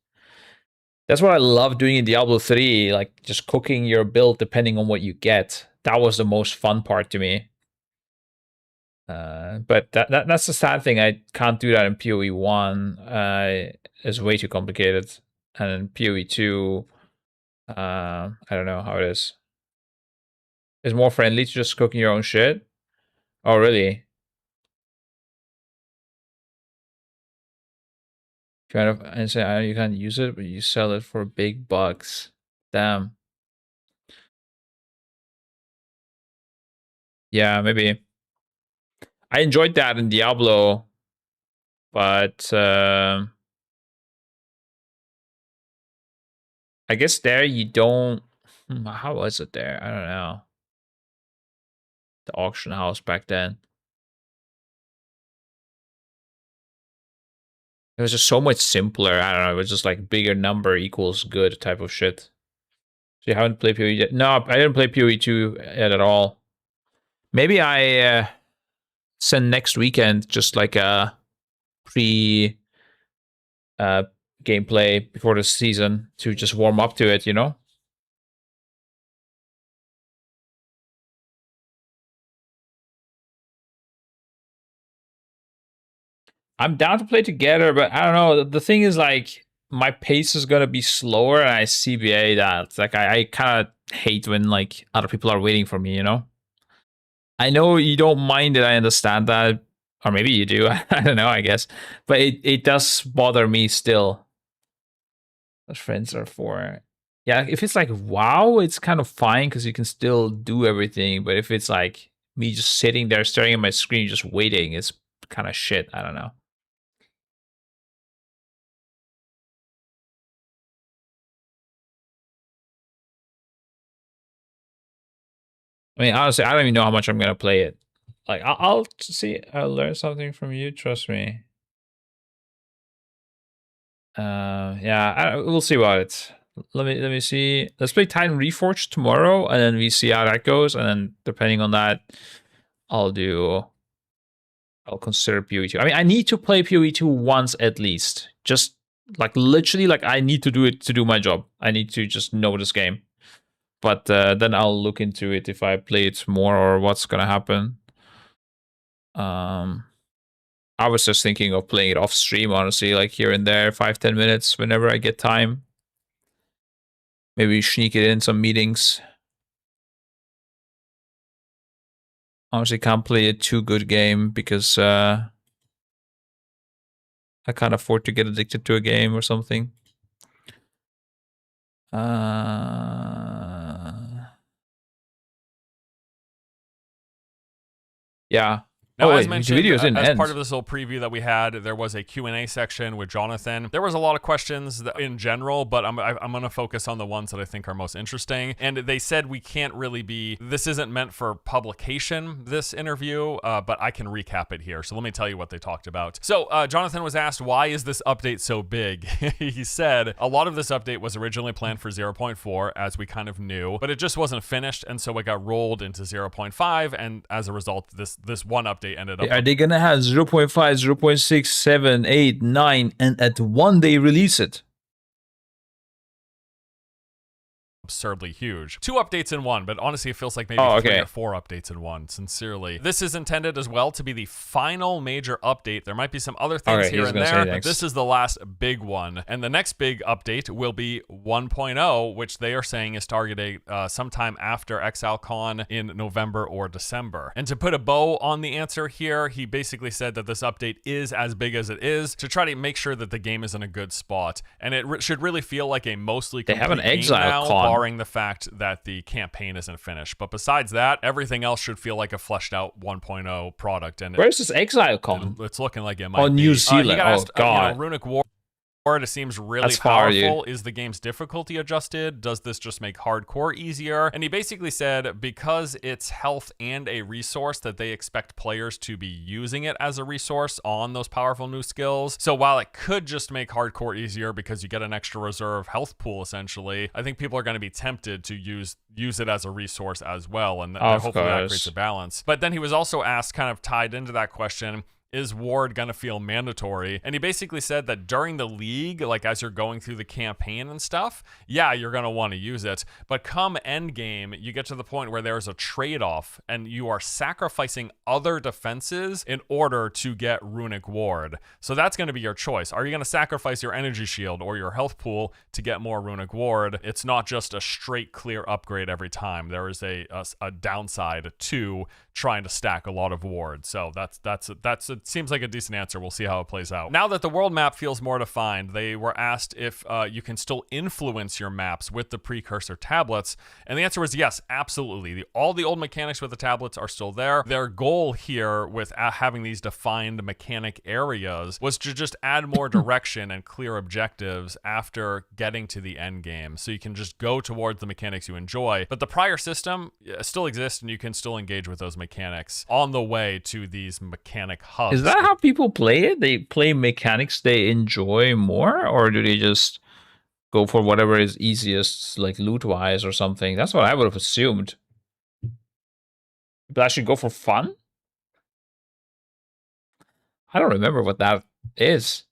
That's what I love doing in Diablo 3, like just cooking your build depending on what you get. That was the most fun part to me. But that's the sad thing. I can't do that in PoE 1. It's way too complicated. And in PoE 2, I don't know how it is. It's more friendly to just cooking your own shit. Oh, really? Kind of, and say you can't use it, but you sell it for big bucks. Damn. Yeah, maybe. I enjoyed that in Diablo, but I guess there you don't. How was it there? I don't know. The auction house back then. It was just so much simpler. I don't know. It was just like bigger number equals good type of shit. So you haven't played PoE yet? No, I didn't play PoE 2 yet at all. Maybe I send next weekend just like a pre gameplay before the season to just warm up to it, you know? I'm down to play together, but I don't know. The thing is, like, my pace is gonna be slower, and I CBA that. Like, I kind of hate when like other people are waiting for me, you know? I know you don't mind it. I understand that, or maybe you do. I don't know. I guess, but it does bother me still. What friends are for? Yeah, if it's like WoW, it's kind of fine because you can still do everything. But if it's like me just sitting there staring at my screen, just waiting, it's kind of shit. I don't know. I mean, honestly, I don't even know how much I'm gonna play it. Like, I'll see. I'll learn something from you. Trust me. Yeah, we'll see about it. Let me see. Let's play Titan Reforged tomorrow, and then we see how that goes. And then depending on that, I'll consider PoE 2. I mean, I need to play PoE 2 once at least. Just like literally, like I need to do it to do my job. I need to just know this game. But then I'll look into it if I play it more or what's gonna happen. I was just thinking of playing it off stream, honestly, like here and there, 5-10 minutes whenever I get time. Maybe sneak it in some meetings. Honestly, can't play a too good game because I can't afford to get addicted to a game or something. Yeah. Now, Oh, as wait, mentioned, the video didn't as end. part of this little preview that we had, there was a Q&A section with Jonathan. There was a lot of questions in general, but I'm going to focus on the ones that I think are most interesting. And they said we can't really be, this isn't meant for publication, this interview, but I can recap it here. So let me tell you what they talked about. So Jonathan was asked, why is this update so big? He said, a lot of this update was originally planned for 0.4, as we kind of knew, but it just wasn't finished, and so it got rolled into 0.5, and as a result, this one update ended up... Are they gonna have 0.5, 0.6, 7, 8, 9, and at one day release it? Absurdly huge. 2 updates in one, but honestly it feels like maybe 3 or 4 updates in one, sincerely. This is intended as well to be the final major update. There might be some other things here and there, but this is the last big one. And the next big update will be 1.0, which they are saying is targeted sometime after ExileCon in November or December. And to put a bow on the answer here, he basically said that this update is as big as it is to try to make sure that the game is in a good spot. And it should really feel like a mostly complete they have an game ExileCon. now, barring the fact that the campaign isn't finished. But besides that, everything else should feel like a fleshed out 1.0 product. And where's this ExileCon? It's looking like it might on be. New Zealand. He got asked, God. Runic War. It seems really That's far, powerful. dude. Is the game's difficulty adjusted? Does this just make hardcore easier? And he basically said because it's health and a resource that they expect players to be using it as a resource on those powerful new skills. So while it could just make hardcore easier because you get an extra reserve health pool essentially, I think people are going to be tempted to use it as a resource as well, and hopefully that creates a balance. But then he was also asked, kind of tied into that question, is Ward gonna feel mandatory? And he basically said that during the league, like as you're going through the campaign and stuff, yeah, you're gonna want to use it. But come end game, you get to the point where there's a trade-off and you are sacrificing other defenses in order to get Runic Ward. So that's gonna be your choice. Are you gonna sacrifice your energy shield or your health pool to get more Runic Ward? It's not just a straight clear upgrade every time. There is a downside to trying to stack a lot of wards. So it seems like a decent answer. We'll see how it plays out. Now that the world map feels more defined, they were asked if you can still influence your maps with the precursor tablets, and the answer was yes, absolutely. All the old mechanics with the tablets are still there. Their goal here with having these defined mechanic areas was to just add more direction and clear objectives after getting to the end game, so you can just go towards the mechanics you enjoy. But the prior system still exists, and you can still engage with those mechanics on the way to these mechanic hubs. Is that how people play it? They play mechanics they enjoy more, or do they just go for whatever is easiest, like loot-wise or something? That's what I would have assumed. People actually go for fun? I don't remember what that is.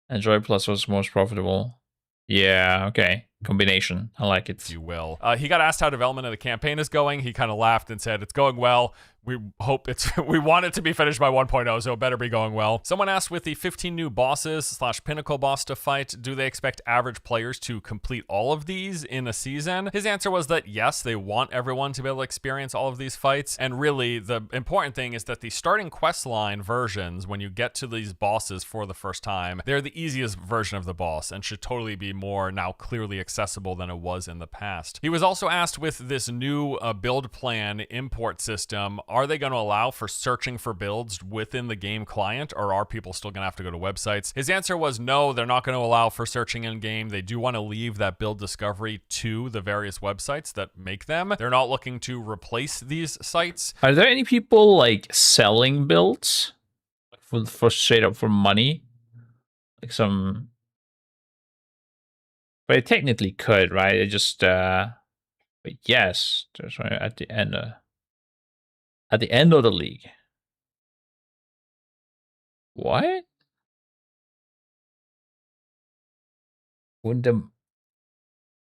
Enjoy Plus was most profitable. Yeah, okay. Combination. I like it. You will. He got asked how development of the campaign is going. He kind of laughed and said, it's going well. We hope we want it to be finished by 1.0, so it better be going well. Someone asked, with the 15 new bosses / pinnacle boss to fight, do they expect average players to complete all of these in a season? His answer was that yes, they want everyone to be able to experience all of these fights. And really, the important thing is that the starting questline versions, when you get to these bosses for the first time, they're the easiest version of the boss and should totally be more now clearly accessible than it was in the past. He was also asked, with this new build plan import system, are they going to allow for searching for builds within the game client, or are people still going to have to go to websites? His answer was no, they're not going to allow for searching in game. They do want to leave that build discovery to the various websites that make them. They're not looking to replace these sites. Are there any people like selling builds for straight up for money? Like some, but it technically could, right? It just but yes, there's right at the end of the league. What? Wouldn't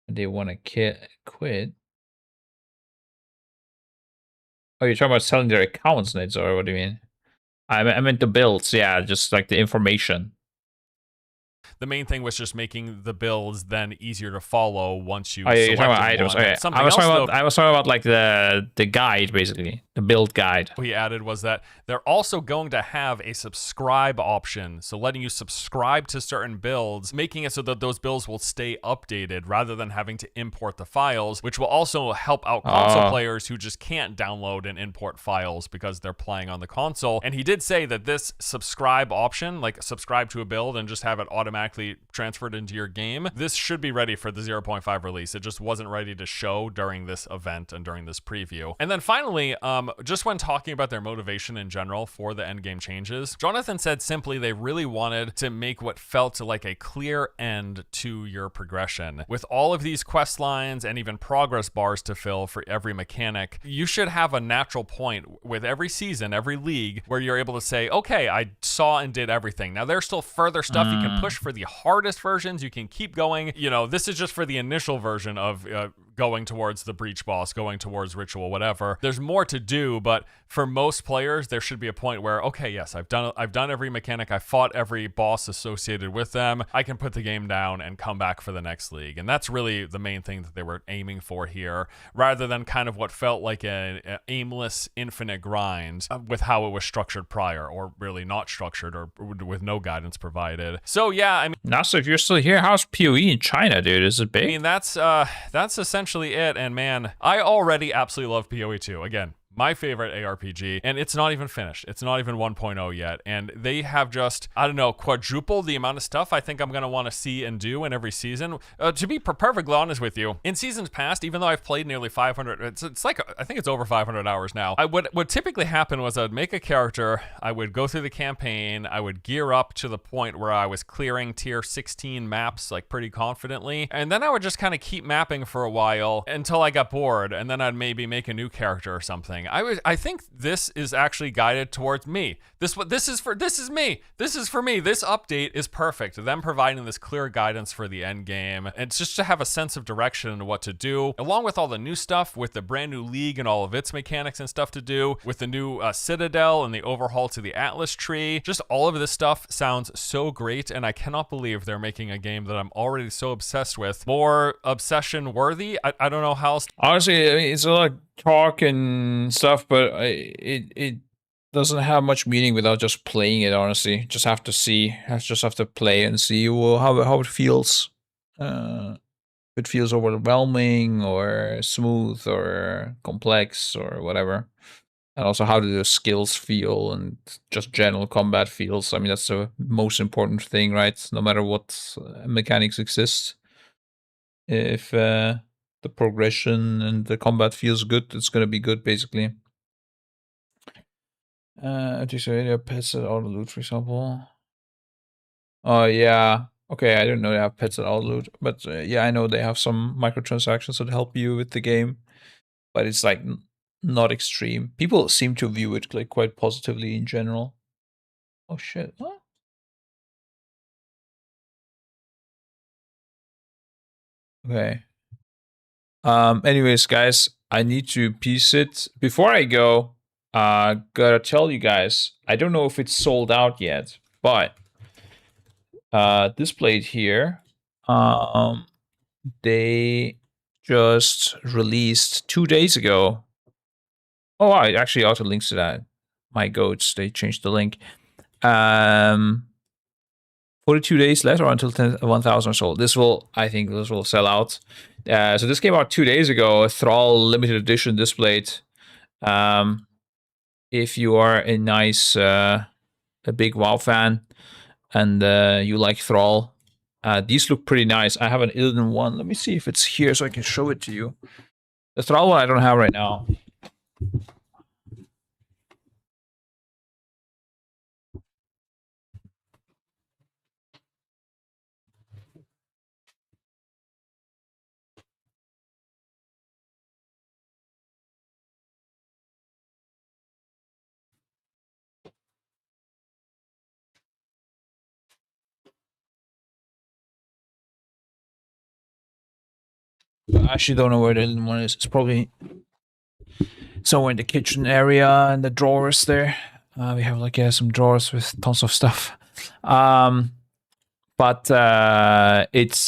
they want to quit? Oh, you're talking about selling their accounts, Nate, or what do you mean? I meant the builds, yeah, just like the information. The main thing was just making the builds then easier to follow once you. Oh, yeah, you're talking about selected items. one. Okay. Something I was else, talking about like the guide, basically, the build guide. He added was that they're also going to have a subscribe option, so letting you subscribe to certain builds, making it so that those builds will stay updated rather than having to import the files, which will also help out console players who just can't download and import files because they're playing on the console. And he did say that this subscribe option, like subscribe to a build and just have it automatically transferred into your game, this should be ready for the 0.5 release. It just wasn't ready to show during this event and during this preview. And then finally, just when talking about their motivation in general for the endgame changes, Jonathan said simply they really wanted to make what felt like a clear end to your progression. With all of these quest lines and even progress bars to fill for every mechanic, you should have a natural point with every season, every league, where you're able to say, okay, I saw and did everything. Now there's still further stuff you can push for the hardest versions. You can keep going. You know, this is just for the initial version of going towards the breach boss, going towards ritual, whatever. There's more to do, but for most players, there should be a point where, okay, yes, I've done every mechanic, I fought every boss associated with them. I can put the game down and come back for the next league. And that's really the main thing that they were aiming for here, rather than kind of what felt like an aimless, infinite grind with how it was structured prior, or really not structured, or with no guidance provided. So yeah, I mean, now, so if you're still here, how's PoE in China, dude? Is it big? I mean, that's essentially it. And man, I already absolutely love PoE 2. Again, my favorite ARPG, and it's not even finished. It's not even 1.0 yet, and they have just, I don't know, quadrupled the amount of stuff I think I'm going to want to see and do in every season. To be perfectly honest with you, in seasons past, even though I've played nearly 500, it's like, I think it's over 500 hours now, what typically happened was I'd make a character, I would go through the campaign, I would gear up to the point where I was clearing tier 16 maps like pretty confidently, and then I would just kind of keep mapping for a while until I got bored, and then I'd maybe make a new character or something. I think this is actually guided towards me. This is for me. This update is perfect. Them providing this clear guidance for the end game. It's just to have a sense of direction and what to do, along with all the new stuff, with the brand new league and all of its mechanics and stuff to do, with the new Citadel and the overhaul to the Atlas tree. Just all of this stuff sounds so great, and I cannot believe they're making a game that I'm already so obsessed with more obsession worthy. I don't know how else. Honestly, I mean, it's a lot of talk and stuff, but it doesn't have much meaning without just playing it. Honestly, just have to see. Just have to play and see how it feels. If it feels overwhelming or smooth or complex or whatever, and also how do the skills feel and just general combat feels. I mean, that's the most important thing, right? No matter what mechanics exist, if the progression and the combat feels good, it's gonna be good, basically. Pets at auto loot, for example. Oh yeah, okay. I didn't know they have pets at auto loot, but yeah, I know they have some microtransactions that help you with the game, but it's like not extreme. People seem to view it like quite positively in general. Oh shit! What? Okay. Anyways, guys, I need to piece it. Before I go, gotta tell you guys, I don't know if it's sold out yet, but this plate here, they just released 2 days ago. Oh, I actually also links to that. My goats, they changed the link. 42 days left, or until 1,000 are sold. I think this will sell out. So this came out 2 days ago, a Thrall limited edition displayed. If you are a big WoW fan and you like Thrall, these look pretty nice. I have an Illidan one. Let me see if it's here so I can show it to you. The Thrall one I don't have right now. I actually don't know where the Illidan one is. It's probably somewhere in the kitchen area and the drawers there. We have like some drawers with tons of stuff. but it's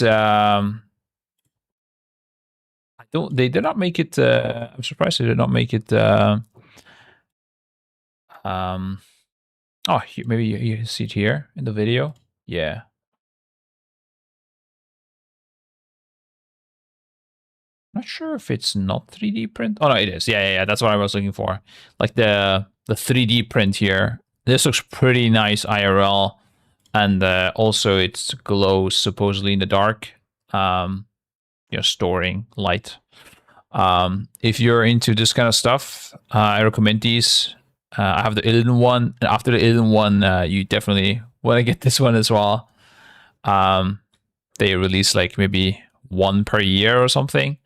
they did not make it. I'm surprised they did not make it. Oh, maybe you see it here in the video. Yeah. Not sure if it's not 3D print. Oh no, it is. Yeah. That's what I was looking for. Like the 3D print here. This looks pretty nice IRL, and also it glows supposedly in the dark. Storing light. If you're into this kind of stuff, I recommend these. I have the Illidan one, and after the Illidan one, you definitely want to get this one as well. They release like maybe one per year or something,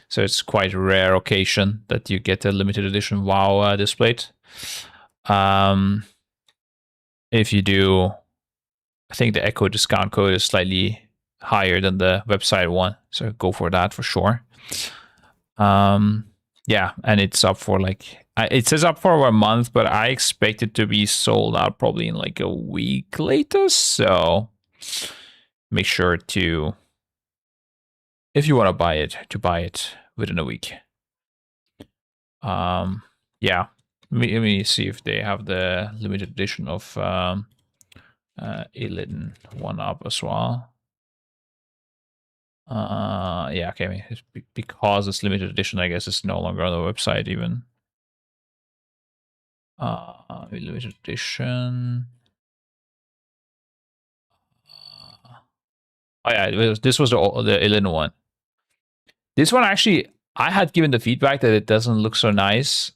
so it's quite a rare occasion that you get a limited edition WoW displayed. If you do, I think the Echo discount code is slightly higher than the website one, so go for that for sure. Yeah, and it's up for like, it says up for a month, but I expect it to be sold out probably in like a week later. So make sure to, if you want to buy it within a week. Yeah, let me see if they have the limited edition of Illidan one up as well. Yeah, okay, it's because it's limited edition, I guess it's no longer on the website even. Limited edition. Oh yeah, this was the Illidan one. This one actually, I had given the feedback that it doesn't look so nice.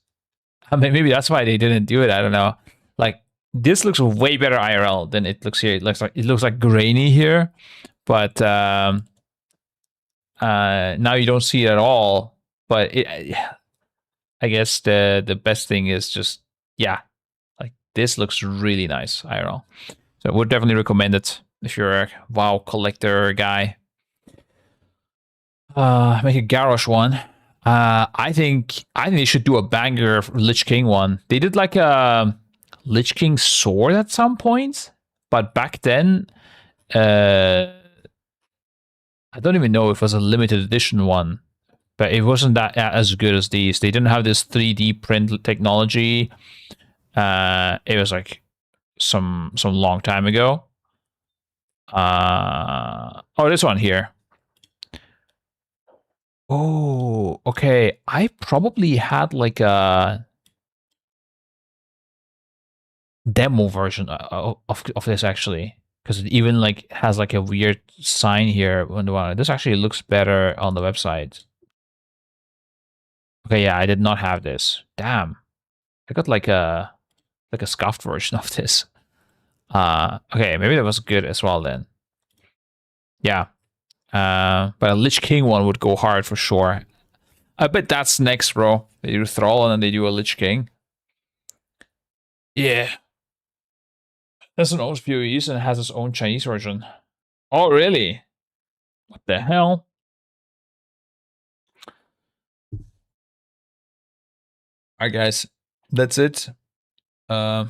I mean, maybe that's why they didn't do it. I don't know. Like, this looks way better IRL than it looks here. It looks like grainy here, but now you don't see it at all. But I guess the best thing is just, yeah, like this looks really nice IRL. So I would definitely recommend it if you're a WoW collector guy. Make a Garrosh one. I think they should do a banger Lich King one. They did like a Lich King sword at some point, but back then, I don't even know if it was a limited edition one, but it wasn't that as good as these. They didn't have this 3D print technology. It was like some long time ago. Oh, this one here. Oh, okay. I probably had like a demo version of this actually, because it even like has like a weird sign here. This actually looks better on the website. Okay, yeah, I did not have this. Damn, I got like a scuffed version of this. Okay, maybe that was good as well then. Yeah. But a Lich King one would go hard for sure. I bet that's next, bro. They do Thrall and then they do a Lich King. Yeah. That's an own PoEs and has its own Chinese version. Oh, really? What the hell? Alright, guys. That's it.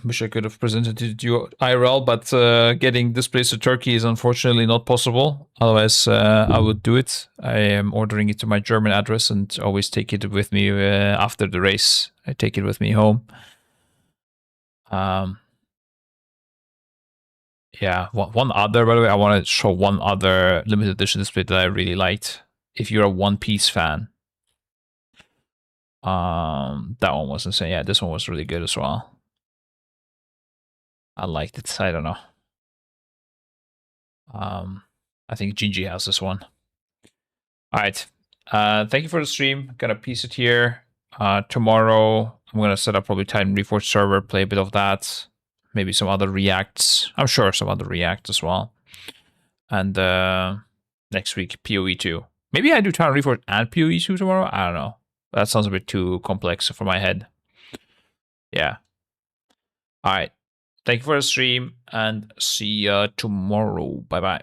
Wish I could have presented it to you IRL, but getting displays to Turkey is unfortunately not possible. Otherwise, I would do it. I am ordering it to my German address and always take it with me after the race. I take it with me home. Yeah, one other, by the way, I want to show one other limited edition display that I really liked. If you're a One Piece fan. That one was insane. Yeah, this one was really good as well. I liked it. I don't know. I think Gingy has this one. All right. Thank you for the stream. I'm gonna piece it here. Tomorrow I'm gonna set up probably Titan Reforged server, play a bit of that. Maybe some other reacts. I'm sure some other reacts as well. And next week PoE 2. Maybe I do Titan Reforged and PoE 2 tomorrow. I don't know. That sounds a bit too complex for my head. Yeah. All right. Thank you for the stream and see you tomorrow. Bye bye.